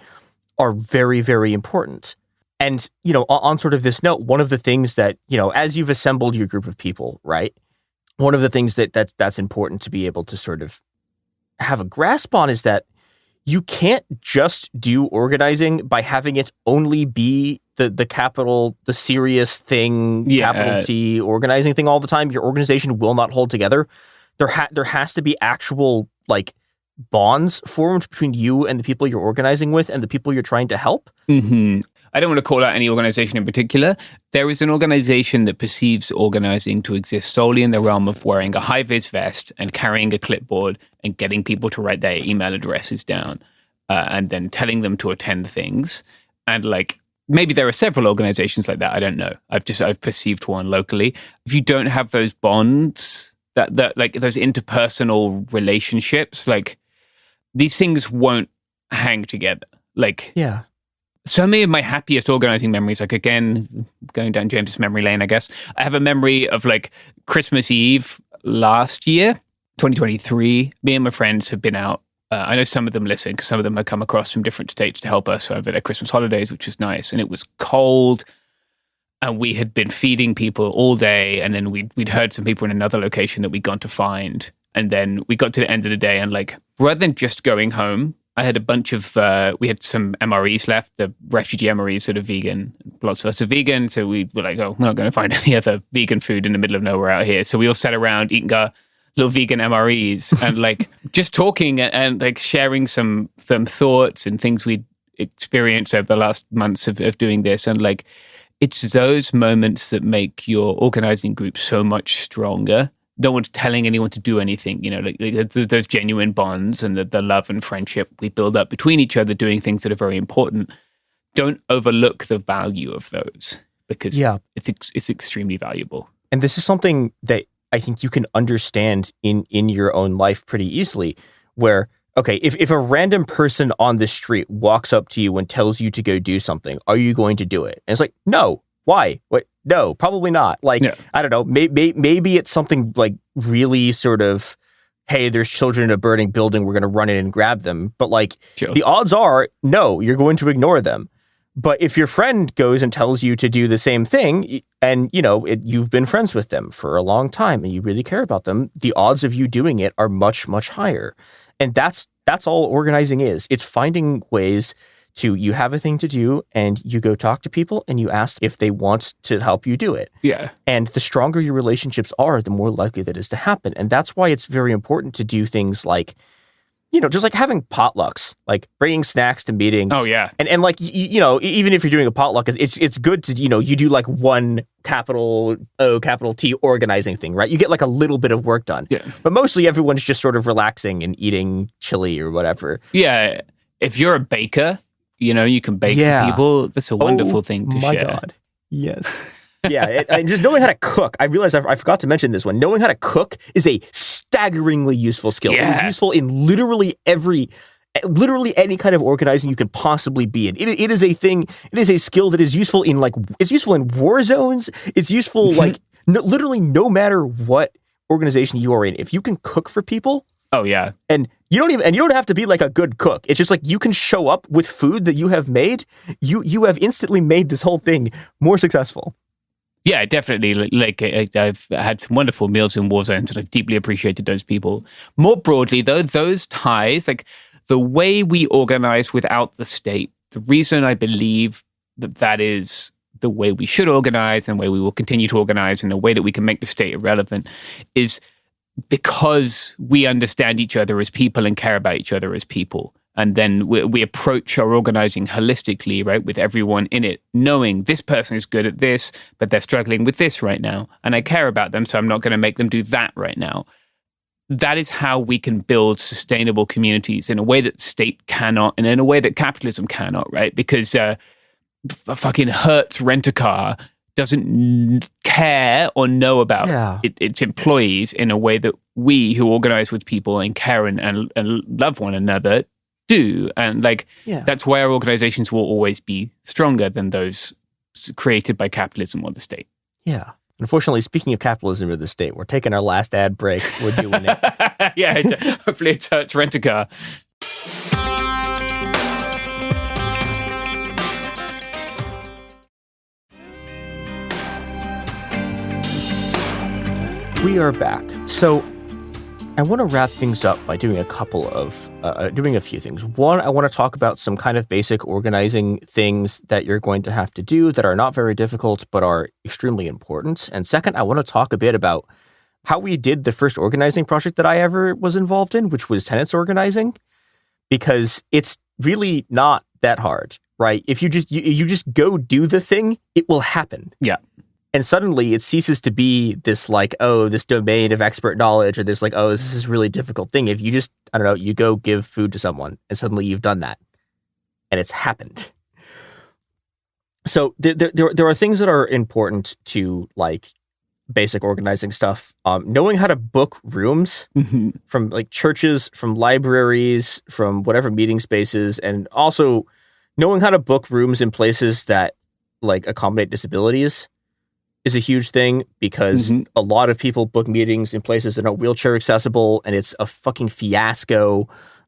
are very, very important. And, on sort of this note, one of the things that, as you've assembled your group of people, right, one of the things that's important to be able to sort of have a grasp on is that you can't just do organizing by having it only be the capital, the serious thing, capital T organizing thing all the time. Your organization will not hold together. There has to be actual bonds formed between you and the people you're organizing with and the people you're trying to help. Mm-hmm. I don't want to call out any organization in particular. There is an organization that perceives organizing to exist solely in the realm of wearing a high-vis vest and carrying a clipboard and getting people to write their email addresses down and then telling them to attend things. And maybe there are several organizations like that. I don't know. I've perceived one locally. If you don't have those bonds, that those interpersonal relationships, these things won't hang together. Like, yeah. So many of my happiest organizing memories, like again, going down James' memory lane, I guess, I have a memory of like Christmas Eve last year, 2023. Me and my friends have been out. I know some of them listen because some of them have come across from different states to help us over their Christmas holidays, which was nice. And it was cold and we had been feeding people all day. And then we'd heard some people in another location that we'd gone to find. And then we got to the end of the day and like, rather than just going home, I had a bunch of, we had some MREs left, the refugee MREs that are vegan. Lots of us are vegan. So we were like, oh, we're not going to find any other vegan food in the middle of nowhere out here. So we all sat around eating our little vegan MREs and like just talking and like sharing some thoughts and things we'd experienced over the last months of doing this. And like, it's those moments that make your organizing group so much stronger. No one's telling anyone to do anything, you know, like those genuine bonds and the love and friendship we build up between each other doing things that are very important. Don't overlook the value of those because it's extremely valuable. And this is something that I think you can understand in your own life pretty easily where, okay, if a random person on the street walks up to you and tells you to go do something, are you going to do it? And it's like, no. Why? What? No, probably not. Like, I don't know. Maybe it's something like really sort of, hey, there's children in a burning building. We're going to run in and grab them. But like, the odds are, no, you're going to ignore them. But if your friend goes and tells you to do the same thing, and you know you've been friends with them for a long time, and you really care about them, the odds of you doing it are much, much higher. And that's all organizing is. It's finding ways to, you have a thing to do and you go talk to people and you ask if they want to help you do it. Yeah. And the stronger your relationships are, the more likely that is to happen. And that's why it's very important to do things like, you know, just like having potlucks, like bringing snacks to meetings. Oh, yeah. And like, you know, even if you're doing a potluck, it's good to, you know, you do like one capital O, capital T organizing thing, right? You get like a little bit of work done. Yeah. But mostly everyone's just sort of relaxing and eating chili or whatever. Yeah. If you're a baker, you know, you can bake for people. That's a wonderful thing to share. Oh my God. Yes. Yeah. And just knowing how to cook. I realized I forgot to mention this one. Knowing how to cook is a staggeringly useful skill. Yeah. It is useful in literally any kind of organizing you could possibly be in. It is a thing. It is a skill that is useful in like, it's useful in war zones. It's useful like literally no matter what organization you are in. If you can cook for people. Oh yeah. And you don't have to be like a good cook. It's just like you can show up with food that you have made. You have instantly made this whole thing more successful. Yeah, definitely. Like I've had some wonderful meals in war zones and I've deeply appreciated those people. More broadly though, those ties, like the way we organize without the state, the reason I believe that is the way we should organize and the way we will continue to organize and the way that we can make the state irrelevant is because we understand each other as people and care about each other as people. And then we approach our organizing holistically, right, with everyone in it, knowing this person is good at this, but they're struggling with this right now. And I care about them, so I'm not going to make them do that right now. That is how we can build sustainable communities in a way that state cannot and in a way that capitalism cannot, right? Because fucking Hertz Rent-A-Car doesn't care or know about its employees in a way that we who organize with people and care and love one another do. And like, that's why our organizations will always be stronger than those created by capitalism or the state. Yeah. Unfortunately, speaking of capitalism or the state, we're taking our last ad break. We're doing it. Yeah, hopefully it's Rent-A-Car. We are back. So I want to wrap things up by doing a few things. One, I want to talk about some kind of basic organizing things that you're going to have to do that are not very difficult, but are extremely important. And second, I want to talk a bit about how we did the first organizing project that I ever was involved in, which was tenants organizing, because it's really not that hard, right? If you just go do the thing, it will happen. Yeah. And suddenly it ceases to be this like, oh, this domain of expert knowledge or this like, oh, this is a really difficult thing. If you just, I don't know, you go give food to someone and suddenly you've done that and it's happened. So there are things that are important to like basic organizing stuff. Knowing how to book rooms from like churches, from libraries, from whatever meeting spaces, and also knowing how to book rooms in places that like accommodate disabilities is a huge thing, because a lot of people book meetings in places that are not wheelchair accessible, and it's a fucking fiasco.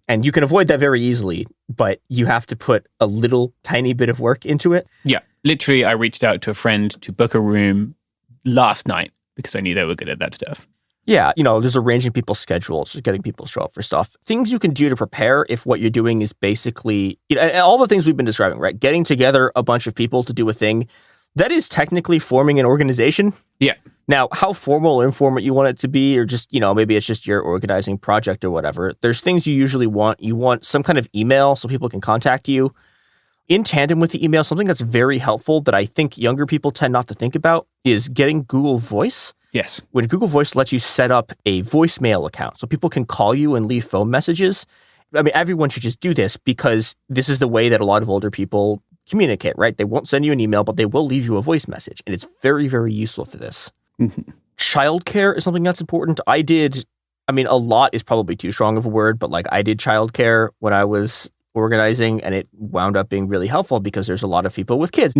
And you can avoid that very easily, but you have to put a little tiny bit of work into it. Yeah. Literally, I reached out to a friend to book a room last night because I knew they were good at that stuff. Yeah, there's arranging people's schedules, just getting people to show up for stuff. Things you can do to prepare if what you're doing is basically, all the things we've been describing, right? Getting together a bunch of people to do a thing, that is technically forming an organization. Yeah. Now, how formal or informal you want it to be, or just, maybe it's just your organizing project or whatever, there's things you usually want. You want some kind of email so people can contact you. In tandem with the email, something that's very helpful that I think younger people tend not to think about is getting Google Voice. Yes. When Google Voice lets you set up a voicemail account so people can call you and leave phone messages. I mean, everyone should just do this, because this is the way that a lot of older people communicate, right? They won't send you an email, but they will leave you a voice message. And it's very, very useful for this. Childcare is something that's important. A lot is probably too strong of a word, but like I did childcare when I was organizing, and it wound up being really helpful because there's a lot of people with kids.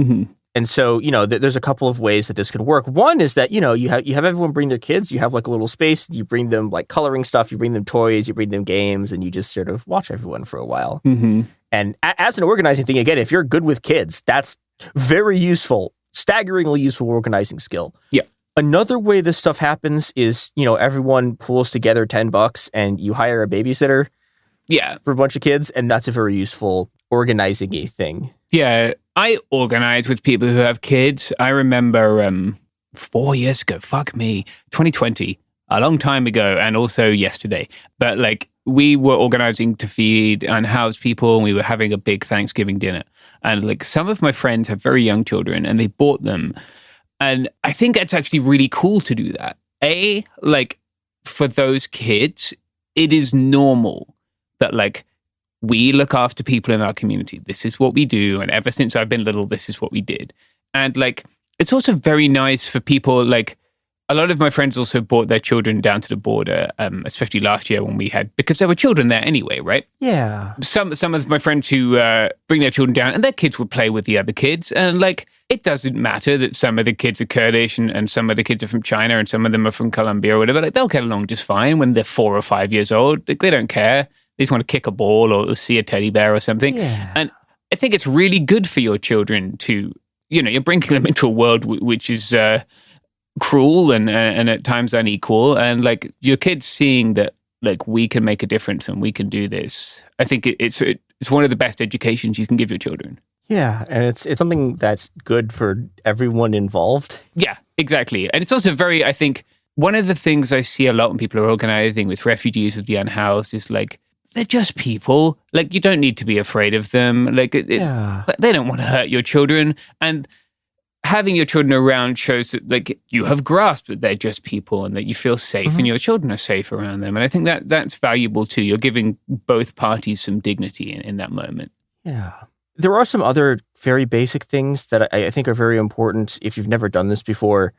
And so, there's a couple of ways that this can work. One is that, you have everyone bring their kids, you have like a little space, you bring them like coloring stuff, you bring them toys, you bring them games, and you just sort of watch everyone for a while. And as an organizing thing, again, if you're good with kids, that's very useful, staggeringly useful organizing skill. Yeah. Another way this stuff happens is, everyone pulls together $10 and you hire a babysitter. Yeah. For a bunch of kids, and that's a very useful organizing-y thing. Yeah, I organize with people who have kids. I remember 4 years ago, 2020, a long time ago, and also yesterday. But like, we were organizing to feed unhoused people, and we were having a big Thanksgiving dinner. And like, some of my friends have very young children, and they bought them. And I think it's actually really cool to do that. For those kids, it is normal that like, we look after people in our community. This is what we do. And ever since I've been little, this is what we did. And like, it's also very nice for people, like a lot of my friends also brought their children down to the border, especially last year because there were children there anyway, right? Yeah. Some of my friends who bring their children down and their kids would play with the other kids. And like, it doesn't matter that some of the kids are Kurdish and some of the kids are from China and some of them are from Colombia or whatever. Like, they'll get along just fine when they're 4 or 5 years old. Like, they don't care. They just want to kick a ball or see a teddy bear or something. Yeah. And I think it's really good for your children to, you're bringing them into a world which is cruel and at times unequal. And like, your kids seeing that, like, we can make a difference and we can do this. I think it's one of the best educations you can give your children. Yeah, and it's something that's good for everyone involved. Yeah, exactly. And it's also I think, one of the things I see a lot when people are organizing with refugees, with the unhoused, is like, they're just people. Like, you don't need to be afraid of them. Like, they don't want to hurt your children. And having your children around shows that, like, you have grasped that they're just people and that you feel safe and your children are safe around them. And I think that's valuable too. You're giving both parties some dignity in that moment. Yeah. There are some other very basic things that I think are very important if you've never done this before.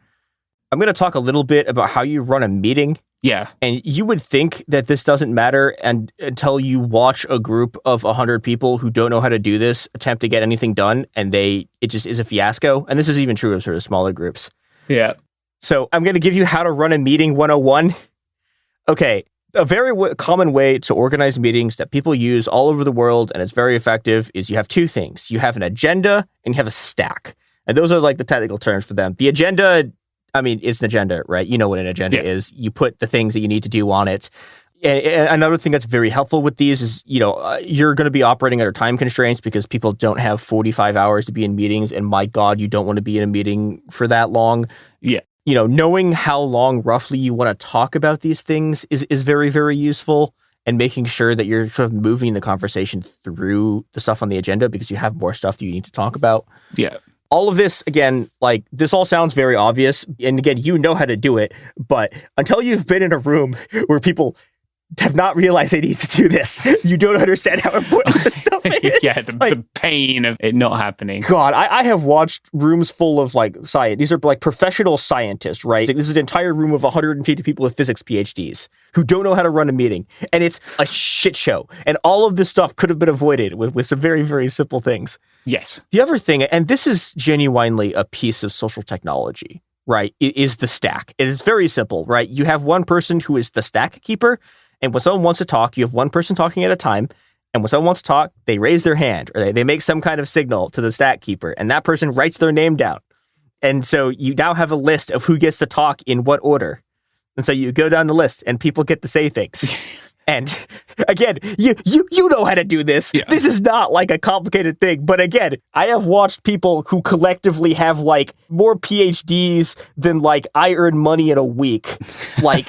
I'm going to talk a little bit about how you run a meeting. Yeah. And you would think that this doesn't matter until you watch a group of 100 people who don't know how to do this attempt to get anything done, and it just is a fiasco. And this is even true of sort of smaller groups. Yeah. So I'm going to give you how to run a meeting 101. Okay. A very common way to organize meetings that people use all over the world, and it's very effective, is you have two things. You have an agenda and you have a stack. And those are like the technical terms for them. The agenda, it's an agenda, right? You know what an agenda is. You put the things that you need to do on it. And another thing that's very helpful with these is, you're going to be operating under time constraints because people don't have 45 hours to be in meetings. And my God, you don't want to be in a meeting for that long. Yeah. Knowing how long roughly you want to talk about these things is very, very useful, and making sure that you're sort of moving the conversation through the stuff on the agenda because you have more stuff that you need to talk about. Yeah. All of this, again, like, this all sounds very obvious. And again, you know how to do it. But until you've been in a room where people have not realized they need to do this. You don't understand how important this stuff is. Yeah, the pain of it not happening. God, I have watched rooms full of like science. These are like professional scientists, right? Like, this is an entire room of 150 people with physics PhDs who don't know how to run a meeting. And it's a shit show. And all of this stuff could have been avoided with some very, very simple things. Yes. The other thing, and this is genuinely a piece of social technology, right, is the stack. It is very simple, right? You have one person who is the stack keeper, and when someone wants to talk, you have one person talking at a time, and when someone wants to talk, they raise their hand, or they make some kind of signal to the stack keeper, and that person writes their name down. And so you now have a list of who gets to talk in what order. And so you go down the list, and people get to say things. And again, you know how to do this. Yeah. This is not like a complicated thing. But again, I have watched people who collectively have like more PhDs than like I earn money in a week, like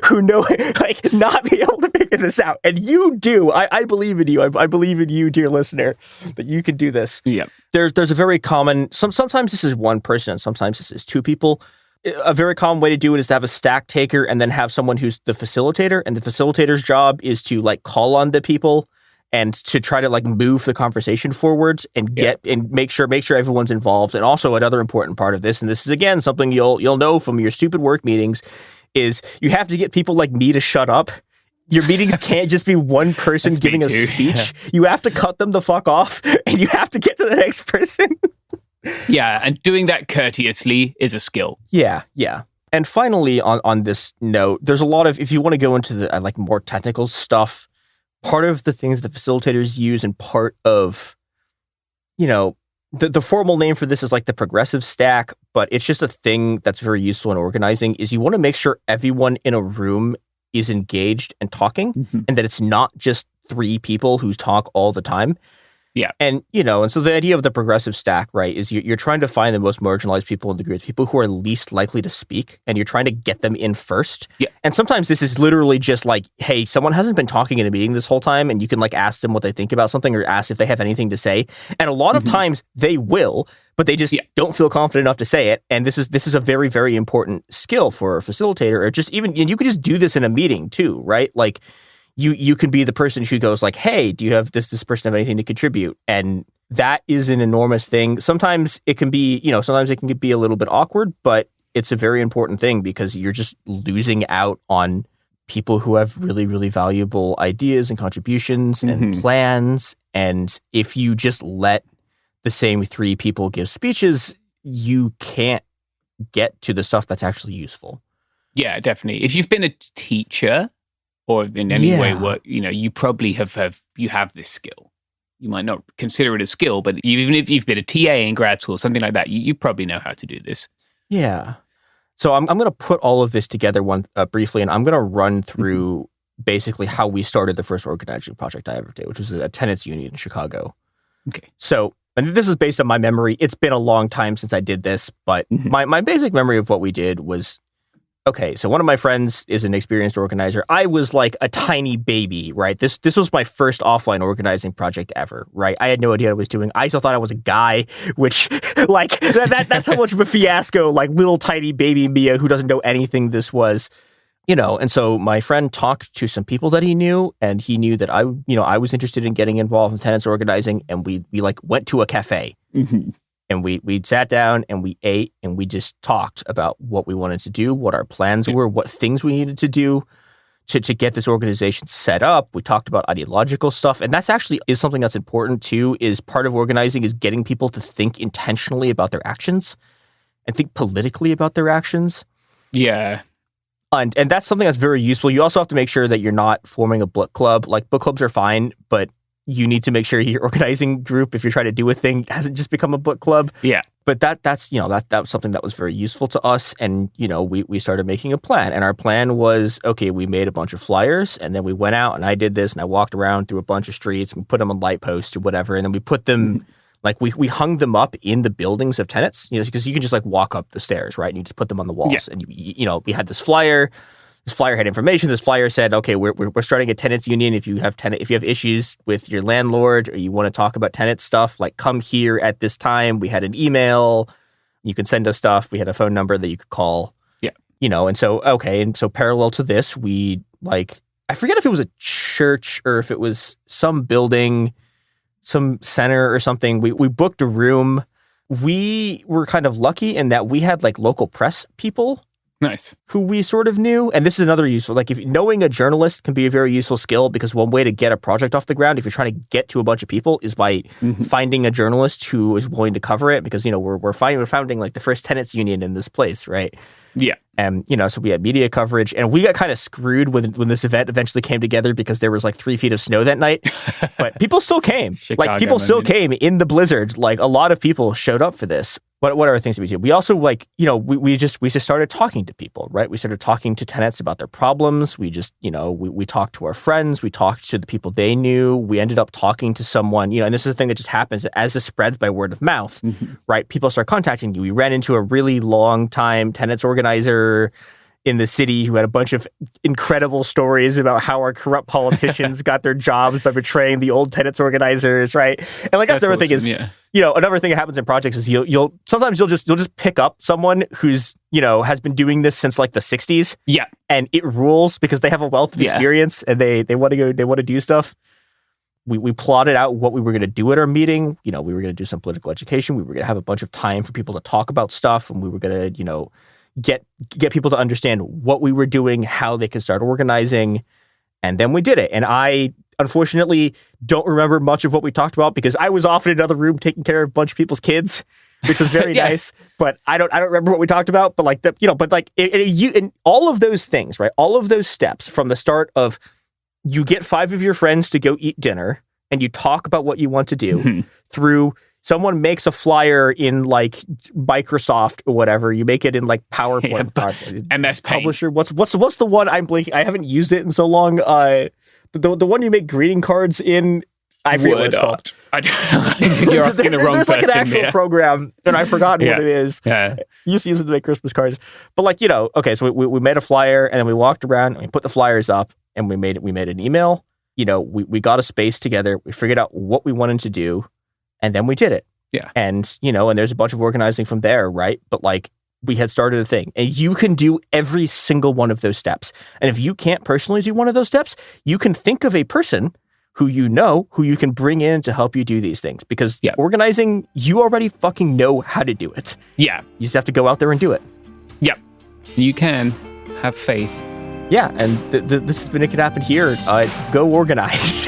who know, like not be able to figure this out. And you do. I believe in you. I believe in you, dear listener, that you can do this. Yeah. There's a very common, sometimes this is one person and sometimes this is two people. A very common way to do it is to have a stack taker and then have someone who's the facilitator, and the facilitator's job is to like call on the people and to try to like move the conversation forwards and and make sure everyone's involved. And also another important part of this, and this is again something you'll know from your stupid work meetings, is you have to get people like me to shut up. Your meetings can't just be one person giving a speech. Yeah. You have to cut them the fuck off, and you have to get to the next person. Yeah, and doing that courteously is a skill. Yeah. And finally, on this note, there's a lot of, if you want to go into the like more technical stuff, part of the things that facilitators use and part of, you know, the formal name for this is like the progressive stack, but it's just a thing that's very useful in organizing, is you want to make sure everyone in a room is engaged and talking, and that it's not just three people who talk all the time. Yeah. And, you know, and so the idea of the progressive stack, right, is you're trying to find the most marginalized people in the group, people who are least likely to speak, and you're trying to get them in first. Yeah. And sometimes this is literally just like, hey, someone hasn't been talking in a meeting this whole time, and you can like ask them what they think about something or ask if they have anything to say. And a lot of times they will, but they just don't feel confident enough to say it. And this is a very, very important skill for a facilitator, or just even, and you could just do this in a meeting too, right? Like, you can be the person who goes like, hey, do you have this person have anything to contribute? And that is an enormous thing. Sometimes it can be, sometimes it can be a little bit awkward, but it's a very important thing because you're just losing out on people who have really, really valuable ideas and contributions and plans. And if you just let the same three people give speeches, you can't get to the stuff that's actually useful. Yeah, definitely. If you've been a teacher, or in any way, you probably have this skill. You might not consider it a skill, but even if you've been a TA in grad school, something like that, you probably know how to do this. Yeah. So I'm going to put all of this together briefly, and I'm going to run through basically how we started the first organizing project I ever did, which was a tenants union in Chicago. Okay. So, and this is based on my memory. It's been a long time since I did this, but my basic memory of what we did was, okay, so one of my friends is an experienced organizer. I was like a tiny baby, right? This was my first offline organizing project ever, right? I had no idea what I was doing. I still thought I was a guy, which like that's how much of a fiasco, like little tiny baby Mia who doesn't know anything this was, And so my friend talked to some people that he knew, and he knew that I was interested in getting involved in tenants organizing, and we like went to a cafe. And we sat down and we ate and we just talked about what we wanted to do, what our plans were, what things we needed to do to get this organization set up. We talked about ideological stuff. And that's actually is something that's important too, is part of organizing is getting people to think intentionally about their actions and think politically about their actions. Yeah. And that's something that's very useful. You also have to make sure that you're not forming a book club. Like book clubs are fine, but you need to make sure your organizing group, if you're trying to do a thing, hasn't just become a book club. Yeah. But that was something that was very useful to us. And, we started making a plan. And our plan was, okay, we made a bunch of flyers, and then we went out and I did this and I walked around through a bunch of streets and we put them on light posts or whatever. And then we put them, like we hung them up in the buildings of tenants, because you can just like walk up the stairs, right? And you just put them on the walls. Yeah. And, we had this flyer. This flyer had information. This flyer said, okay, we're starting a tenants union. If you have issues with your landlord or you want to talk about tenant stuff, like come here at this time. We had an email. You can send us stuff. We had a phone number that you could call. Yeah. And so, okay. And so parallel to this, we like I forget if it was a church or if it was some building, some center or something. We booked a room. We were kind of lucky in that we had like local press people. Nice. Who we sort of knew. And this is another useful, like if knowing a journalist can be a very useful skill, because one way to get a project off the ground, if you're trying to get to a bunch of people, is by finding a journalist who is willing to cover it, because, we're founding like the first tenants union in this place, right? Yeah. And, so we had media coverage, and we got kind of screwed when this event eventually came together because there was like 3 feet of snow that night. But people still came. Came in the blizzard. Like a lot of people showed up for this. What other things did we do? We also we just started talking to people, right? We started talking to tenants about their problems. We just, we talked to our friends. We talked to the people they knew. We ended up talking to someone, and this is the thing that just happens as this spreads by word of mouth, right? People start contacting you. We ran into a really long time tenants organizer in the city who had a bunch of incredible stories about how our corrupt politicians got their jobs by betraying the old tenants organizers, right? And like that's the other thing is, another thing that happens in projects is you'll just pick up someone who's, has been doing this since like the 60s. Yeah. And it rules because they have a wealth of experience and they want to do stuff. We plotted out what we were going to do at our meeting. We were going to do some political education. We were going to have a bunch of time for people to talk about stuff, and we were going to, get people to understand what we were doing, how they could start organizing, and then we did it. And I unfortunately don't remember much of what we talked about because I was off in another room taking care of a bunch of people's kids, which was very nice. But I don't remember what we talked about. But like and all of those things, right? All of those steps from the start of you get 5 of your friends to go eat dinner and you talk about what you want to do through. Someone makes a flyer in like Microsoft or whatever. You make it in like PowerPoint. MS Paint. Publisher. What's the one I'm blinking? I haven't used it in so long. The one you make greeting cards in. I forget what it's called. You're asking the wrong person. There's like an actual program, and I've forgotten what it is. Yeah. You used to use it to make Christmas cards. But like, okay, so we made a flyer, and then we walked around, and we put the flyers up, and we made an email. We got a space together. We figured out what we wanted to do. And then we did it. Yeah. And, and there's a bunch of organizing from there, right? But like, we had started a thing. And you can do every single one of those steps. And if you can't personally do one of those steps, you can think of a person who you can bring in to help you do these things. Because organizing, you already fucking know how to do it. Yeah. You just have to go out there and do it. Yep. You can have faith. Yeah. And this has been It Could Happen Here. Go organize.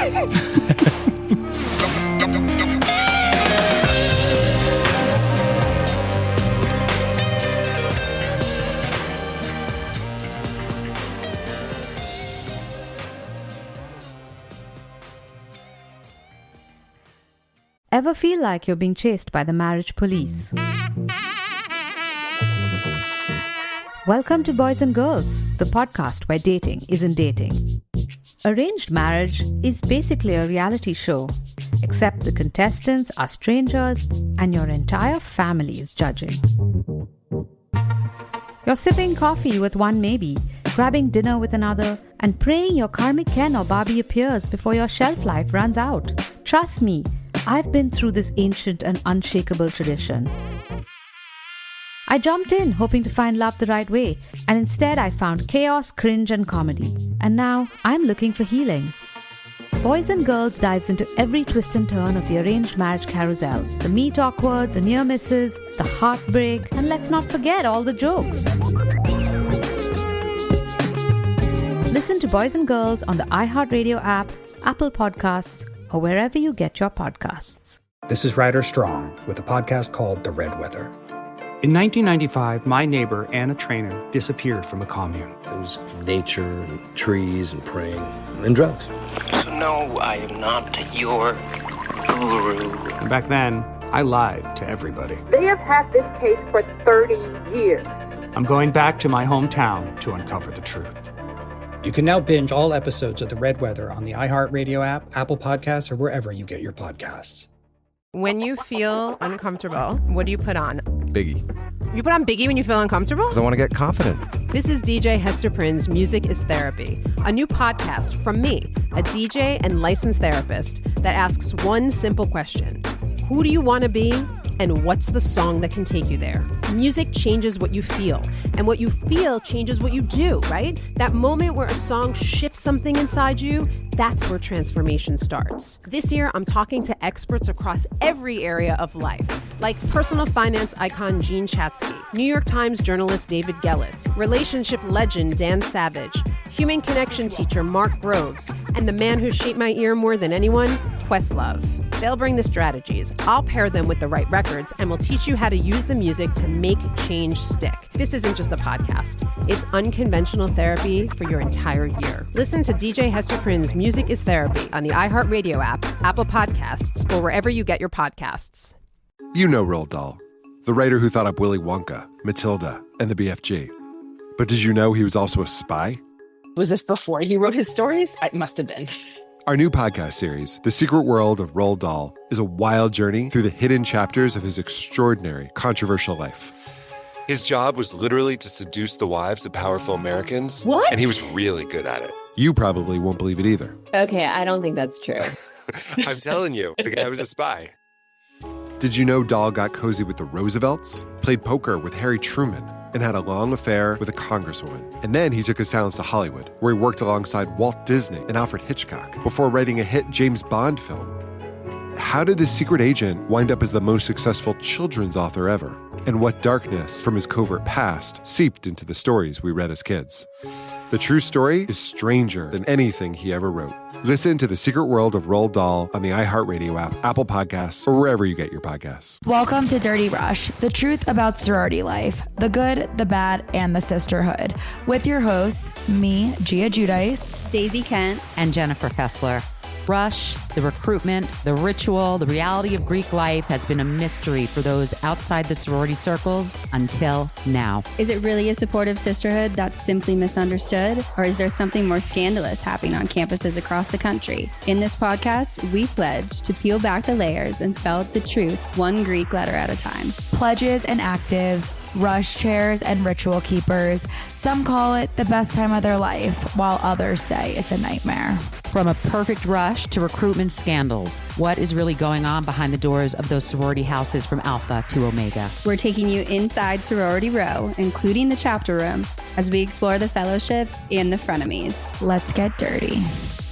Ever feel like you're being chased by the marriage police? Welcome to Boys and Girls, the podcast where dating isn't dating. Arranged marriage is basically a reality show, except the contestants are strangers and your entire family is judging. You're sipping coffee with one maybe, grabbing dinner with another, and praying your karmic Ken or Barbie appears before your shelf life runs out. Trust me, I've been through this ancient and unshakable tradition. I jumped in hoping to find love the right way, and instead I found chaos, cringe, and comedy. And now I'm looking for healing. Boys and Girls dives into every twist and turn of the arranged marriage carousel. The meet awkward, the near misses, the heartbreak, and let's not forget all the jokes. Listen to Boys and Girls on the iHeartRadio app, Apple Podcasts, or wherever you get your podcasts. This is Ryder Strong with a podcast called The Red Weather. In 1995, my neighbor, Anna Trainer, disappeared from a commune. It was nature and trees and praying and drugs. So no, I am not your guru. And back then, I lied to everybody. They have had this case for 30 years. I'm going back to my hometown to uncover the truth. You can now binge all episodes of The Red Weather on the iHeartRadio app, Apple Podcasts, or wherever you get your podcasts. When you feel uncomfortable, what do you put on? Biggie. You put on Biggie when you feel uncomfortable? Because I want to get confident. This is DJ Hester Prynne's Music is Therapy, a new podcast from me, a DJ and licensed therapist that asks one simple question. Who do you want to be And what's the song that can take you there? Music changes what you feel, and what you feel changes what you do, right? That moment where a song shifts something inside you, that's where transformation starts. This year, I'm talking to experts across every area of life, like personal finance icon Jean Chatzky, New York Times journalist David Gellis, relationship legend Dan Savage, human connection teacher Mark Groves, and the man who shaped my ear more than anyone, Questlove. They'll bring the strategies, I'll pair them with the right records, and we'll teach you how to use the music to make change stick. This isn't just a podcast. It's unconventional therapy for your entire year. Listen to DJ Hester Prynne's Music is Therapy on the iHeartRadio app, Apple Podcasts, or wherever you get your podcasts. You know Roald Dahl, the writer who thought up Willy Wonka, Matilda, and the BFG. But did you know he was also a spy? Was this before he wrote his stories? It must have been. Our new podcast series, The Secret World of Roald Dahl, is a wild journey through the hidden chapters of his extraordinary, controversial life. His job was literally to seduce the wives of powerful Americans. What? And he was really good at it. You probably won't believe it either. Okay, I don't think that's true. I'm telling you, the guy was a spy. Did you know Dahl got cozy with the Roosevelts, played poker with Harry Truman, and had a long affair with a congresswoman? And then he took his talents to Hollywood, where he worked alongside Walt Disney and Alfred Hitchcock before writing a hit James Bond film. How did this secret agent wind up as the most successful children's author ever? And what darkness from his covert past seeped into the stories we read as kids? The true story is stranger than anything he ever wrote. Listen to The Secret World of Roald Dahl on the iHeartRadio app, Apple Podcasts, or wherever you get your podcasts. Welcome to Dirty Rush, the truth about sorority life, the good, the bad, and the sisterhood. With your hosts, me, Gia Giudice, Daisy Kent, and Jennifer Fessler. Rush, the recruitment, the ritual, the reality of Greek life has been a mystery for those outside the sorority circles until now. Is it really a supportive sisterhood that's simply misunderstood? Or is there something more scandalous happening on campuses across the country? In this podcast, we pledge to peel back the layers and spell out the truth one Greek letter at a time. Pledges and actives, rush chairs and ritual keepers. Some call it the best time of their life, while others say it's a nightmare. From a perfect rush to recruitment scandals, what is really going on behind the doors of those sorority houses from Alpha to Omega? We're taking you inside Sorority Row, including the chapter room, as we explore the fellowship and the frenemies. Let's get dirty.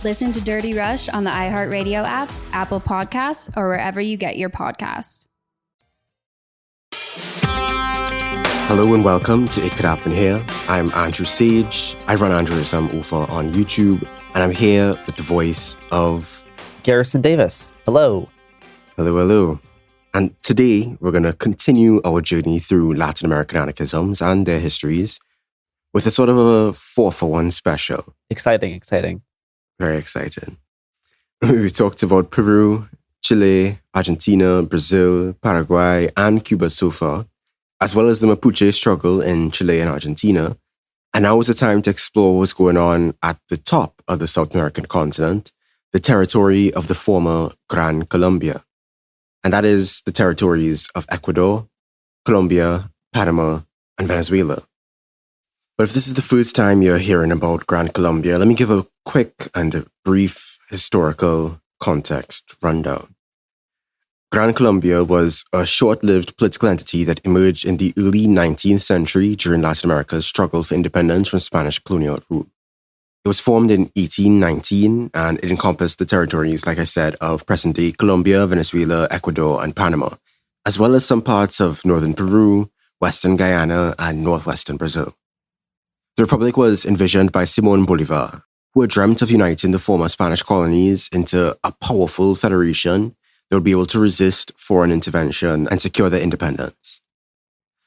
Listen to Dirty Rush on the iHeartRadio app, Apple Podcasts, or wherever you get your podcasts. Hello and welcome to It Could Happen Here. I'm Andrew Sage. I run Anarchism over on YouTube, and I'm here with the voice of Garrison Davis. Hello. Hello, hello. And today we're going to continue our journey through Latin American anarchisms and their histories with a sort of a 4-for-1 special. Exciting. Very exciting. We talked about Peru, Chile, Argentina, Brazil, Paraguay, and Cuba so far, as well as the Mapuche struggle in Chile and Argentina. And now is the time to explore what's going on at the top of the South American continent, the territory of the former Gran Colombia. And that is the territories of Ecuador, Colombia, Panama, and Venezuela. But if this is the first time you're hearing about Gran Colombia, let me give a quick and a brief historical context rundown. Gran Colombia was a short-lived political entity that emerged in the early 19th century during Latin America's struggle for independence from Spanish colonial rule. It was formed in 1819, and it encompassed the territories, like I said, of present-day Colombia, Venezuela, Ecuador, and Panama, as well as some parts of northern Peru, western Guyana, and northwestern Brazil. The republic was envisioned by Simón Bolívar, who had dreamt of uniting the former Spanish colonies into a powerful federation that would be able to resist foreign intervention and secure their independence.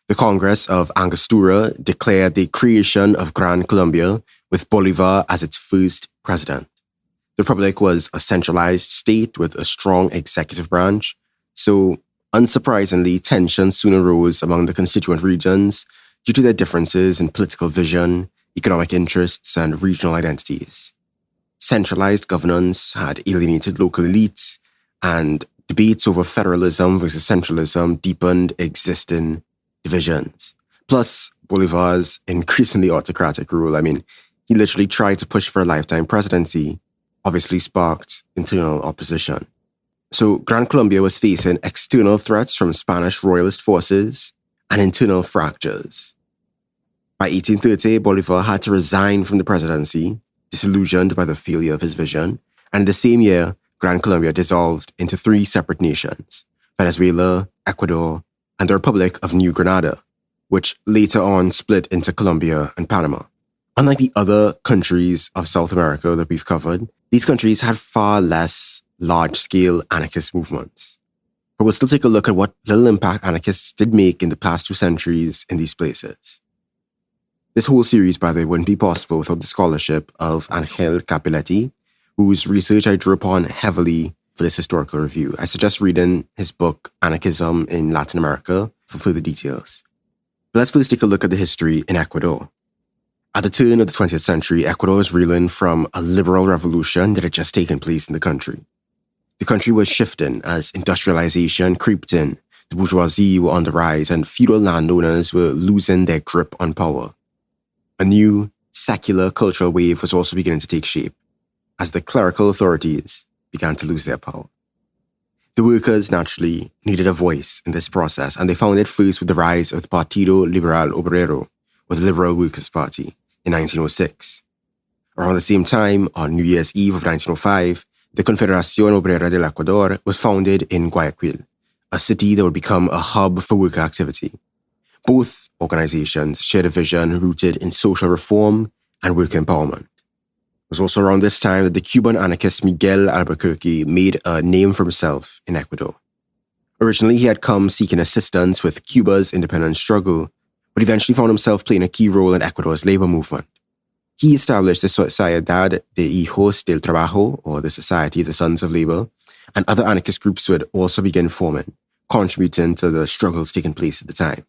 The Congress of Angostura declared the creation of Gran Colombia with Bolívar as its first president. The Republic was a centralized state with a strong executive branch, so unsurprisingly, tensions soon arose among the constituent regions due to their differences in political vision, economic interests, and regional identities. Centralized governance had alienated local elites, and debates over federalism versus centralism deepened existing divisions. Plus, Bolívar's increasingly autocratic rule, he literally tried to push for a lifetime presidency, obviously sparked internal opposition. So Gran Colombia was facing external threats from Spanish royalist forces and internal fractures. By 1830, Bolivar had to resign from the presidency, disillusioned by the failure of his vision, and in the same year, Gran Colombia dissolved into 3 separate nations, Venezuela, Ecuador, and the Republic of New Granada, which later on split into Colombia and Panama. Unlike the other countries of South America that we've covered, these countries had far less large-scale anarchist movements. But we'll still take a look at what little impact anarchists did make in the past 2 centuries in these places. This whole series, by the way, wouldn't be possible without the scholarship of Angel Cappelletti, whose research I drew upon heavily for this historical review. I suggest reading his book, Anarchism in Latin America, for further details. But let's first take a look at the history in Ecuador. At the turn of the 20th century, Ecuador was reeling from a liberal revolution that had just taken place in the country. The country was shifting as industrialization creeped in, the bourgeoisie were on the rise, and feudal landowners were losing their grip on power. A new, secular cultural wave was also beginning to take shape, as the clerical authorities began to lose their power. The workers, naturally, needed a voice in this process, and they found it first with the rise of the Partido Liberal Obrero, or the Liberal Workers' Party, in 1906. Around the same time, on New Year's Eve of 1905, the Confederación Obrera del Ecuador was founded in Guayaquil, a city that would become a hub for worker activity. Both organizations shared a vision rooted in social reform and worker empowerment. It was also around this time that the Cuban anarchist Miguel Albuquerque made a name for himself in Ecuador. Originally, he had come seeking assistance with Cuba's independence struggle, but eventually found himself playing a key role in Ecuador's labor movement. He established the Sociedad de Hijos del Trabajo, or the Society of the Sons of Labor, and other anarchist groups would also begin forming, contributing to the struggles taking place at the time.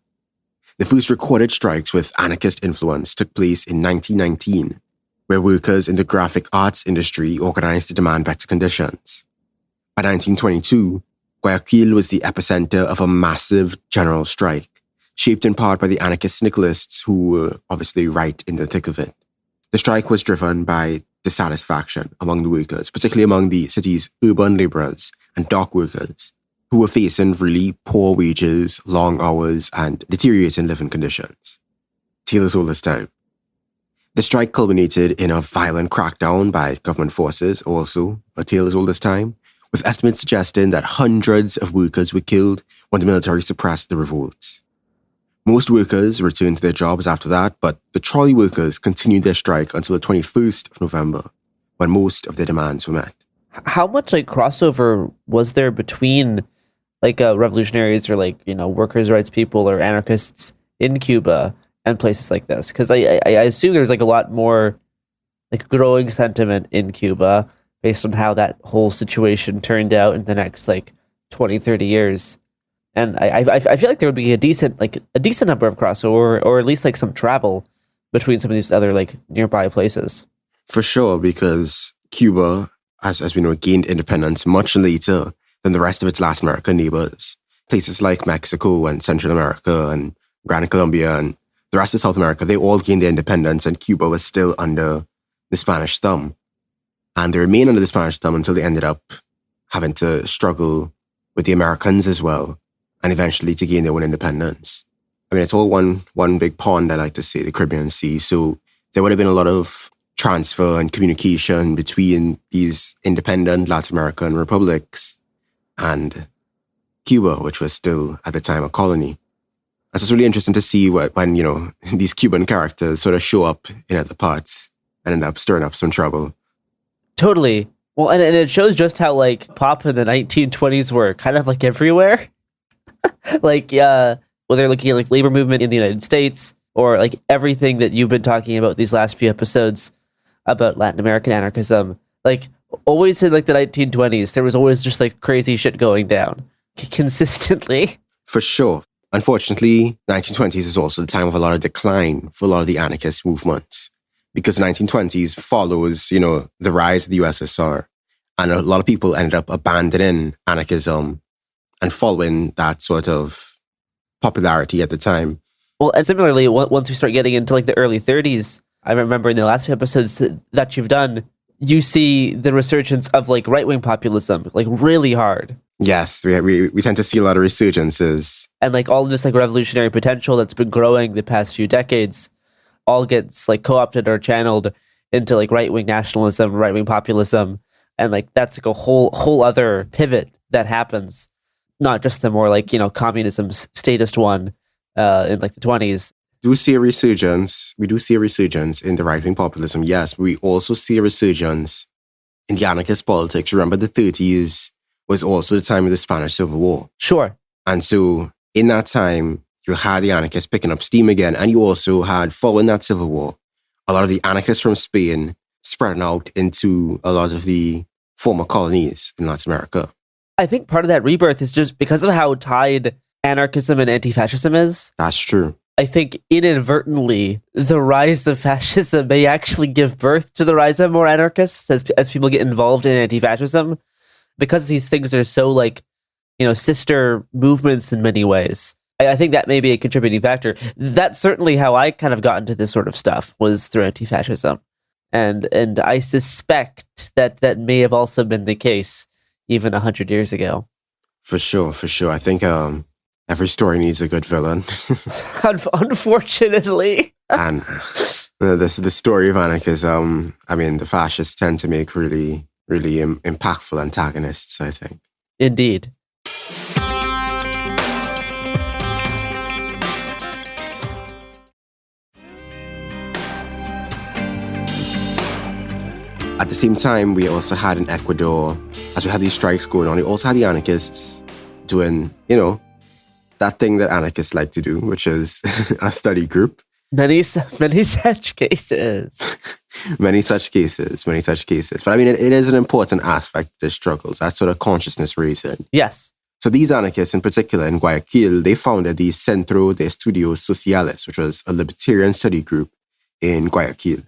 The first recorded strikes with anarchist influence took place in 1919, where workers in the graphic arts industry organized to demand better conditions. By 1922, Guayaquil was the epicenter of a massive general strike, shaped in part by the anarchist syndicalists who were obviously right in the thick of it. The strike was driven by dissatisfaction among the workers, particularly among the city's urban laborers and dock workers, who were facing really poor wages, long hours, and deteriorating living conditions. Tale as old as time. The strike culminated in a violent crackdown by government forces, also a tale as old as time, with estimates suggesting that hundreds of workers were killed when the military suppressed the revolts. Most workers returned to their jobs after that, but the trolley workers continued their strike until the 21st of November, when most of their demands were met. How much crossover was there between revolutionaries or workers' rights people or anarchists in Cuba and places like this? Because I assume there's a lot more growing sentiment in Cuba based on how that whole situation turned out in the next 20, 30 years. And I feel like there would be a decent number of crossover, or at least some travel between some of these other nearby places. For sure, because Cuba, as we know, gained independence much later than the rest of its Latin American neighbors. Places like Mexico and Central America and Gran Colombia and the rest of South America, they all gained their independence, and Cuba was still under the Spanish thumb. And they remained under the Spanish thumb until they ended up having to struggle with the Americans as well, and eventually to gain their own independence. I mean, it's all one big pond, I like to say, the Caribbean Sea. So there would have been a lot of transfer and communication between these independent Latin American republics and Cuba, which was still at the time a colony. And so it's really interesting to see when these Cuban characters sort of show up in other parts and end up stirring up some trouble. Totally. Well, and it shows just how pop in the 1920s were kind of everywhere. Whether they're looking at labor movement in the United States or everything that you've been talking about these last few episodes about Latin American anarchism, always in the 1920s, there was always just crazy shit going down consistently. For sure. Unfortunately, 1920s is also the time of a lot of decline for a lot of the anarchist movements, because the 1920s follows, the rise of the USSR, and a lot of people ended up abandoning anarchism and following that sort of popularity at the time. Well, and similarly, once we start getting into the early 30s, I remember in the last few episodes that you've done, you see the resurgence of like right-wing populism, like really hard. Yes, we tend to see a lot of resurgences. And like all of this like revolutionary potential that's been growing the past few decades all gets like co-opted or channeled into like right-wing nationalism, right-wing populism. And like that's like a whole other pivot that happens. Not just the more like, communism statist one in like the 20s. We do see a resurgence in the right-wing populism, yes. We also see a resurgence in the anarchist politics. Remember, the 30s was also the time of the Spanish Civil War. Sure. And so in that time, you had the anarchists picking up steam again, and you also had, following that Civil War, a lot of the anarchists from Spain spreading out into a lot of the former colonies in Latin America. I think part of that rebirth is just because of how tied anarchism and anti-fascism is. That's true. I think inadvertently, the rise of fascism may actually give birth to the rise of more anarchists as people get involved in anti-fascism. Because these things are so like, sister movements in many ways. I think that may be a contributing factor. That's certainly how I kind of got into this sort of stuff, was through anti-fascism. And I suspect that may have also been the case even 100 years ago. For sure. I think every story needs a good villain. Unfortunately. And the story of anarchism, the fascists tend to make really impactful antagonists, I think. Indeed. At the same time, we also had in Ecuador, as we had these strikes going on, we also had the anarchists doing, that thing that anarchists like to do, which is a study group. Many such cases. Many such cases. But it is an important aspect of the struggles, that sort of consciousness raising. Yes. So these anarchists in particular in Guayaquil, they founded the Centro de Estudios Sociales, which was a libertarian study group in Guayaquil.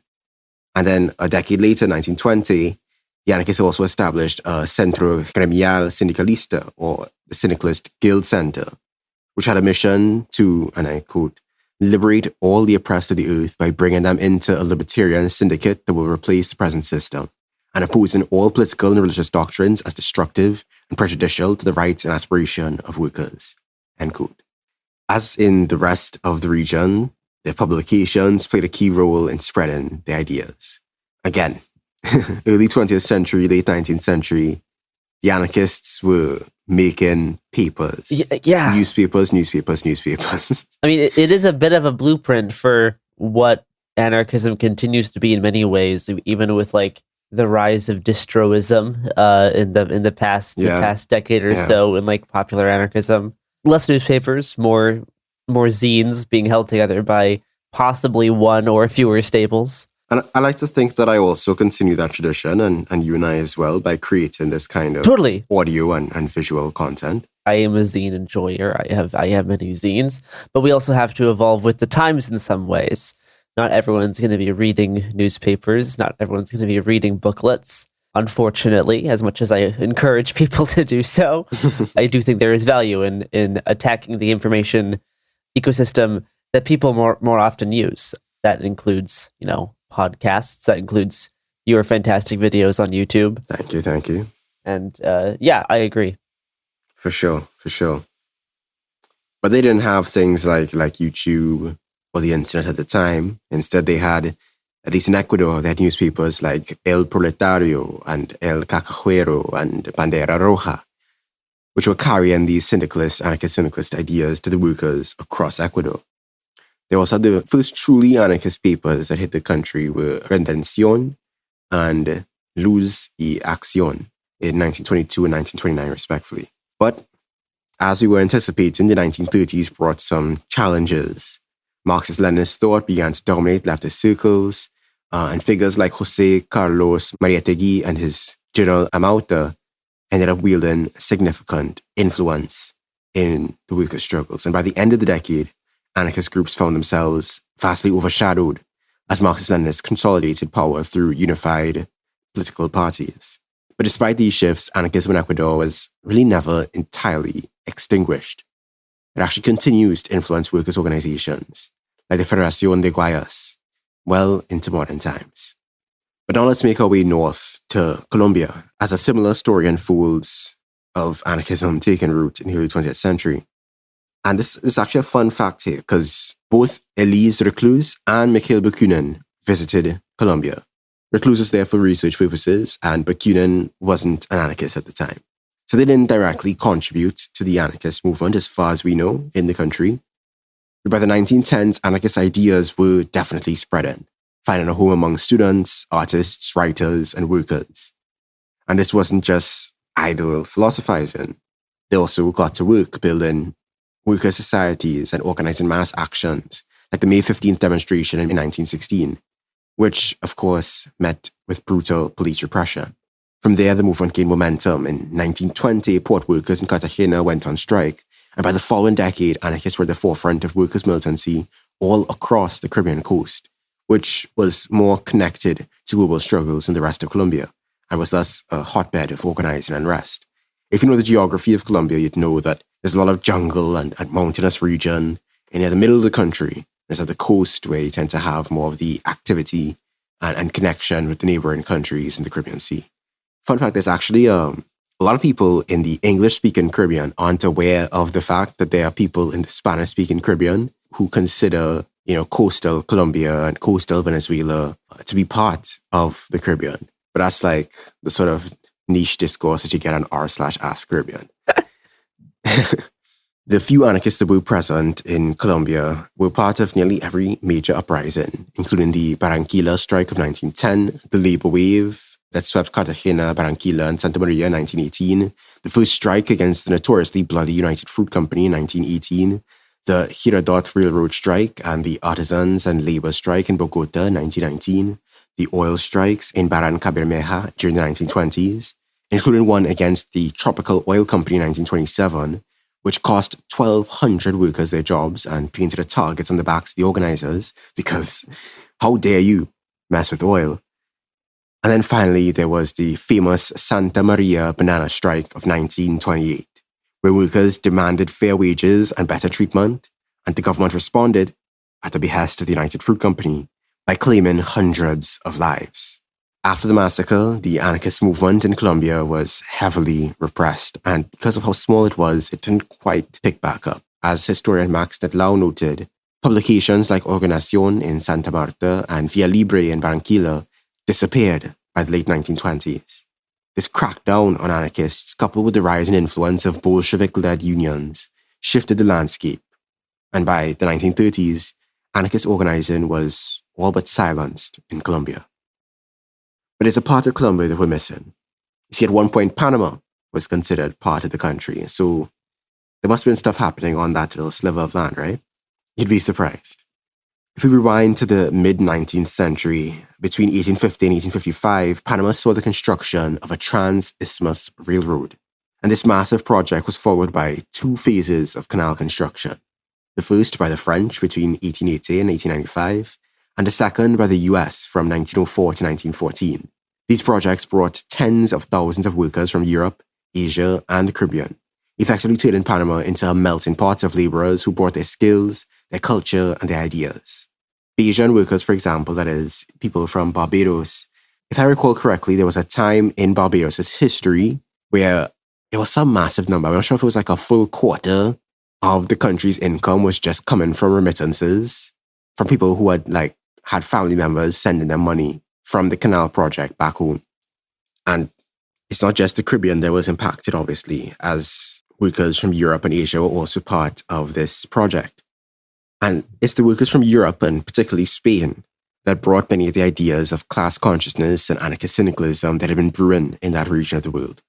And then a decade later, 1920, the anarchists also established a Centro Gremial Sindicalista, or the Syndicalist Guild Center, which had a mission to, and I quote, liberate all the oppressed of the earth by bringing them into a libertarian syndicate that will replace the present system, and opposing all political and religious doctrines as destructive and prejudicial to the rights and aspiration of workers, end quote. As in the rest of the region, their publications played a key role in spreading their ideas. Again, early 20th century, late 19th century, the anarchists were making papers. Yeah. Newspapers. It is a bit of a blueprint for what anarchism continues to be in many ways, even with like the rise of distroism in the past decade or so in like popular anarchism. Less newspapers, more zines being held together by possibly one or fewer staples. And I like to think that I also continue that tradition, and you and I as well, by creating this kind of totally audio and visual content. I am a zine enjoyer. I have many zines, but we also have to evolve with the times in some ways. Not everyone's going to be reading newspapers. Not everyone's going to be reading booklets. Unfortunately, as much as I encourage people to do so, I do think there is value in attacking the information ecosystem that people more often use. That includes, podcasts. That includes your fantastic videos on YouTube. Thank you. And I agree. For sure. But they didn't have things like YouTube or the internet at the time. Instead, they had, at least in Ecuador, they had newspapers like El Proletario and El Cacajuero and Bandera Roja, which were carrying these anarchist-syndicalist ideas to the workers across Ecuador. They also had the first truly anarchist papers that hit the country were Redención and Luz y Acción in 1922 and 1929, respectively. But as we were anticipating, the 1930s brought some challenges. Marxist-Leninist thought began to dominate leftist circles, and figures like José Carlos Mariátegui and his General Amauta ended up wielding significant influence in the workers' struggles. And by the end of the decade, anarchist groups found themselves vastly overshadowed as Marxist-Leninists consolidated power through unified political parties. But despite these shifts, anarchism in Ecuador was really never entirely extinguished. It actually continues to influence workers' organizations, like the Federación de Guayas, well into modern times. But now let's make our way north to Colombia, as a similar story unfolds of anarchism taking root in the early 20th century. And this is actually a fun fact here, because both Elise Reclus and Mikhail Bakunin visited Colombia. Reclus was there for research purposes, and Bakunin wasn't an anarchist at the time. So they didn't directly contribute to the anarchist movement, as far as we know, in the country. But by the 1910s, anarchist ideas were definitely spreading, finding a home among students, artists, writers, and workers. And this wasn't just idle philosophizing. They also got to work building worker societies and organizing mass actions, like the May 15th demonstration in 1916, which, of course, met with brutal police repression. From there, the movement gained momentum. In 1920, port workers in Cartagena went on strike, and by the following decade, anarchists were at the forefront of workers' militancy all across the Caribbean coast, which was more connected to global struggles in the rest of Colombia, and was thus a hotbed of organizing and unrest. If you know the geography of Colombia, you'd know that there's a lot of jungle and mountainous region, and near the middle of the country, there's at the coast where you tend to have more of the activity and connection with the neighboring countries in the Caribbean Sea. Fun fact, there's actually a lot of people in the English-speaking Caribbean aren't aware of the fact that there are people in the Spanish-speaking Caribbean who consider, coastal Colombia and coastal Venezuela to be part of the Caribbean. But that's like the sort of niche discourse that you get on r/Ask Caribbean. The few anarchists that were present in Colombia were part of nearly every major uprising, including the Barranquilla strike of 1910, the labor wave that swept Cartagena, Barranquilla, and Santa Maria in 1918, the first strike against the notoriously bloody United Fruit Company in 1918, the Girardot Railroad strike and the Artisans and Labor strike in Bogota in 1919, the oil strikes in Barrancabermeja during the 1920s, including one against the Tropical Oil Company in 1927, which cost 1,200 workers their jobs and painted a target on the backs of the organizers because how dare you mess with oil? And then finally, there was the famous Santa Maria banana strike of 1928, where workers demanded fair wages and better treatment, and the government responded at the behest of the United Fruit Company by claiming hundreds of lives. After the massacre, the anarchist movement in Colombia was heavily repressed, and because of how small it was, it didn't quite pick back up. As historian Max Nettlau noted, publications like Organización in Santa Marta and Via Libre in Barranquilla disappeared by the late 1920s. This crackdown on anarchists, coupled with the rising influence of Bolshevik-led unions, shifted the landscape, and by the 1930s, anarchist organizing was all but silenced in Colombia. But there's a part of Colombia that we're missing. You see, at one point, Panama was considered part of the country, so there must have been stuff happening on that little sliver of land, right? You'd be surprised. If we rewind to the mid-19th century, between 1850 and 1855, Panama saw the construction of a trans-isthmus railroad. And this massive project was followed by two phases of canal construction. The first by the French between 1880 and 1895, and the second by the US from 1904 to 1914. These projects brought tens of thousands of workers from Europe, Asia, and the Caribbean, effectively turning Panama into a melting pot of laborers who brought their skills, their culture, and their ideas. Bayesian workers, for example, that is, people from Barbados. If I recall correctly, there was a time in Barbados' history where there was some massive number. I'm not sure if it was like a full quarter of the country's income was just coming from remittances from people who had family members sending them money from the canal project back home. And it's not just the Caribbean that was impacted, obviously, as workers from Europe and Asia were also part of this project. And it's the workers from Europe, and particularly Spain, that brought many of the ideas of class consciousness and anarchist syndicalism that had been brewing in that region of the world.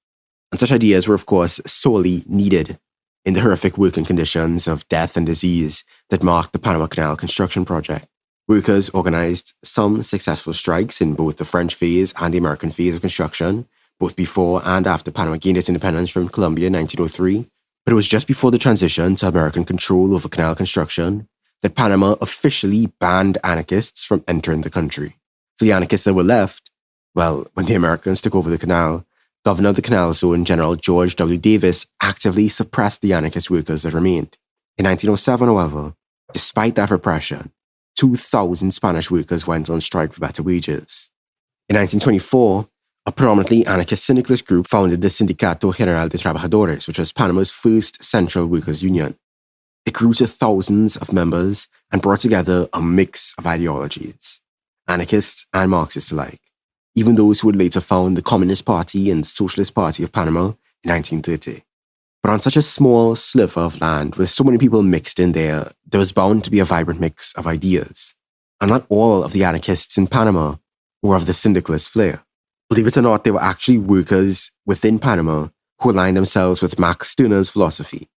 And such ideas were, of course, sorely needed in the horrific working conditions of death and disease that marked the Panama Canal construction project. Workers organized some successful strikes in both the French phase and the American phase of construction, both before and after Panama gained its independence from Colombia in 1903. But it was just before the transition to American control over canal construction that Panama officially banned anarchists from entering the country. For the anarchists that were left, well, when the Americans took over the canal, Governor of the Canal Zone, General George W. Davis, actively suppressed the anarchist workers that remained. In 1907, however, despite that repression, 2,000 Spanish workers went on strike for better wages. In 1924, a predominantly anarchist syndicalist group founded the Sindicato General de Trabajadores, which was Panama's first central workers' union. It grew to thousands of members and brought together a mix of ideologies, anarchists and Marxists alike, even those who would later found the Communist Party and the Socialist Party of Panama in 1930. But on such a small sliver of land, with so many people mixed in there was bound to be a vibrant mix of ideas. And not all of the anarchists in Panama were of the syndicalist flair. Believe it or not, they were actually workers within Panama who aligned themselves with Max Stirner's philosophy.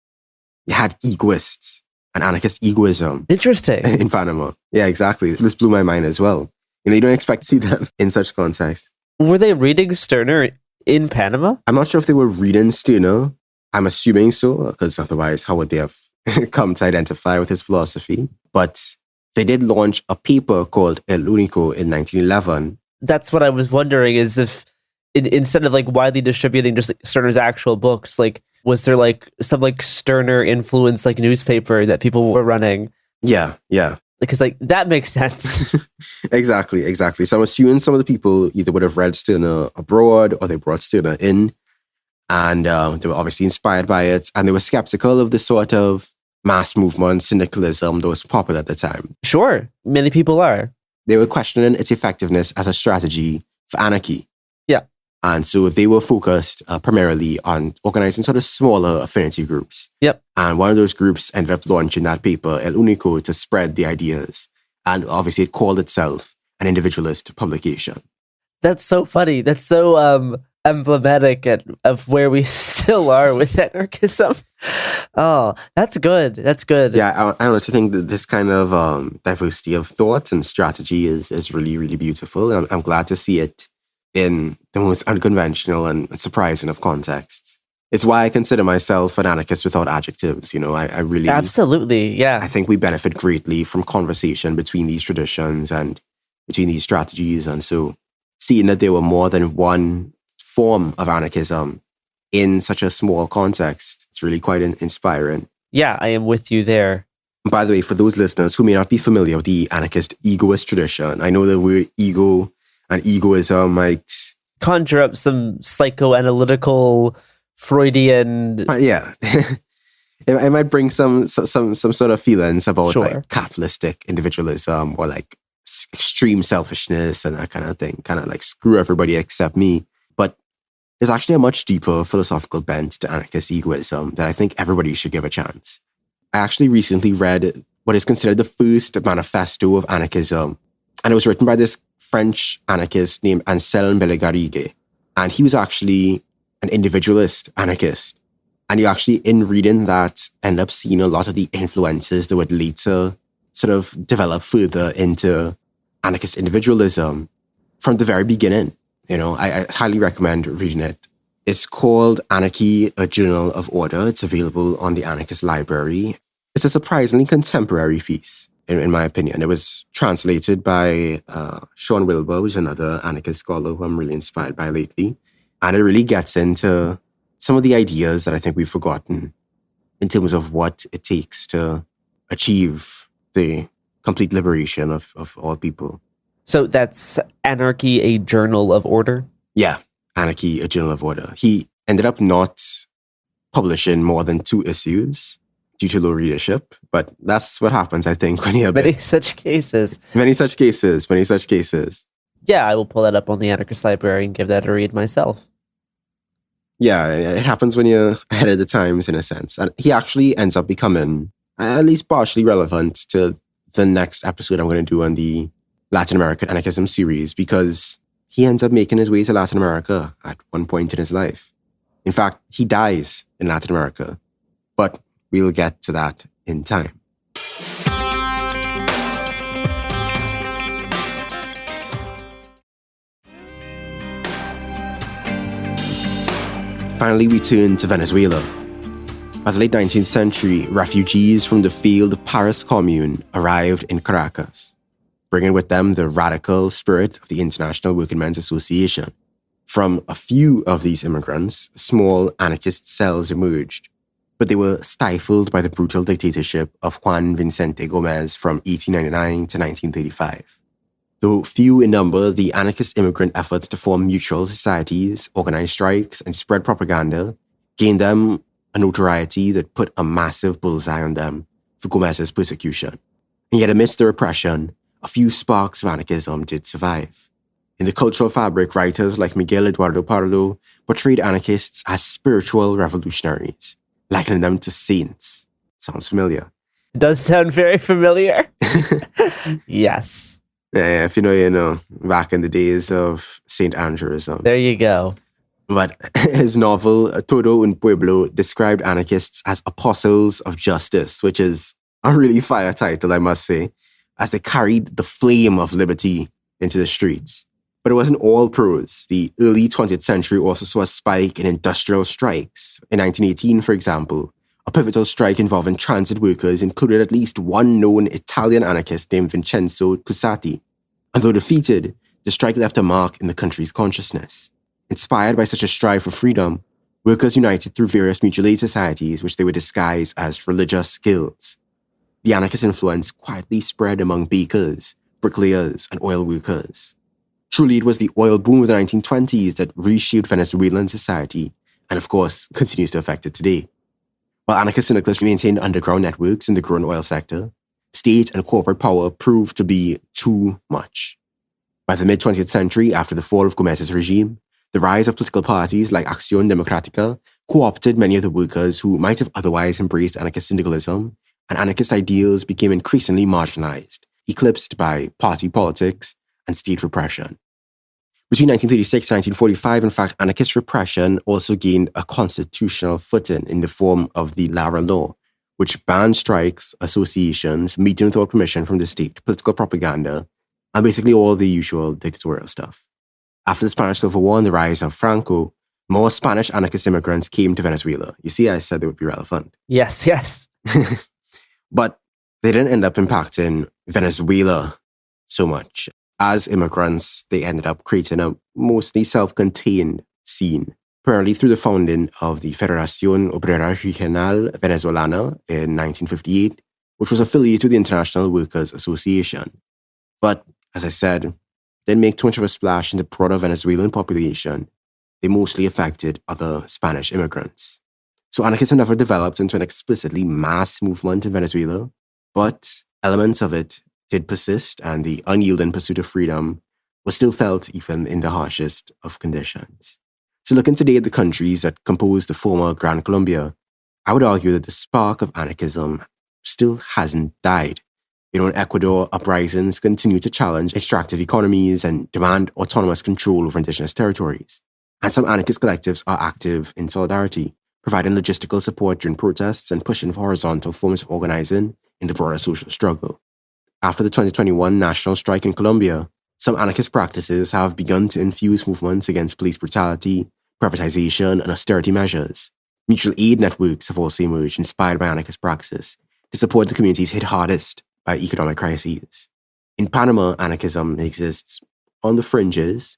You had egoists and anarchist egoism. Interesting. In Panama. Yeah, exactly. This blew my mind as well. You don't expect to see them in such context. Were they reading Stirner in Panama? I'm not sure if they were reading Stirner. I'm assuming so, because otherwise, how would they have come to identify with his philosophy? But they did launch a paper called El Único in 1911. That's what I was wondering, is if instead of widely distributing just Stirner's actual books, was there some Stirner influenced newspaper that people were running? Yeah. Because that makes sense. Exactly. So I'm assuming some of the people either would have read Stirner abroad or they brought Stirner in. And they were obviously inspired by it. And they were skeptical of the sort of mass movement syndicalism that was popular at the time. Sure. Many people are. They were questioning its effectiveness as a strategy for anarchy. Yeah. And so they were focused primarily on organizing sort of smaller affinity groups. Yep. And one of those groups ended up launching that paper, El Único, to spread the ideas. And obviously it called itself an individualist publication. That's so funny. That's so emblematic of where we still are with anarchism. Oh, that's good. Yeah, I honestly think that this kind of diversity of thought and strategy is really, really beautiful. And I'm glad to see it in the most unconventional and surprising of contexts. It's why I consider myself an anarchist without adjectives. I really... Absolutely, yeah. I think we benefit greatly from conversation between these traditions and between these strategies. And so seeing that there were more than one form of anarchism in such a small context, it's really quite inspiring. Yeah, I am with you there. By the way, for those listeners who may not be familiar with the anarchist egoist tradition, I know the word ego and egoism might conjure up some psychoanalytical Freudian... yeah. It might bring some sort of feelings about capitalistic individualism or extreme selfishness and that kind of thing. Kind of screw everybody except me. But there's actually a much deeper philosophical bent to anarchist egoism that I think everybody should give a chance. I actually recently read what is considered the first manifesto of anarchism. And it was written by this French anarchist named Anselme Bellegarrigue. And he was actually an individualist anarchist. And you actually, in reading that, end up seeing a lot of the influences that would later sort of develop further into anarchist individualism from the very beginning. I highly recommend reading it. It's called Anarchy, A Journal of Order. It's available on the Anarchist Library. It's a surprisingly contemporary piece, in my opinion. It was translated by Sean Wilbur, who's another anarchist scholar who I'm really inspired by lately. And it really gets into some of the ideas that I think we've forgotten in terms of what it takes to achieve the complete liberation of all people. So that's Anarchy, A Journal of Order? Yeah, Anarchy, A Journal of Order. He ended up not publishing more than 2 issues due to low readership, but that's what happens, I think, when you have many such cases. Many such cases. Yeah, I will pull that up on the Anarchist Library and give that a read myself. Yeah, it happens when you're ahead of the times, in a sense. And he actually ends up becoming at least partially relevant to the next episode I'm going to do on the Latin American Anarchism series, because he ends up making his way to Latin America at one point in his life. In fact, he dies in Latin America, but we'll get to that in time. Finally, we turn to Venezuela. By the late 19th century, refugees from the failed Paris Commune arrived in Caracas, bringing with them the radical spirit of the International Workingmen's Association. From a few of these immigrants, small anarchist cells emerged, but they were stifled by the brutal dictatorship of Juan Vicente Gómez from 1899 to 1935. Though few in number, the anarchist immigrant efforts to form mutual societies, organize strikes, and spread propaganda gained them a notoriety that put a massive bullseye on them for Gomez's persecution. And yet amidst the repression, a few sparks of anarchism did survive. In the cultural fabric, writers like Miguel Eduardo Pardo portrayed anarchists as spiritual revolutionaries, likening them to saints. Sounds familiar. It does sound very familiar. Yes. Yeah, if you know, back in the days of St. Andrewism. There you go. But his novel, Todo un Pueblo, described anarchists as apostles of justice, which is a really fire title, I must say, as they carried the flame of liberty into the streets. But it wasn't all prose. The early 20th century also saw a spike in industrial strikes. In 1918, for example, a pivotal strike involving transit workers included at least one known Italian anarchist named Vincenzo Cusati. Although defeated, the strike left a mark in the country's consciousness. Inspired by such a strive for freedom, workers united through various mutual aid societies, which they would disguise as religious guilds. The anarchist influence quietly spread among bakers, bricklayers, and oil workers. Truly, it was the oil boom of the 1920s that reshaped Venezuelan society, and of course, continues to affect it today. While anarchist syndicalists maintained underground networks in the growing oil sector, state and corporate power proved to be too much. By the mid-20th century, after the fall of Gomez's regime, the rise of political parties like Acción Democrática co-opted many of the workers who might have otherwise embraced anarchist syndicalism, and anarchist ideals became increasingly marginalized, eclipsed by party politics and state repression. Between 1936 and 1945, in fact, anarchist repression also gained a constitutional footing in the form of the Lara Law, which banned strikes, associations, meeting without permission from the state, political propaganda, and basically all the usual dictatorial stuff. After the Spanish Civil War and the rise of Franco, more Spanish anarchist immigrants came to Venezuela. You see, I said they would be relevant. Yes, yes. But they didn't end up impacting Venezuela so much. As immigrants, they ended up creating a mostly self-contained scene, apparently through the founding of the Federación Obrera Regional Venezolana in 1958, which was affiliated with the International Workers Association. But, as I said, didn't make too much of a splash in the broader Venezuelan population. They mostly affected other Spanish immigrants. So anarchism never developed into an explicitly mass movement in Venezuela, but elements of it did persist, and the unyielding pursuit of freedom was still felt even in the harshest of conditions. So looking today at the countries that compose the former Gran Colombia, I would argue that the spark of anarchism still hasn't died. In Ecuador, uprisings continue to challenge extractive economies and demand autonomous control over indigenous territories. And some anarchist collectives are active in solidarity, providing logistical support during protests and pushing for horizontal forms of organizing in the broader social struggle. After the 2021 national strike in Colombia, some anarchist practices have begun to infuse movements against police brutality, privatization, and austerity measures. Mutual aid networks have also emerged, inspired by anarchist praxis, to support the communities hit hardest by economic crises. In Panama, anarchism exists on the fringes,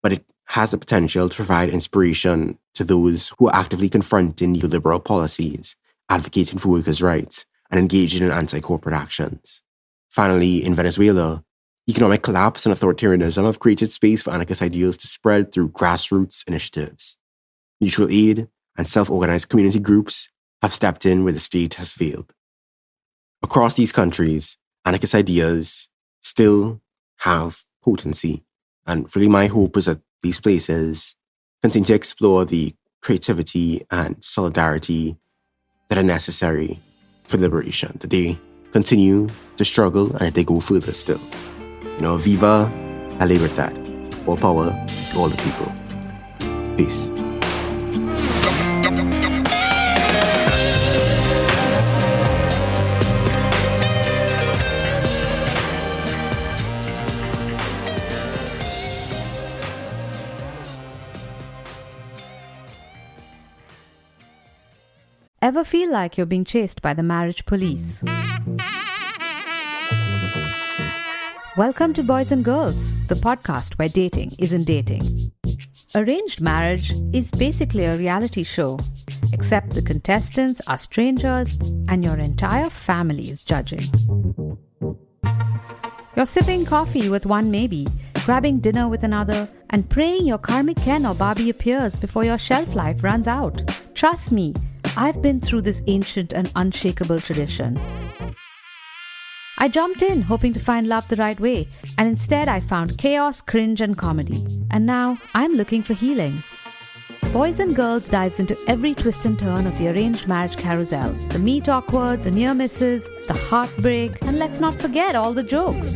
but it has the potential to provide inspiration to those who are actively confronting neoliberal policies, advocating for workers' rights, and engaging in anti-corporate actions. Finally, in Venezuela, economic collapse and authoritarianism have created space for anarchist ideals to spread through grassroots initiatives. Mutual aid and self-organized community groups have stepped in where the state has failed. Across these countries, anarchist ideas still have potency, and really my hope is that these places continue to explore the creativity and solidarity that are necessary for liberation, that they continue to struggle and that they go further still. Viva la libertad. All power to all the people. Peace. Ever feel like you're being chased by the marriage police? Welcome to Boys and Girls, the podcast where dating isn't dating. Arranged marriage is basically a reality show, except the contestants are strangers and your entire family is judging. You're sipping coffee with one maybe, grabbing dinner with another, and praying your karmic Ken or Barbie appears before your shelf life runs out. Trust me, I've been through this ancient and unshakable tradition. I jumped in hoping to find love the right way, and instead I found chaos, cringe, and comedy. And now I'm looking for healing. Boys and Girls dives into every twist and turn of the arranged marriage carousel. The meet awkward, the near misses, the heartbreak, and let's not forget all the jokes.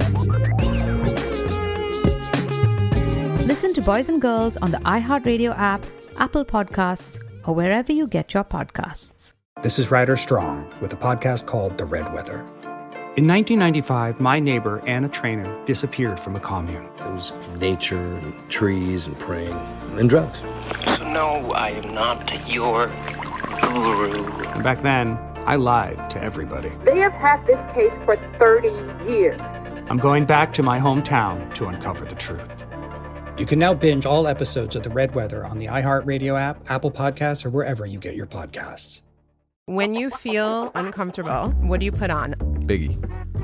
Listen to Boys and Girls on the iHeartRadio app, Apple Podcasts, or wherever you get your podcasts. This is Ryder Strong with a podcast called The Red Weather. In 1995, my neighbor, Anna Trainer, disappeared from a commune. It was nature and trees and praying and drugs. So no, I am not your guru. And back then, I lied to everybody. They have had this case for 30 years. I'm going back to my hometown to uncover the truth. You can now binge all episodes of The Red Weather on the iHeartRadio app, Apple Podcasts, or wherever you get your podcasts. When you feel uncomfortable, what do you put on? Biggie.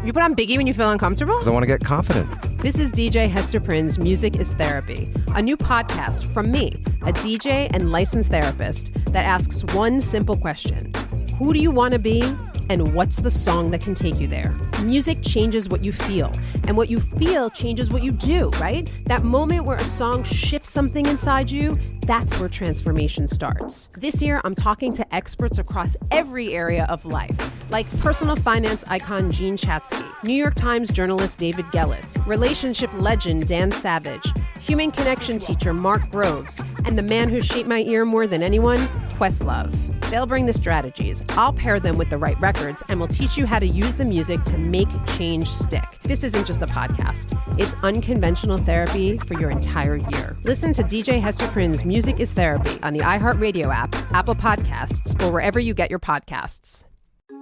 You put on Biggie when you feel uncomfortable? Because I want to get confident. This is DJ Hester Prynne's Music is Therapy, a new podcast from me, a DJ and licensed therapist that asks one simple question. Who do you want to be? And what's the song that can take you there? Music changes what you feel, and what you feel changes what you do, right? That moment where a song shifts something inside you, that's where transformation starts. This year, I'm talking to experts across every area of life, like personal finance icon Gene Chatsky, New York Times journalist David Gellis, relationship legend Dan Savage, human connection teacher Mark Groves, and the man who shaped my ear more than anyone, Questlove. They'll bring the strategies, I'll pair them with the right records, and we'll teach you how to use the music to make change stick. This isn't just a podcast. It's unconventional therapy for your entire year. Listen to DJ Hester Prynne's Music is Therapy on the iHeartRadio app, Apple Podcasts, or wherever you get your podcasts.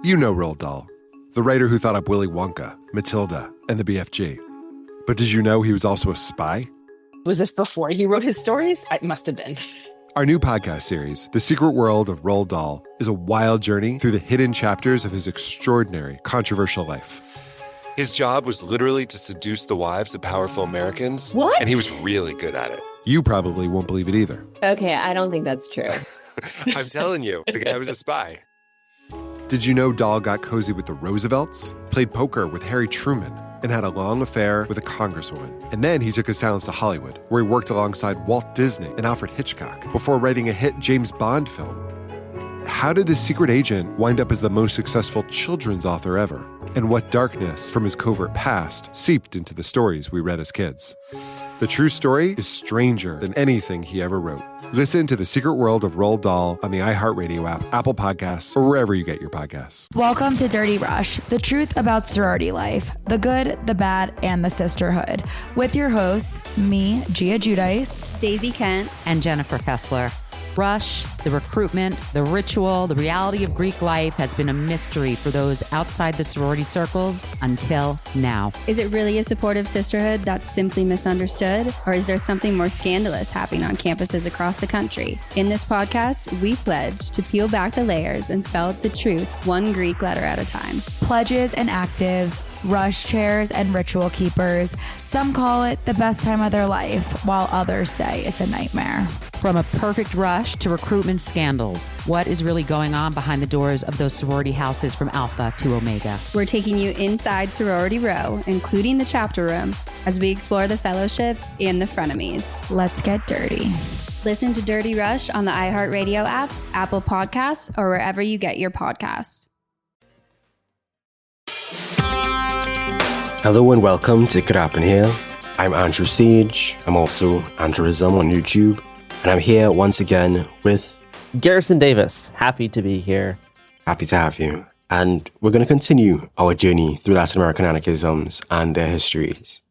You know Roald Dahl, the writer who thought up Willy Wonka, Matilda, and the BFG. But did you know he was also a spy? Was this before he wrote his stories? I must have been. Our new podcast series, The Secret World of Roald Dahl, is a wild journey through the hidden chapters of his extraordinary, controversial life. His job was literally to seduce the wives of powerful Americans. What? And he was really good at it. You probably won't believe it either. Okay, I don't think that's true. I'm telling you, the guy was a spy. Did you know Dahl got cozy with the Roosevelts, played poker with Harry Truman, and had a long affair with a congresswoman? And then he took his talents to Hollywood, where he worked alongside Walt Disney and Alfred Hitchcock before writing a hit James Bond film. How did this secret agent wind up as the most successful children's author ever? And what darkness from his covert past seeped into the stories we read as kids? The true story is stranger than anything he ever wrote. Listen to The Secret World of Roald Dahl on the iHeartRadio app, Apple Podcasts, or wherever you get your podcasts. Welcome to Dirty Rush, the truth about sorority life, the good, the bad, and the sisterhood. With your hosts, me, Gia Giudice, Daisy Kent, and Jennifer Fessler. Rush, the recruitment, the ritual, the reality of Greek life has been a mystery for those outside the sorority circles until now. Is it really a supportive sisterhood that's simply misunderstood? Or is there something more scandalous happening on campuses across the country? In this podcast, we pledge to peel back the layers and spell out the truth one Greek letter at a time. Pledges and actives, rush chairs and ritual keepers. Some call it the best time of their life, while others say it's a nightmare. From a perfect rush to recruitment scandals, what is really going on behind the doors of those sorority houses from Alpha to Omega? We're taking you inside Sorority Row, including the chapter room, as we explore the fellowship and the frenemies. Let's get dirty. Listen to Dirty Rush on the iHeartRadio app, Apple Podcasts, or wherever you get your podcasts. Hello and welcome to Could Happen Here. I'm Andrew Sage. I'm also Andrewism on YouTube. And I'm here once again with Garrison Davis. Happy to be here. Happy to have you. And we're going to continue our journey through Latin American anarchisms and their histories.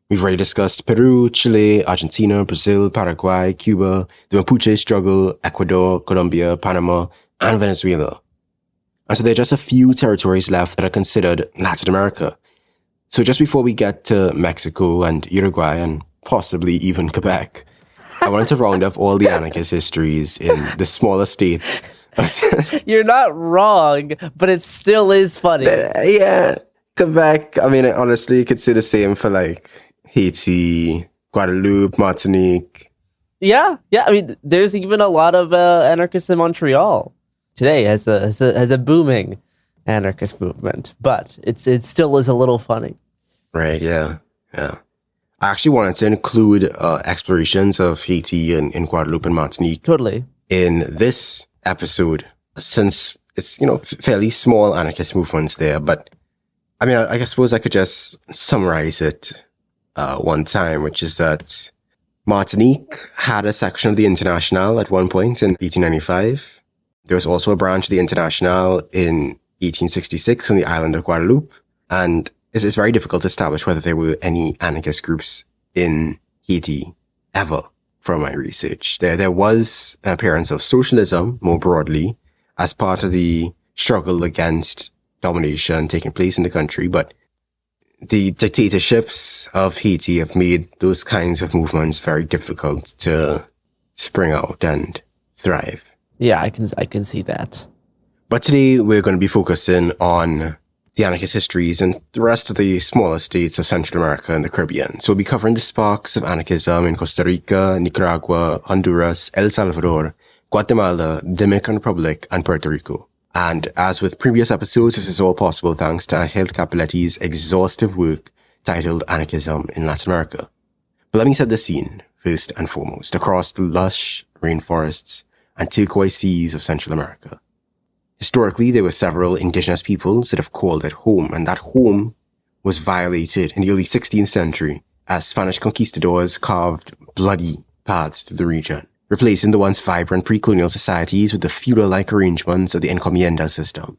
We've already discussed Peru, Chile, Argentina, Brazil, Paraguay, Cuba, the Mapuche struggle, Ecuador, Colombia, Panama, and Venezuela. And so there are just a few territories left that are considered Latin America. So just before we get to Mexico and Uruguay and possibly even Quebec, I wanted to round up all the anarchist histories in the smaller states. You're not wrong, but it still is funny. Yeah, Quebec, I mean, honestly, you could say the same for like Haiti, Guadeloupe, Martinique. Yeah. I mean, there's even a lot of anarchists in Montreal today has a booming anarchist movement, but it still is a little funny. Right, yeah. I actually wanted to include explorations of Haiti and Guadeloupe and Martinique. Totally. In this episode, since it's, fairly small anarchist movements there, but I mean, I suppose I could just summarize it one time, which is that Martinique had a section of the International at one point in 1895. There was also a branch of the International in 1866 on the island of Guadeloupe, and it's very difficult to establish whether there were any anarchist groups in Haiti ever from my research. There was an appearance of socialism more broadly as part of the struggle against domination taking place in the country, but the dictatorships of Haiti have made those kinds of movements very difficult to spring out and thrive. Yeah, I can see that. But today we're going to be focusing on the anarchist histories and the rest of the smaller states of Central America and the Caribbean. So we'll be covering the sparks of anarchism in Costa Rica, Nicaragua, Honduras, El Salvador, Guatemala, Dominican Republic, and Puerto Rico. And as with previous episodes, this is all possible thanks to Angel Cappelletti's exhaustive work titled Anarchism in Latin America. But let me set the scene, first and foremost, across the lush rainforests and turquoise seas of Central America. Historically, there were several indigenous peoples that have called it home, and that home was violated in the early 16th century as Spanish conquistadors carved bloody paths through the region, replacing the once vibrant pre-colonial societies with the feudal-like arrangements of the encomienda system,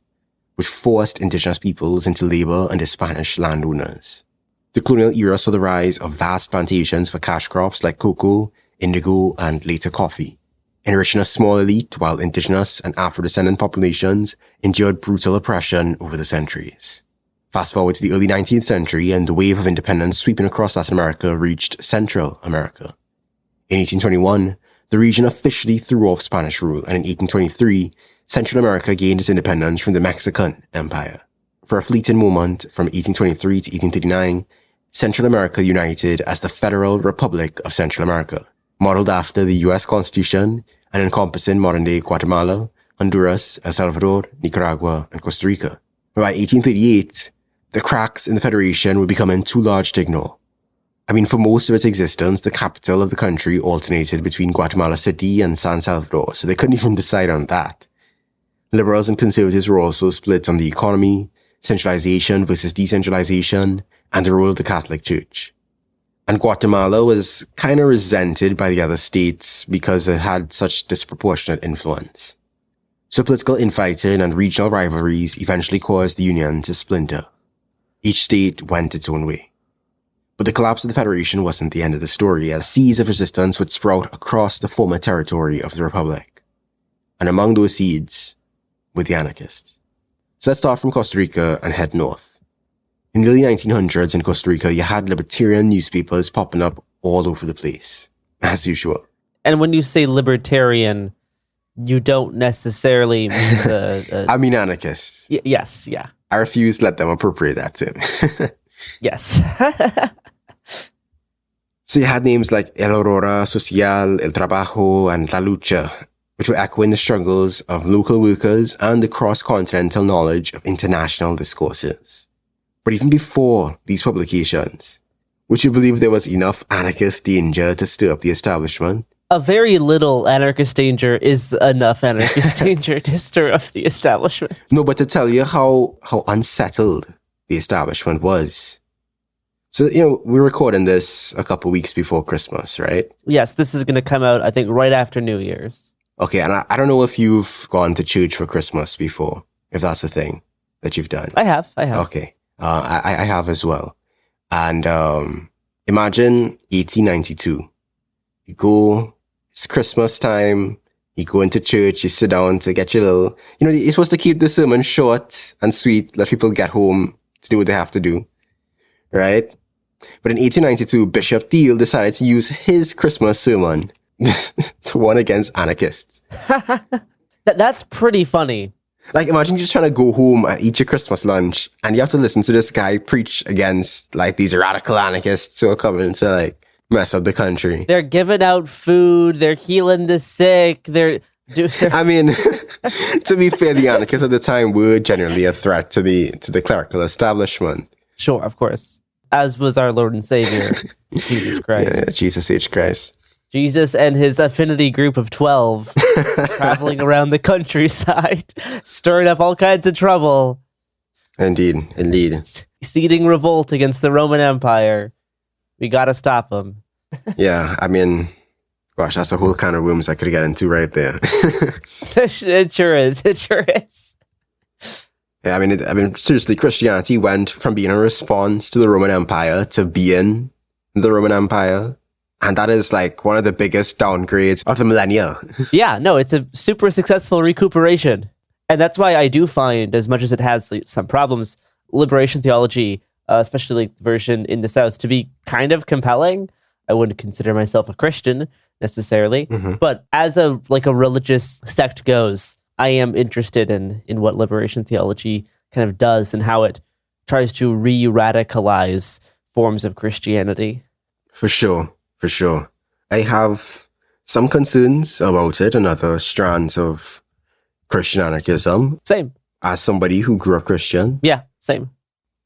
which forced indigenous peoples into labor under Spanish landowners. The colonial era saw the rise of vast plantations for cash crops like cocoa, indigo, and later coffee, enriching a small elite while indigenous and Afro-descendant populations endured brutal oppression over the centuries. Fast forward to the early 19th century and the wave of independence sweeping across Latin America reached Central America. In 1821, the region officially threw off Spanish rule, and in 1823, Central America gained its independence from the Mexican Empire. For a fleeting moment, from 1823 to 1839, Central America united as the Federal Republic of Central America, modeled after the U.S. Constitution and encompassing modern-day Guatemala, Honduras, El Salvador, Nicaragua, and Costa Rica. By 1838, the cracks in the Federation were becoming too large to ignore. I mean, for most of its existence, the capital of the country alternated between Guatemala City and San Salvador, so they couldn't even decide on that. Liberals and conservatives were also split on the economy, centralization versus decentralization, and the role of the Catholic Church. And Guatemala was kind of resented by the other states because it had such disproportionate influence. So political infighting and regional rivalries eventually caused the Union to splinter. Each state went its own way. But the collapse of the Federation wasn't the end of the story, as seeds of resistance would sprout across the former territory of the Republic. And among those seeds were the anarchists. So let's start from Costa Rica and head north. In the early 1900s in Costa Rica, you had libertarian newspapers popping up all over the place, as usual. And when you say libertarian, you don't necessarily mean the... I mean anarchists. Yes, yeah. I refuse to let them appropriate that term. Yes. So you had names like El Aurora Social, El Trabajo, and La Lucha, which were echoing the struggles of local workers and the cross-continental knowledge of international discourses. But even before these publications, would you believe there was enough anarchist danger to stir up the establishment? A very little anarchist danger is enough anarchist danger to stir up the establishment. No, but to tell you how unsettled the establishment was. So, we're recording this a couple weeks before Christmas, right? Yes, this is going to come out, I think, right after New Year's. Okay, and I don't know if you've gone to church for Christmas before, if that's a thing that you've done. I have. Okay. I have as well. And imagine 1892. You go, it's Christmas time, you go into church, you sit down to get your little... you're supposed to keep the sermon short and sweet, let people get home to do what they have to do, right? But in 1892, Bishop Thiel decided to use his Christmas sermon to warn against anarchists. That's pretty funny. Like, imagine you just trying to go home and eat your Christmas lunch, and you have to listen to this guy preach against, like, these radical anarchists who are coming to, like, mess up the country. They're giving out food. They're healing the sick. I mean, to be fair, the anarchists at the time were generally a threat to the clerical establishment. Sure, of course. As was our Lord and Savior, Jesus Christ. Yeah, Jesus H. Christ. Jesus and his affinity group of 12 traveling around the countryside, stirring up all kinds of trouble. Indeed. Seeding revolt against the Roman Empire. We gotta stop them. Yeah, I mean, gosh, that's a whole kind of worms I could get into right there. It sure is. Yeah, I mean, seriously, Christianity went from being a response to the Roman Empire to being the Roman Empire. And that is like one of the biggest downgrades of the millennia. Yeah, no, it's a super successful recuperation. And that's why I do find, as much as it has some problems, liberation theology, especially the version in the South, to be kind of compelling. I wouldn't consider myself a Christian necessarily, but as a religious sect goes, I am interested in what liberation theology kind of does and how it tries to re-radicalize forms of Christianity. For sure. I have some concerns about it and other strands of Christian anarchism. Same. As somebody who grew up Christian. Yeah, same.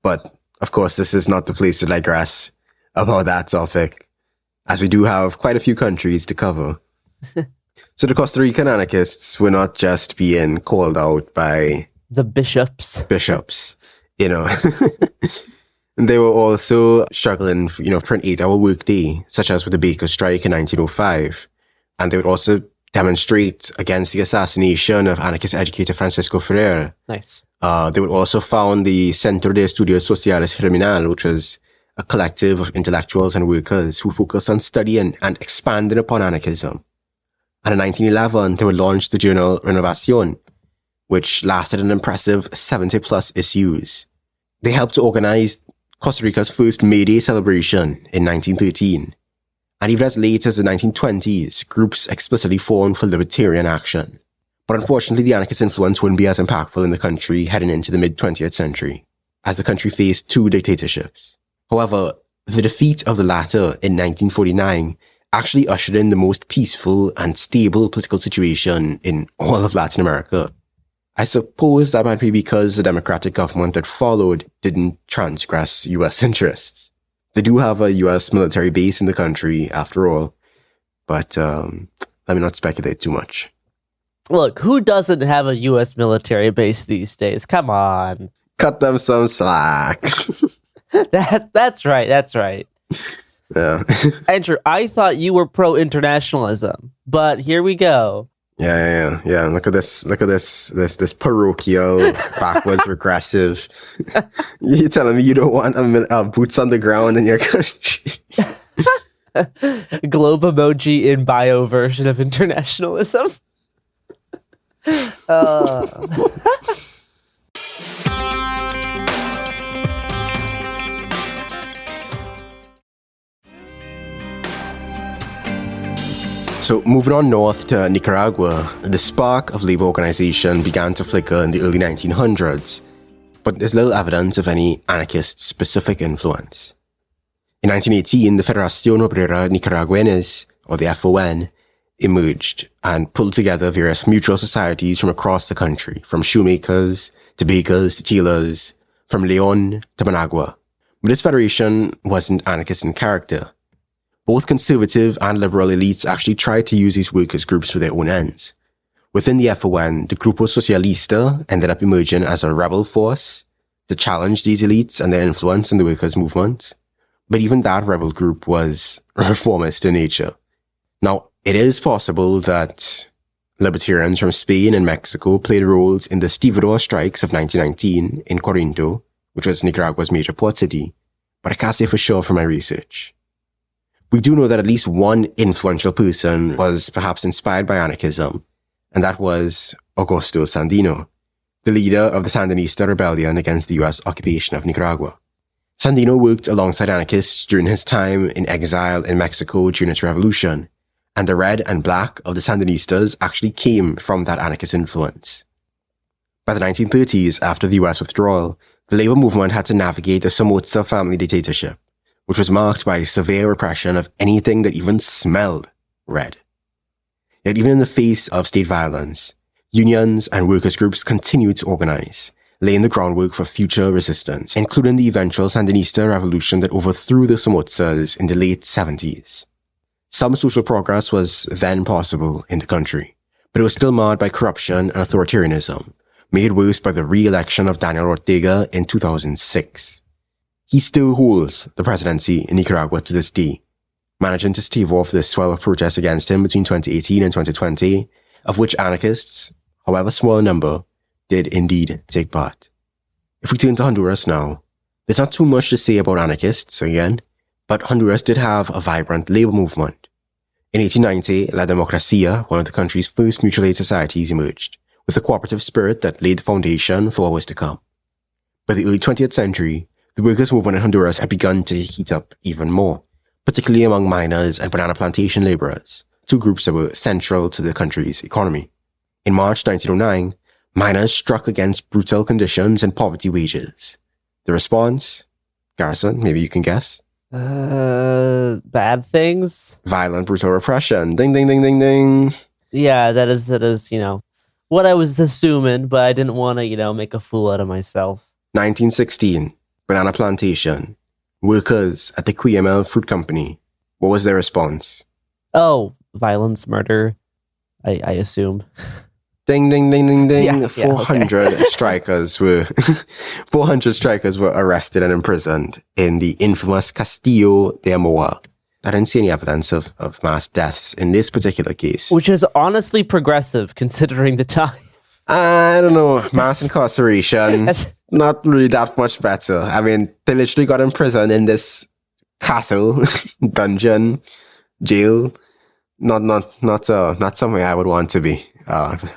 But, of course, this is not the place to digress about that topic, as we do have quite a few countries to cover. So the Costa Rican anarchists were not just being called out by the bishops, you know. They were also struggling, for an 8-hour workday, such as with the Baker Strike in 1905. And they would also demonstrate against the assassination of anarchist educator Francisco Ferrer. Nice. They would also found the Centro de Estudios Sociales Germinal, which was a collective of intellectuals and workers who focused on studying and expanding upon anarchism. And in 1911, they would launch the journal Renovación, which lasted an impressive 70-plus issues. They helped to organize Costa Rica's first May Day celebration in 1913. And even as late as the 1920s, groups explicitly formed for libertarian action. But unfortunately, the anarchist influence wouldn't be as impactful in the country heading into the mid-20th century, as the country faced 2 dictatorships. However, the defeat of the latter in 1949 actually ushered in the most peaceful and stable political situation in all of Latin America. I suppose that might be because the democratic government that followed didn't transgress U.S. interests. They do have a U.S. military base in the country, after all, but let me not speculate too much. Look, who doesn't have a U.S. military base these days? Come on. Cut them some slack. That's right. Yeah. Andrew, I thought you were pro-internationalism, but here we go. Yeah. Look at this parochial, backwards, regressive. You're telling me you don't want boots on the ground in your country? Globe emoji in bio version of internationalism. So moving on north to Nicaragua, the spark of labor organization began to flicker in the early 1900s, but there's little evidence of any anarchist-specific influence. In 1918, the Federación Obrera Nicaragüense, or the FON, emerged and pulled together various mutual societies from across the country, from shoemakers to bakers to tailors, from León to Managua. But this federation wasn't anarchist in character. Both conservative and liberal elites actually tried to use these workers' groups for their own ends. Within the FON, the Grupo Socialista ended up emerging as a rebel force to challenge these elites and their influence in the workers' movement. But even that rebel group was reformist in nature. Now, it is possible that libertarians from Spain and Mexico played roles in the stevedore strikes of 1919 in Corinto, which was Nicaragua's major port city, but I can't say for sure from my research. We do know that at least one influential person was perhaps inspired by anarchism, and that was Augusto Sandino, the leader of the Sandinista rebellion against the US occupation of Nicaragua. Sandino worked alongside anarchists during his time in exile in Mexico during its revolution, and the red and black of the Sandinistas actually came from that anarchist influence. By the 1930s, after the US withdrawal, the labor movement had to navigate a Somoza family dictatorship, which was marked by severe repression of anything that even smelled red. Yet even in the face of state violence, unions and workers' groups continued to organize, laying the groundwork for future resistance, including the eventual Sandinista revolution that overthrew the Somozas in the late 70s. Some social progress was then possible in the country, but it was still marred by corruption and authoritarianism, made worse by the re-election of Daniel Ortega in 2006. He still holds the presidency in Nicaragua to this day, managing to stave off the swell of protests against him between 2018 and 2020, of which anarchists, however small a number, did indeed take part. If we turn to Honduras now, there's not too much to say about anarchists again, but Honduras did have a vibrant labor movement. In 1890, La Democracia, one of the country's first mutual aid societies, emerged, with a cooperative spirit that laid the foundation for what was to come. By the early 20th century, the workers' movement in Honduras had begun to heat up even more, particularly among miners and banana plantation laborers, two groups that were central to the country's economy. In March 1909, miners struck against brutal conditions and poverty wages. The response? Garrison, maybe you can guess? Bad things? Violent, brutal repression. Ding, ding, ding, ding, ding. Yeah, that is, what I was assuming, but I didn't want to, make a fool out of myself. 1916, banana plantation. Workers at the QML Fruit Company. What was their response? Oh, violence, murder, I assume. Ding, ding, ding, ding, ding. 400 okay. strikers were arrested and imprisoned in the infamous Castillo de Amoa. I didn't see any evidence of mass deaths in this particular case. Which is honestly progressive considering the time. I don't know. Mass incarceration, not really that much better. I mean, they literally got imprisoned in this castle, dungeon, jail. Not somewhere I would want to be.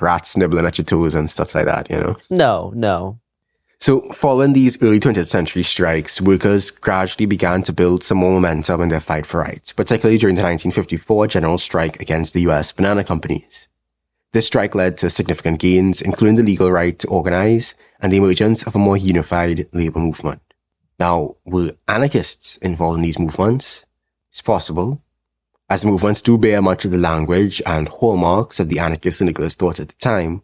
Rats nibbling at your toes and stuff like that, No. So, following these early 20th century strikes, workers gradually began to build some more momentum in their fight for rights, particularly during the 1954 general strike against the US banana companies. This strike led to significant gains, including the legal right to organize and the emergence of a more unified labor movement. Now, were anarchists involved in these movements? It's possible, as the movements do bear much of the language and hallmarks of the anarchist syndicalist thought at the time.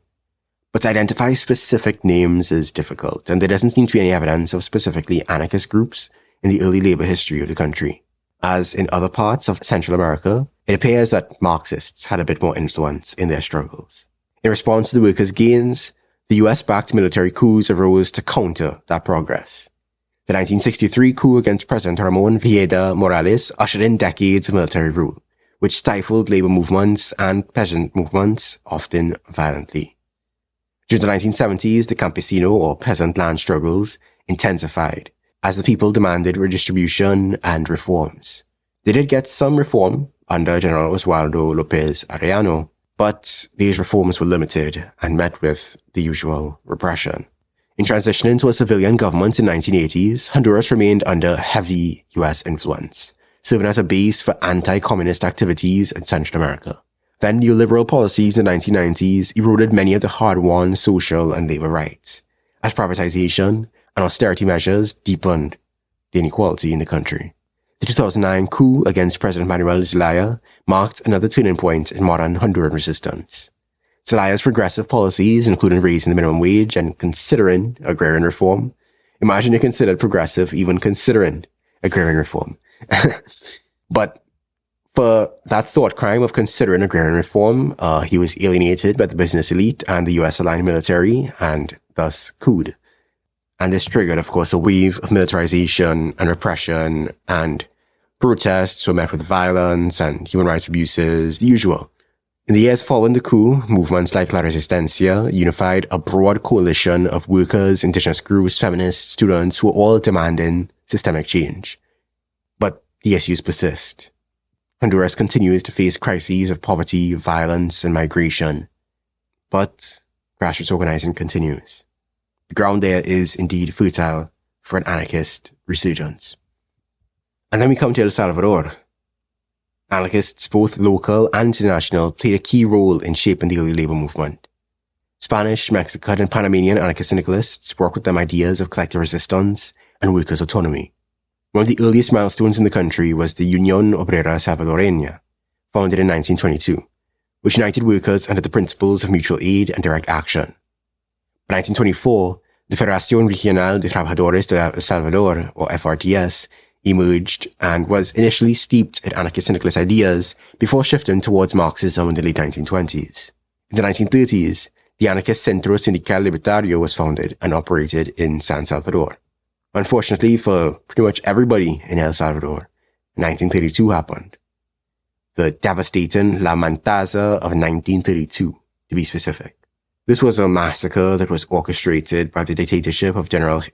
But to identify specific names is difficult, and there doesn't seem to be any evidence of specifically anarchist groups in the early labor history of the country. As in other parts of Central America, it appears that Marxists had a bit more influence in their struggles. In response to the workers' gains, the US-backed military coups arose to counter that progress. The 1963 coup against President Ramon Villeda Morales ushered in decades of military rule, which stifled labor movements and peasant movements, often violently. During the 1970s, the campesino or peasant land struggles intensified as the people demanded redistribution and reforms. They did get some reform under General Oswaldo López Arellano, but these reforms were limited and met with the usual repression. In transitioning to a civilian government in the 1980s, Honduras remained under heavy US influence, serving as a base for anti-communist activities in Central America. Then neoliberal policies in the 1990s eroded many of the hard-won social and labor rights, as privatization and austerity measures deepened the inequality in the country. The 2009 coup against President Manuel Zelaya marked another turning point in modern Honduran resistance. Zelaya's progressive policies, including raising the minimum wage and considering agrarian reform. Imagine you're considered progressive even considering agrarian reform. But for that thought crime of considering agrarian reform, he was alienated by the business elite and the US-aligned military, and thus couped. And this triggered, of course, a wave of militarization and repression, and protests were met with violence and human rights abuses, the usual. In the years following the coup, movements like La Resistencia unified a broad coalition of workers, indigenous groups, feminists, students who were all demanding systemic change. But the issues persist. Honduras continues to face crises of poverty, violence, and migration. But grassroots organizing continues. The ground there is indeed fertile for an anarchist resurgence. And then we come to El Salvador. Anarchists, both local and international, played a key role in shaping the early labor movement. Spanish, Mexican, and Panamanian anarchist syndicalists worked with them ideas of collective resistance and workers' autonomy. One of the earliest milestones in the country was the Unión Obrera Salvadoreña, founded in 1922, which united workers under the principles of mutual aid and direct action. By 1924, the Federación Regional de Trabajadores de El Salvador, or FRTS, emerged and was initially steeped in anarchist syndicalist ideas before shifting towards Marxism in the late 1920s. In the 1930s, the anarchist Centro Sindical Libertario was founded and operated in San Salvador. Unfortunately for pretty much everybody in El Salvador, 1932 happened. The devastating La Matanza of 1932, to be specific. This was a massacre that was orchestrated by the dictatorship of General...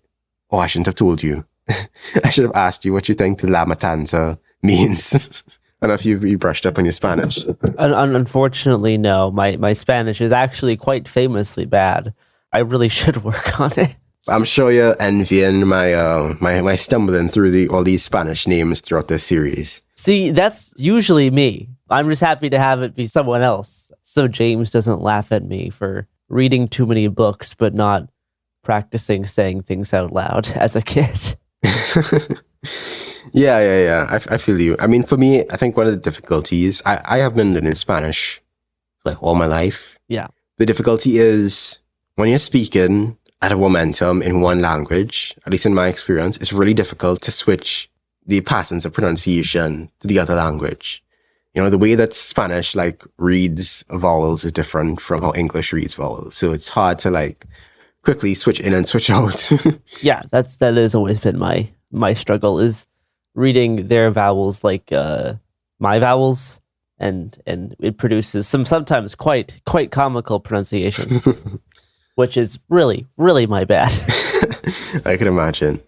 Oh, I shouldn't have told you. I should have asked you what you think the La Matanza means. I don't know if you brushed up on your Spanish. Unfortunately, no. My Spanish is actually quite famously bad. I really should work on it. I'm sure you're envying my stumbling through all these Spanish names throughout this series. See, that's usually me. I'm just happy to have it be someone else, so James doesn't laugh at me for reading too many books but not practicing saying things out loud as a kid. Yeah. I feel you. I mean, for me, I think one of the difficulties, I have been learning Spanish like all my life. Yeah. The difficulty is when you're speaking at a momentum in one language, at least in my experience, it's really difficult to switch the patterns of pronunciation to the other language. You know, the way that Spanish reads vowels is different from how English reads vowels. So it's hard to quickly switch in and switch out. Yeah, that has always been my struggle, is reading their vowels like my vowels, and it produces sometimes quite comical pronunciations, which is really, really my bad. I can imagine.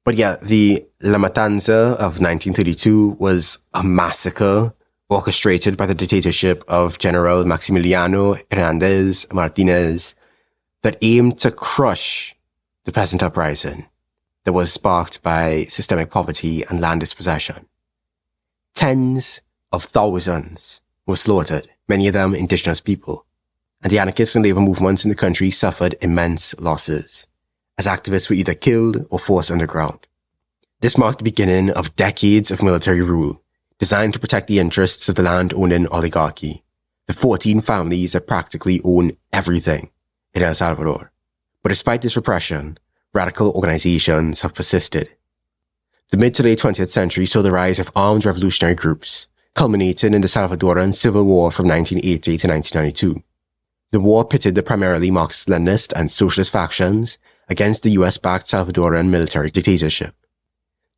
But yeah, the La Matanza of 1932 was a massacre orchestrated by the dictatorship of General Maximiliano Hernandez Martinez that aimed to crush the peasant uprising that was sparked by systemic poverty and land dispossession. Tens of thousands were slaughtered, many of them indigenous people, and the anarchist and labor movements in the country suffered immense losses, as activists were either killed or forced underground. This marked the beginning of decades of military rule, designed to protect the interests of the land-owning oligarchy, the 14 families that practically own everything in El Salvador. But despite this repression, radical organizations have persisted. The mid to late 20th century saw the rise of armed revolutionary groups, culminating in the Salvadoran Civil War from 1980 to 1992. The war pitted the primarily Marxist-Leninist and socialist factions against the US-backed Salvadoran military dictatorship.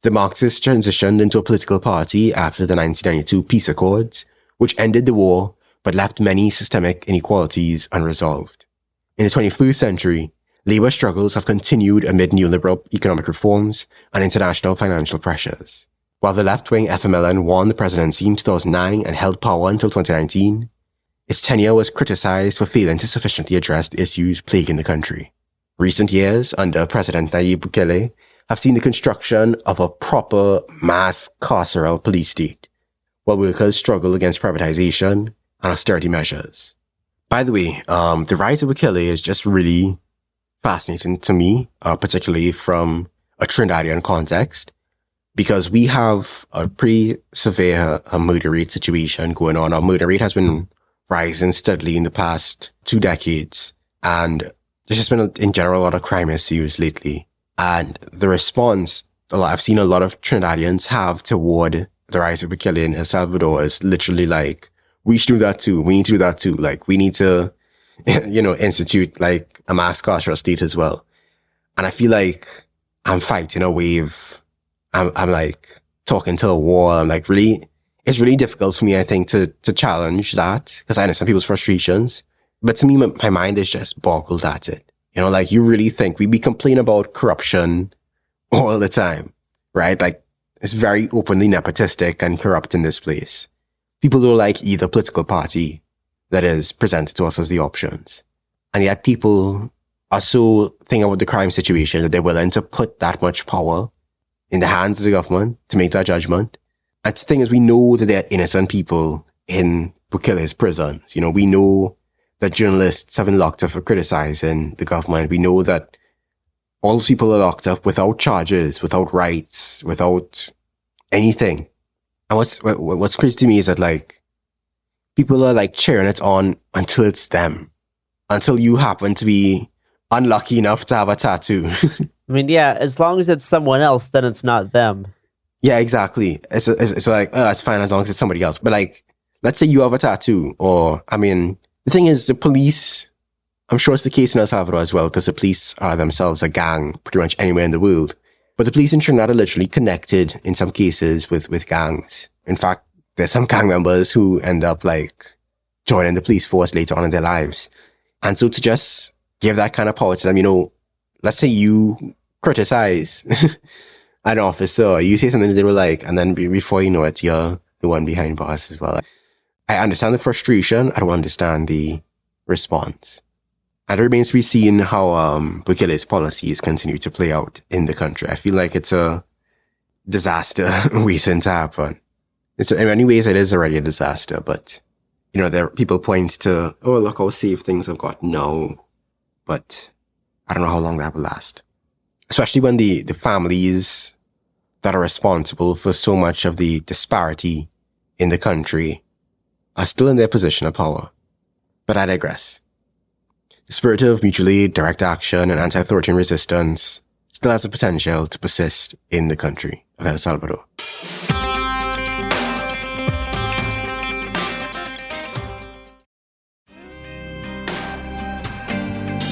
The Marxists transitioned into a political party after the 1992 peace accords, which ended the war but left many systemic inequalities unresolved. In the 21st century, labor struggles have continued amid neoliberal economic reforms and international financial pressures. While the left-wing FMLN won the presidency in 2009 and held power until 2019, its tenure was criticized for failing to sufficiently address the issues plaguing the country. Recent years under President Nayib Bukele have seen the construction of a proper mass carceral police state, while workers struggle against privatization and austerity measures. By the way, the rise of Bukele is just really fascinating to me, particularly from a Trinidadian context, because we have a pretty severe murder rate situation going on. Our murder rate has been rising steadily in the past 2 decades, and there's just been, in general, a lot of crime issues lately. And the response I've seen a lot of Trinidadians have toward the rise of Bukele in El Salvador is literally we should do that too. We need to do that too. We need to, institute a mass carceral state as well. And I feel like I'm fighting a wave. I'm talking to a wall. I'm it's really difficult for me, I think, to challenge that, because I understand people's frustrations. But to me, my mind is just boggled at it. You really think we complain about corruption all the time, right? It's very openly nepotistic and corrupt in this place. People don't like either political party that is presented to us as the options. And yet people are so thinking about the crime situation that they're willing to put that much power in the hands of the government to make that judgment. And the thing is, we know that there are innocent people in Bukele's prisons. We know that journalists have been locked up for criticizing the government. We know that all those people are locked up without charges, without rights, without anything. And what's crazy to me is that, like, people are, like, cheering it on until it's them. Until you happen to be unlucky enough to have a tattoo. I mean, yeah, as long as it's someone else, then it's not them. Yeah, exactly. It's like, oh, it's fine as long as it's somebody else. But, like, let's say you have a tattoo, or, I mean, the thing is, the police, I'm sure it's the case in El Salvador as well, because the police are themselves a gang pretty much anywhere in the world. But the police in Trinidad are literally connected in some cases with gangs. In fact, there's some gang members who end up, like, joining the police force later on in their lives. And so to just give that kind of power to them, you know, let's say you criticize an officer, you say something that they were like, and then before you know it, you're the one behind bars as well. I understand the frustration. I don't understand the response. And it remains to be seen how Bukele's policies continue to play out in the country. I feel like it's a disaster waiting to happen. In many ways, it is already a disaster, but, you know, there people point to, oh, look how safe things have got now. But I don't know how long that will last. Especially when the families that are responsible for so much of the disparity in the country are still in their position of power. But I digress. The spirit of mutual aid, direct action, and anti-authoritarian resistance still has the potential to persist in the country of El Salvador.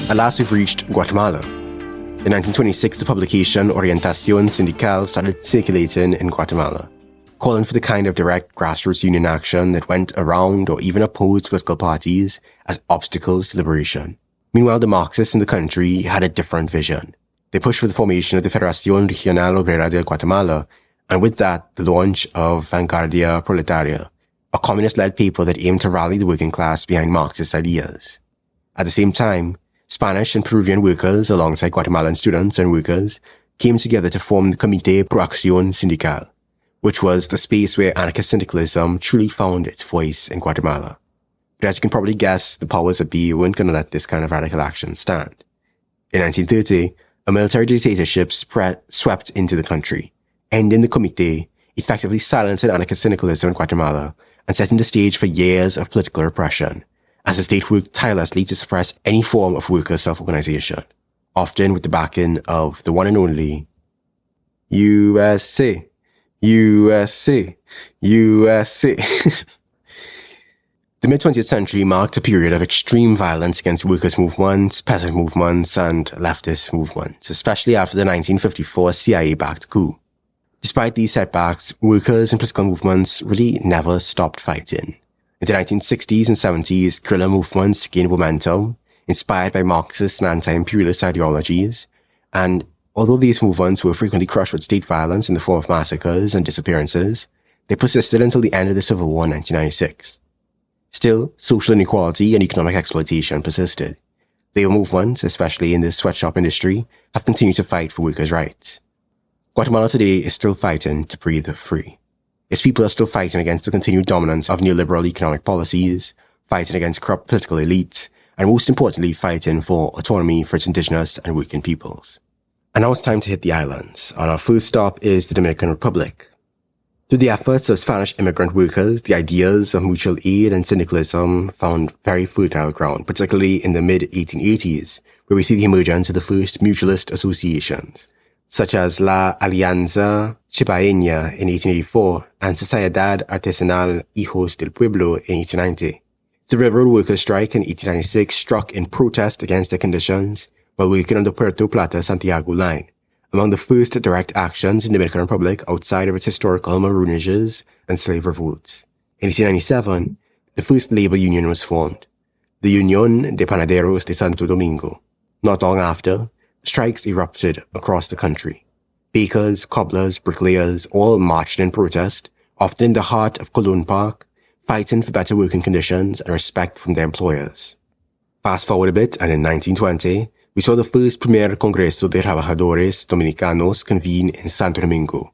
At last, we've reached Guatemala. In 1926, the publication Orientación Sindical started circulating in Guatemala, calling for the kind of direct grassroots union action that went around or even opposed political parties as obstacles to liberation. Meanwhile, the Marxists in the country had a different vision. They pushed for the formation of the Federación Regional Obrera de Guatemala, and with that, the launch of Vanguardia Proletaria, a communist-led paper that aimed to rally the working class behind Marxist ideas. At the same time, Spanish and Peruvian workers, alongside Guatemalan students and workers, came together to form the Comité Pro Acción Sindical, which was the space where anarchist syndicalism truly found its voice in Guatemala. But as you can probably guess, the powers that be weren't going to let this kind of radical action stand. In 1930, a military dictatorship swept into the country, ending the Comité, effectively silencing anarchist syndicalism in Guatemala, and setting the stage for years of political repression, as the state worked tirelessly to suppress any form of worker self-organization, often with the backing of the one and only USA. USA. USA. The mid-20th century marked a period of extreme violence against workers' movements, peasant movements, and leftist movements, especially after the 1954 CIA-backed coup. Despite these setbacks, workers and political movements really never stopped fighting. In the 1960s and 70s, guerrilla movements gained momentum, inspired by Marxist and anti-imperialist ideologies, and although these movements were frequently crushed with state violence in the form of massacres and disappearances, they persisted until the end of the Civil War in 1996. Still, social inequality and economic exploitation persisted. Labor movements, especially in the sweatshop industry, have continued to fight for workers' rights. Guatemala today is still fighting to breathe free. Its people are still fighting against the continued dominance of neoliberal economic policies, fighting against corrupt political elites, and most importantly, fighting for autonomy for its indigenous and working peoples. And now it's time to hit the islands, and our first stop is the Dominican Republic. Through the efforts of Spanish immigrant workers, the ideas of mutual aid and syndicalism found very fertile ground, particularly in the mid-1880s, where we see the emergence of the first mutualist associations, such as La Alianza Chipaeña in 1884 and Sociedad Artesanal Hijos del Pueblo in 1890. The railroad workers' strike in 1896 struck in protest against their conditions while working on the Puerto Plata-Santiago line, among the first direct actions in the Dominican Republic outside of its historical maroonages and slave revolts. In 1897, the first labor union was formed, the Unión de Panaderos de Santo Domingo. Not long after, strikes erupted across the country. Bakers, cobblers, bricklayers all marched in protest, often in the heart of Colón Park, fighting for better working conditions and respect from their employers. Fast forward a bit, and in 1920, we saw the first Primer Congreso de Trabajadores Dominicanos convene in Santo Domingo,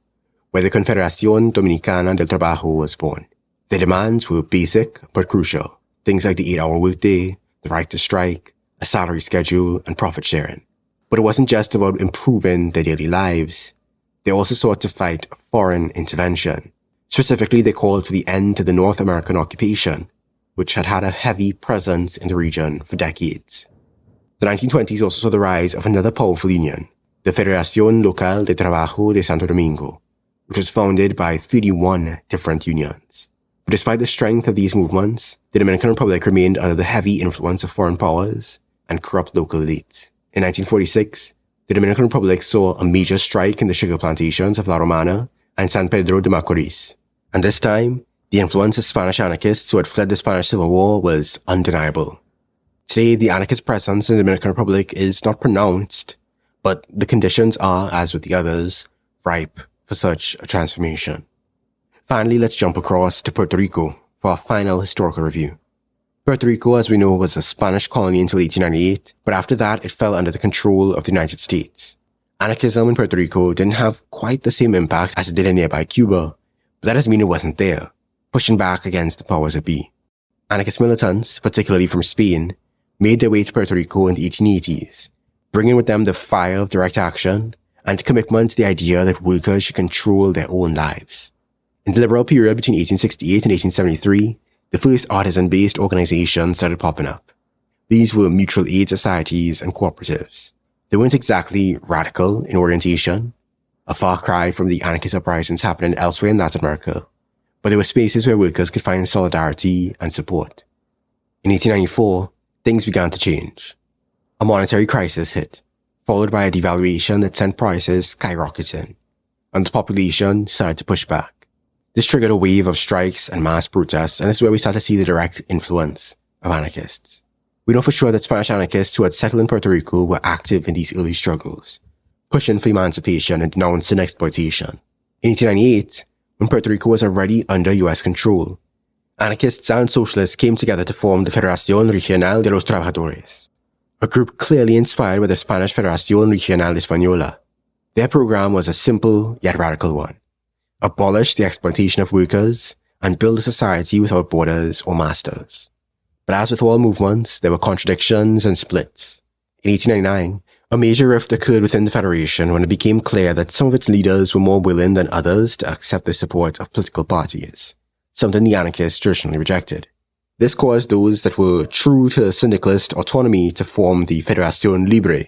where the Confederación Dominicana del Trabajo was born. Their demands were basic but crucial, things like the 8-hour workday, the right to strike, a salary schedule, and profit sharing. But it wasn't just about improving their daily lives. They also sought to fight foreign intervention. Specifically, they called for the end to the North American occupation, which had had a heavy presence in the region for decades. The 1920s also saw the rise of another powerful union, the Federación Local de Trabajo de Santo Domingo, which was founded by 31 different unions. But despite the strength of these movements, the Dominican Republic remained under the heavy influence of foreign powers and corrupt local elites. In 1946, the Dominican Republic saw a major strike in the sugar plantations of La Romana and San Pedro de Macorís. And this time, the influence of Spanish anarchists who had fled the Spanish Civil War was undeniable. Today, the anarchist presence in the Dominican Republic is not pronounced, but the conditions are, as with the others, ripe for such a transformation. Finally, let's jump across to Puerto Rico for our final historical review. Puerto Rico, as we know, was a Spanish colony until 1898, but after that it fell under the control of the United States. Anarchism in Puerto Rico didn't have quite the same impact as it did in nearby Cuba, but that doesn't mean it wasn't there, pushing back against the powers that be. Anarchist militants, particularly from Spain, made their way to Puerto Rico in the 1880s, bringing with them the fire of direct action and commitment to the idea that workers should control their own lives. In the liberal period between 1868 and 1873, the first artisan-based organizations started popping up. These were mutual aid societies and cooperatives. They weren't exactly radical in orientation, a far cry from the anarchist uprisings happening elsewhere in Latin America, but they were spaces where workers could find solidarity and support. In 1894, things began to change. A monetary crisis hit, followed by a devaluation that sent prices skyrocketing, and the population started to push back. This triggered a wave of strikes and mass protests, and this is where we start to see the direct influence of anarchists. We know for sure that Spanish anarchists who had settled in Puerto Rico were active in these early struggles, pushing for emancipation and denouncing exploitation. In 1898, when Puerto Rico was already under US control, anarchists and socialists came together to form the Federación Regional de los Trabajadores, a group clearly inspired by the Spanish Federación Regional Española. Their program was a simple yet radical one: abolish the exploitation of workers and build a society without borders or masters. But as with all movements, there were contradictions and splits. In 1899, a major rift occurred within the Federation when it became clear that some of its leaders were more willing than others to accept the support of political parties, something the anarchists traditionally rejected. This caused those that were true to syndicalist autonomy to form the Federación Libre,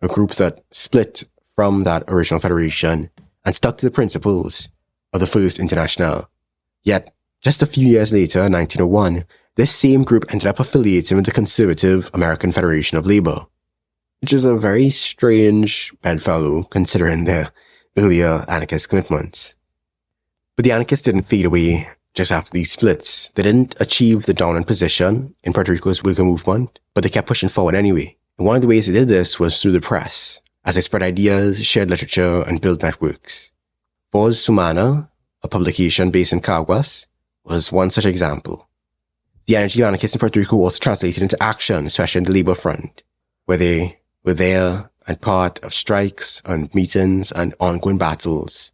a group that split from that original federation and stuck to the principles of the First International. Yet, just a few years later, in 1901, this same group ended up affiliating with the conservative American Federation of Labor, which is a very strange bedfellow considering their earlier anarchist commitments. But the anarchists didn't fade away just after these splits. They didn't achieve the dominant position in Puerto Rico's worker movement, but they kept pushing forward anyway. And one of the ways they did this was through the press, as they spread ideas, shared literature, and built networks. Voz Humana, a publication based in Caguas, was one such example. The energy of anarchists in Puerto Rico also translated into action, especially in the labor front, where they were there and part of strikes and meetings and ongoing battles.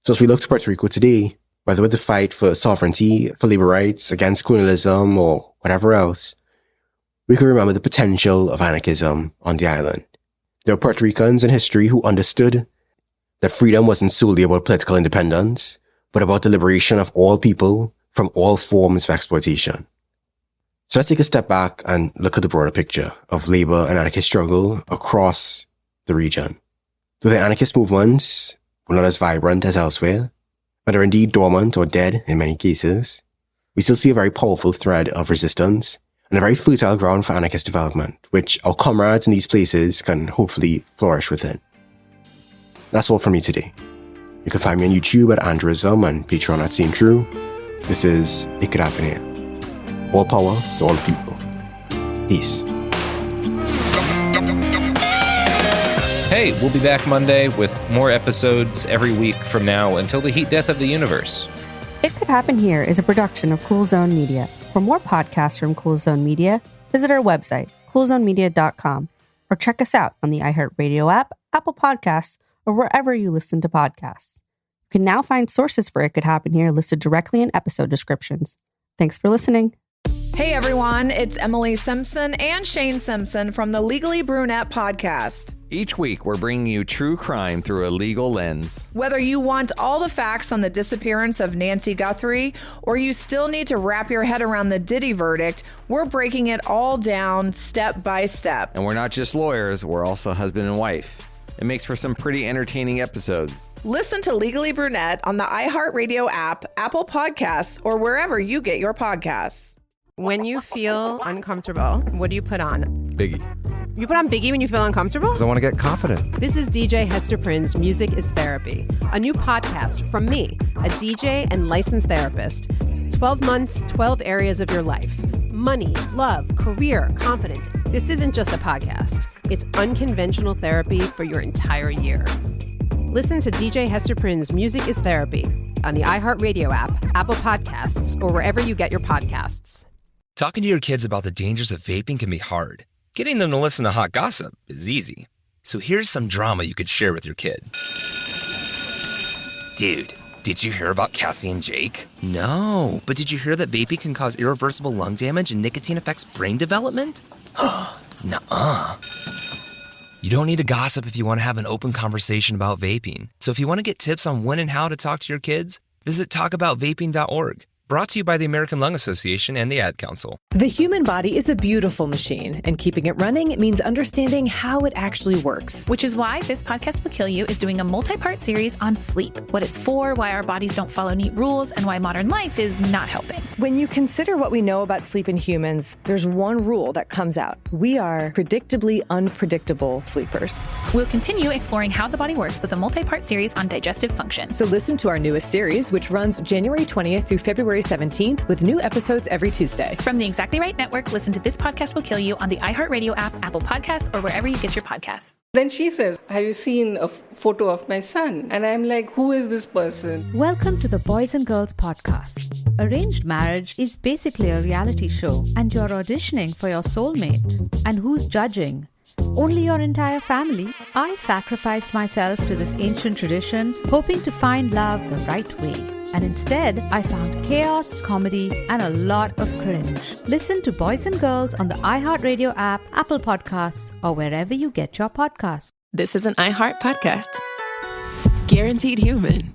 So as we look to Puerto Rico today, whether with the fight for sovereignty, for labor rights, against colonialism, or whatever else, we can remember the potential of anarchism on the island. There were Puerto Ricans in history who understood that freedom wasn't solely about political independence, but about the liberation of all people from all forms of exploitation. So let's take a step back and look at the broader picture of labor and anarchist struggle across the region. Though the anarchist movements were not as vibrant as elsewhere, and are indeed dormant or dead in many cases, we still see a very powerful thread of resistance and a very fertile ground for anarchist development, which our comrades in these places can hopefully flourish within. That's all from me today. You can find me on YouTube at Andrewism and Patreon at St. True. This is It Could Happen Here. All power to all people. Peace. Hey, we'll be back Monday with more episodes every week from now until the heat death of the universe. It Could Happen Here is a production of Cool Zone Media. For more podcasts from Cool Zone Media, visit our website, coolzonemedia.com, or check us out on the iHeartRadio app, Apple Podcasts, or wherever you listen to podcasts. You can now find sources for It Could Happen Here listed directly in episode descriptions. Thanks for listening. Hey everyone, it's Emily Simpson and Shane Simpson from the Legally Brunette podcast. Each week, we're bringing you true crime through a legal lens. Whether you want all the facts on the disappearance of Nancy Guthrie or you still need to wrap your head around the Diddy verdict, we're breaking it all down step by step. And we're not just lawyers, we're also husband and wife. It makes for some pretty entertaining episodes. Listen to Legally Brunette on the iHeartRadio app, Apple Podcasts, or wherever you get your podcasts. When you feel uncomfortable, what do you put on? Biggie. You put on Biggie when you feel uncomfortable? Because I want to get confident. This is DJ Hester Prynne's Music is Therapy, a new podcast from me, a DJ and licensed therapist. 12 months, 12 areas of your life. Money, love, career, confidence. This isn't just a podcast. It's unconventional therapy for your entire year. Listen to DJ Hester Prynne's Music is Therapy on the iHeartRadio app, Apple Podcasts, or wherever you get your podcasts. Talking to your kids about the dangers of vaping can be hard. Getting them to listen to hot gossip is easy. So here's some drama you could share with your kid. Dude, did you hear about Cassie and Jake? No, but did you hear that vaping can cause irreversible lung damage and nicotine affects brain development? Nuh-uh. You don't need to gossip if you want to have an open conversation about vaping. So if you want to get tips on when and how to talk to your kids, visit talkaboutvaping.org. Brought to you by the American Lung Association and the Ad Council. The human body is a beautiful machine, and keeping it running means understanding how it actually works. Which is why This Podcast Will Kill You is doing a multi-part series on sleep, what it's for, why our bodies don't follow neat rules, and why modern life is not helping. When you consider what we know about sleep in humans, there's one rule that comes out. We are predictably unpredictable sleepers. We'll continue exploring how the body works with a multi-part series on digestive function. So listen to our newest series, which runs January 20th through February 17th, with new episodes every Tuesday. From the Exactly Right Network, listen to This Podcast Will Kill You on the iHeartRadio app, Apple Podcasts, or wherever you get your podcasts. Then she says, have you seen a photo of my son? And I'm like, who is this person? Welcome to the Boys and Girls podcast. Arranged marriage is basically a reality show, and you're auditioning for your soulmate. And who's judging? Only your entire family. I sacrificed myself to this ancient tradition, hoping to find love the right way. And instead, I found chaos, comedy, and a lot of cringe. Listen to Boys and Girls on the iHeartRadio app, Apple Podcasts, or wherever you get your podcasts. This is an iHeart podcast. Guaranteed human.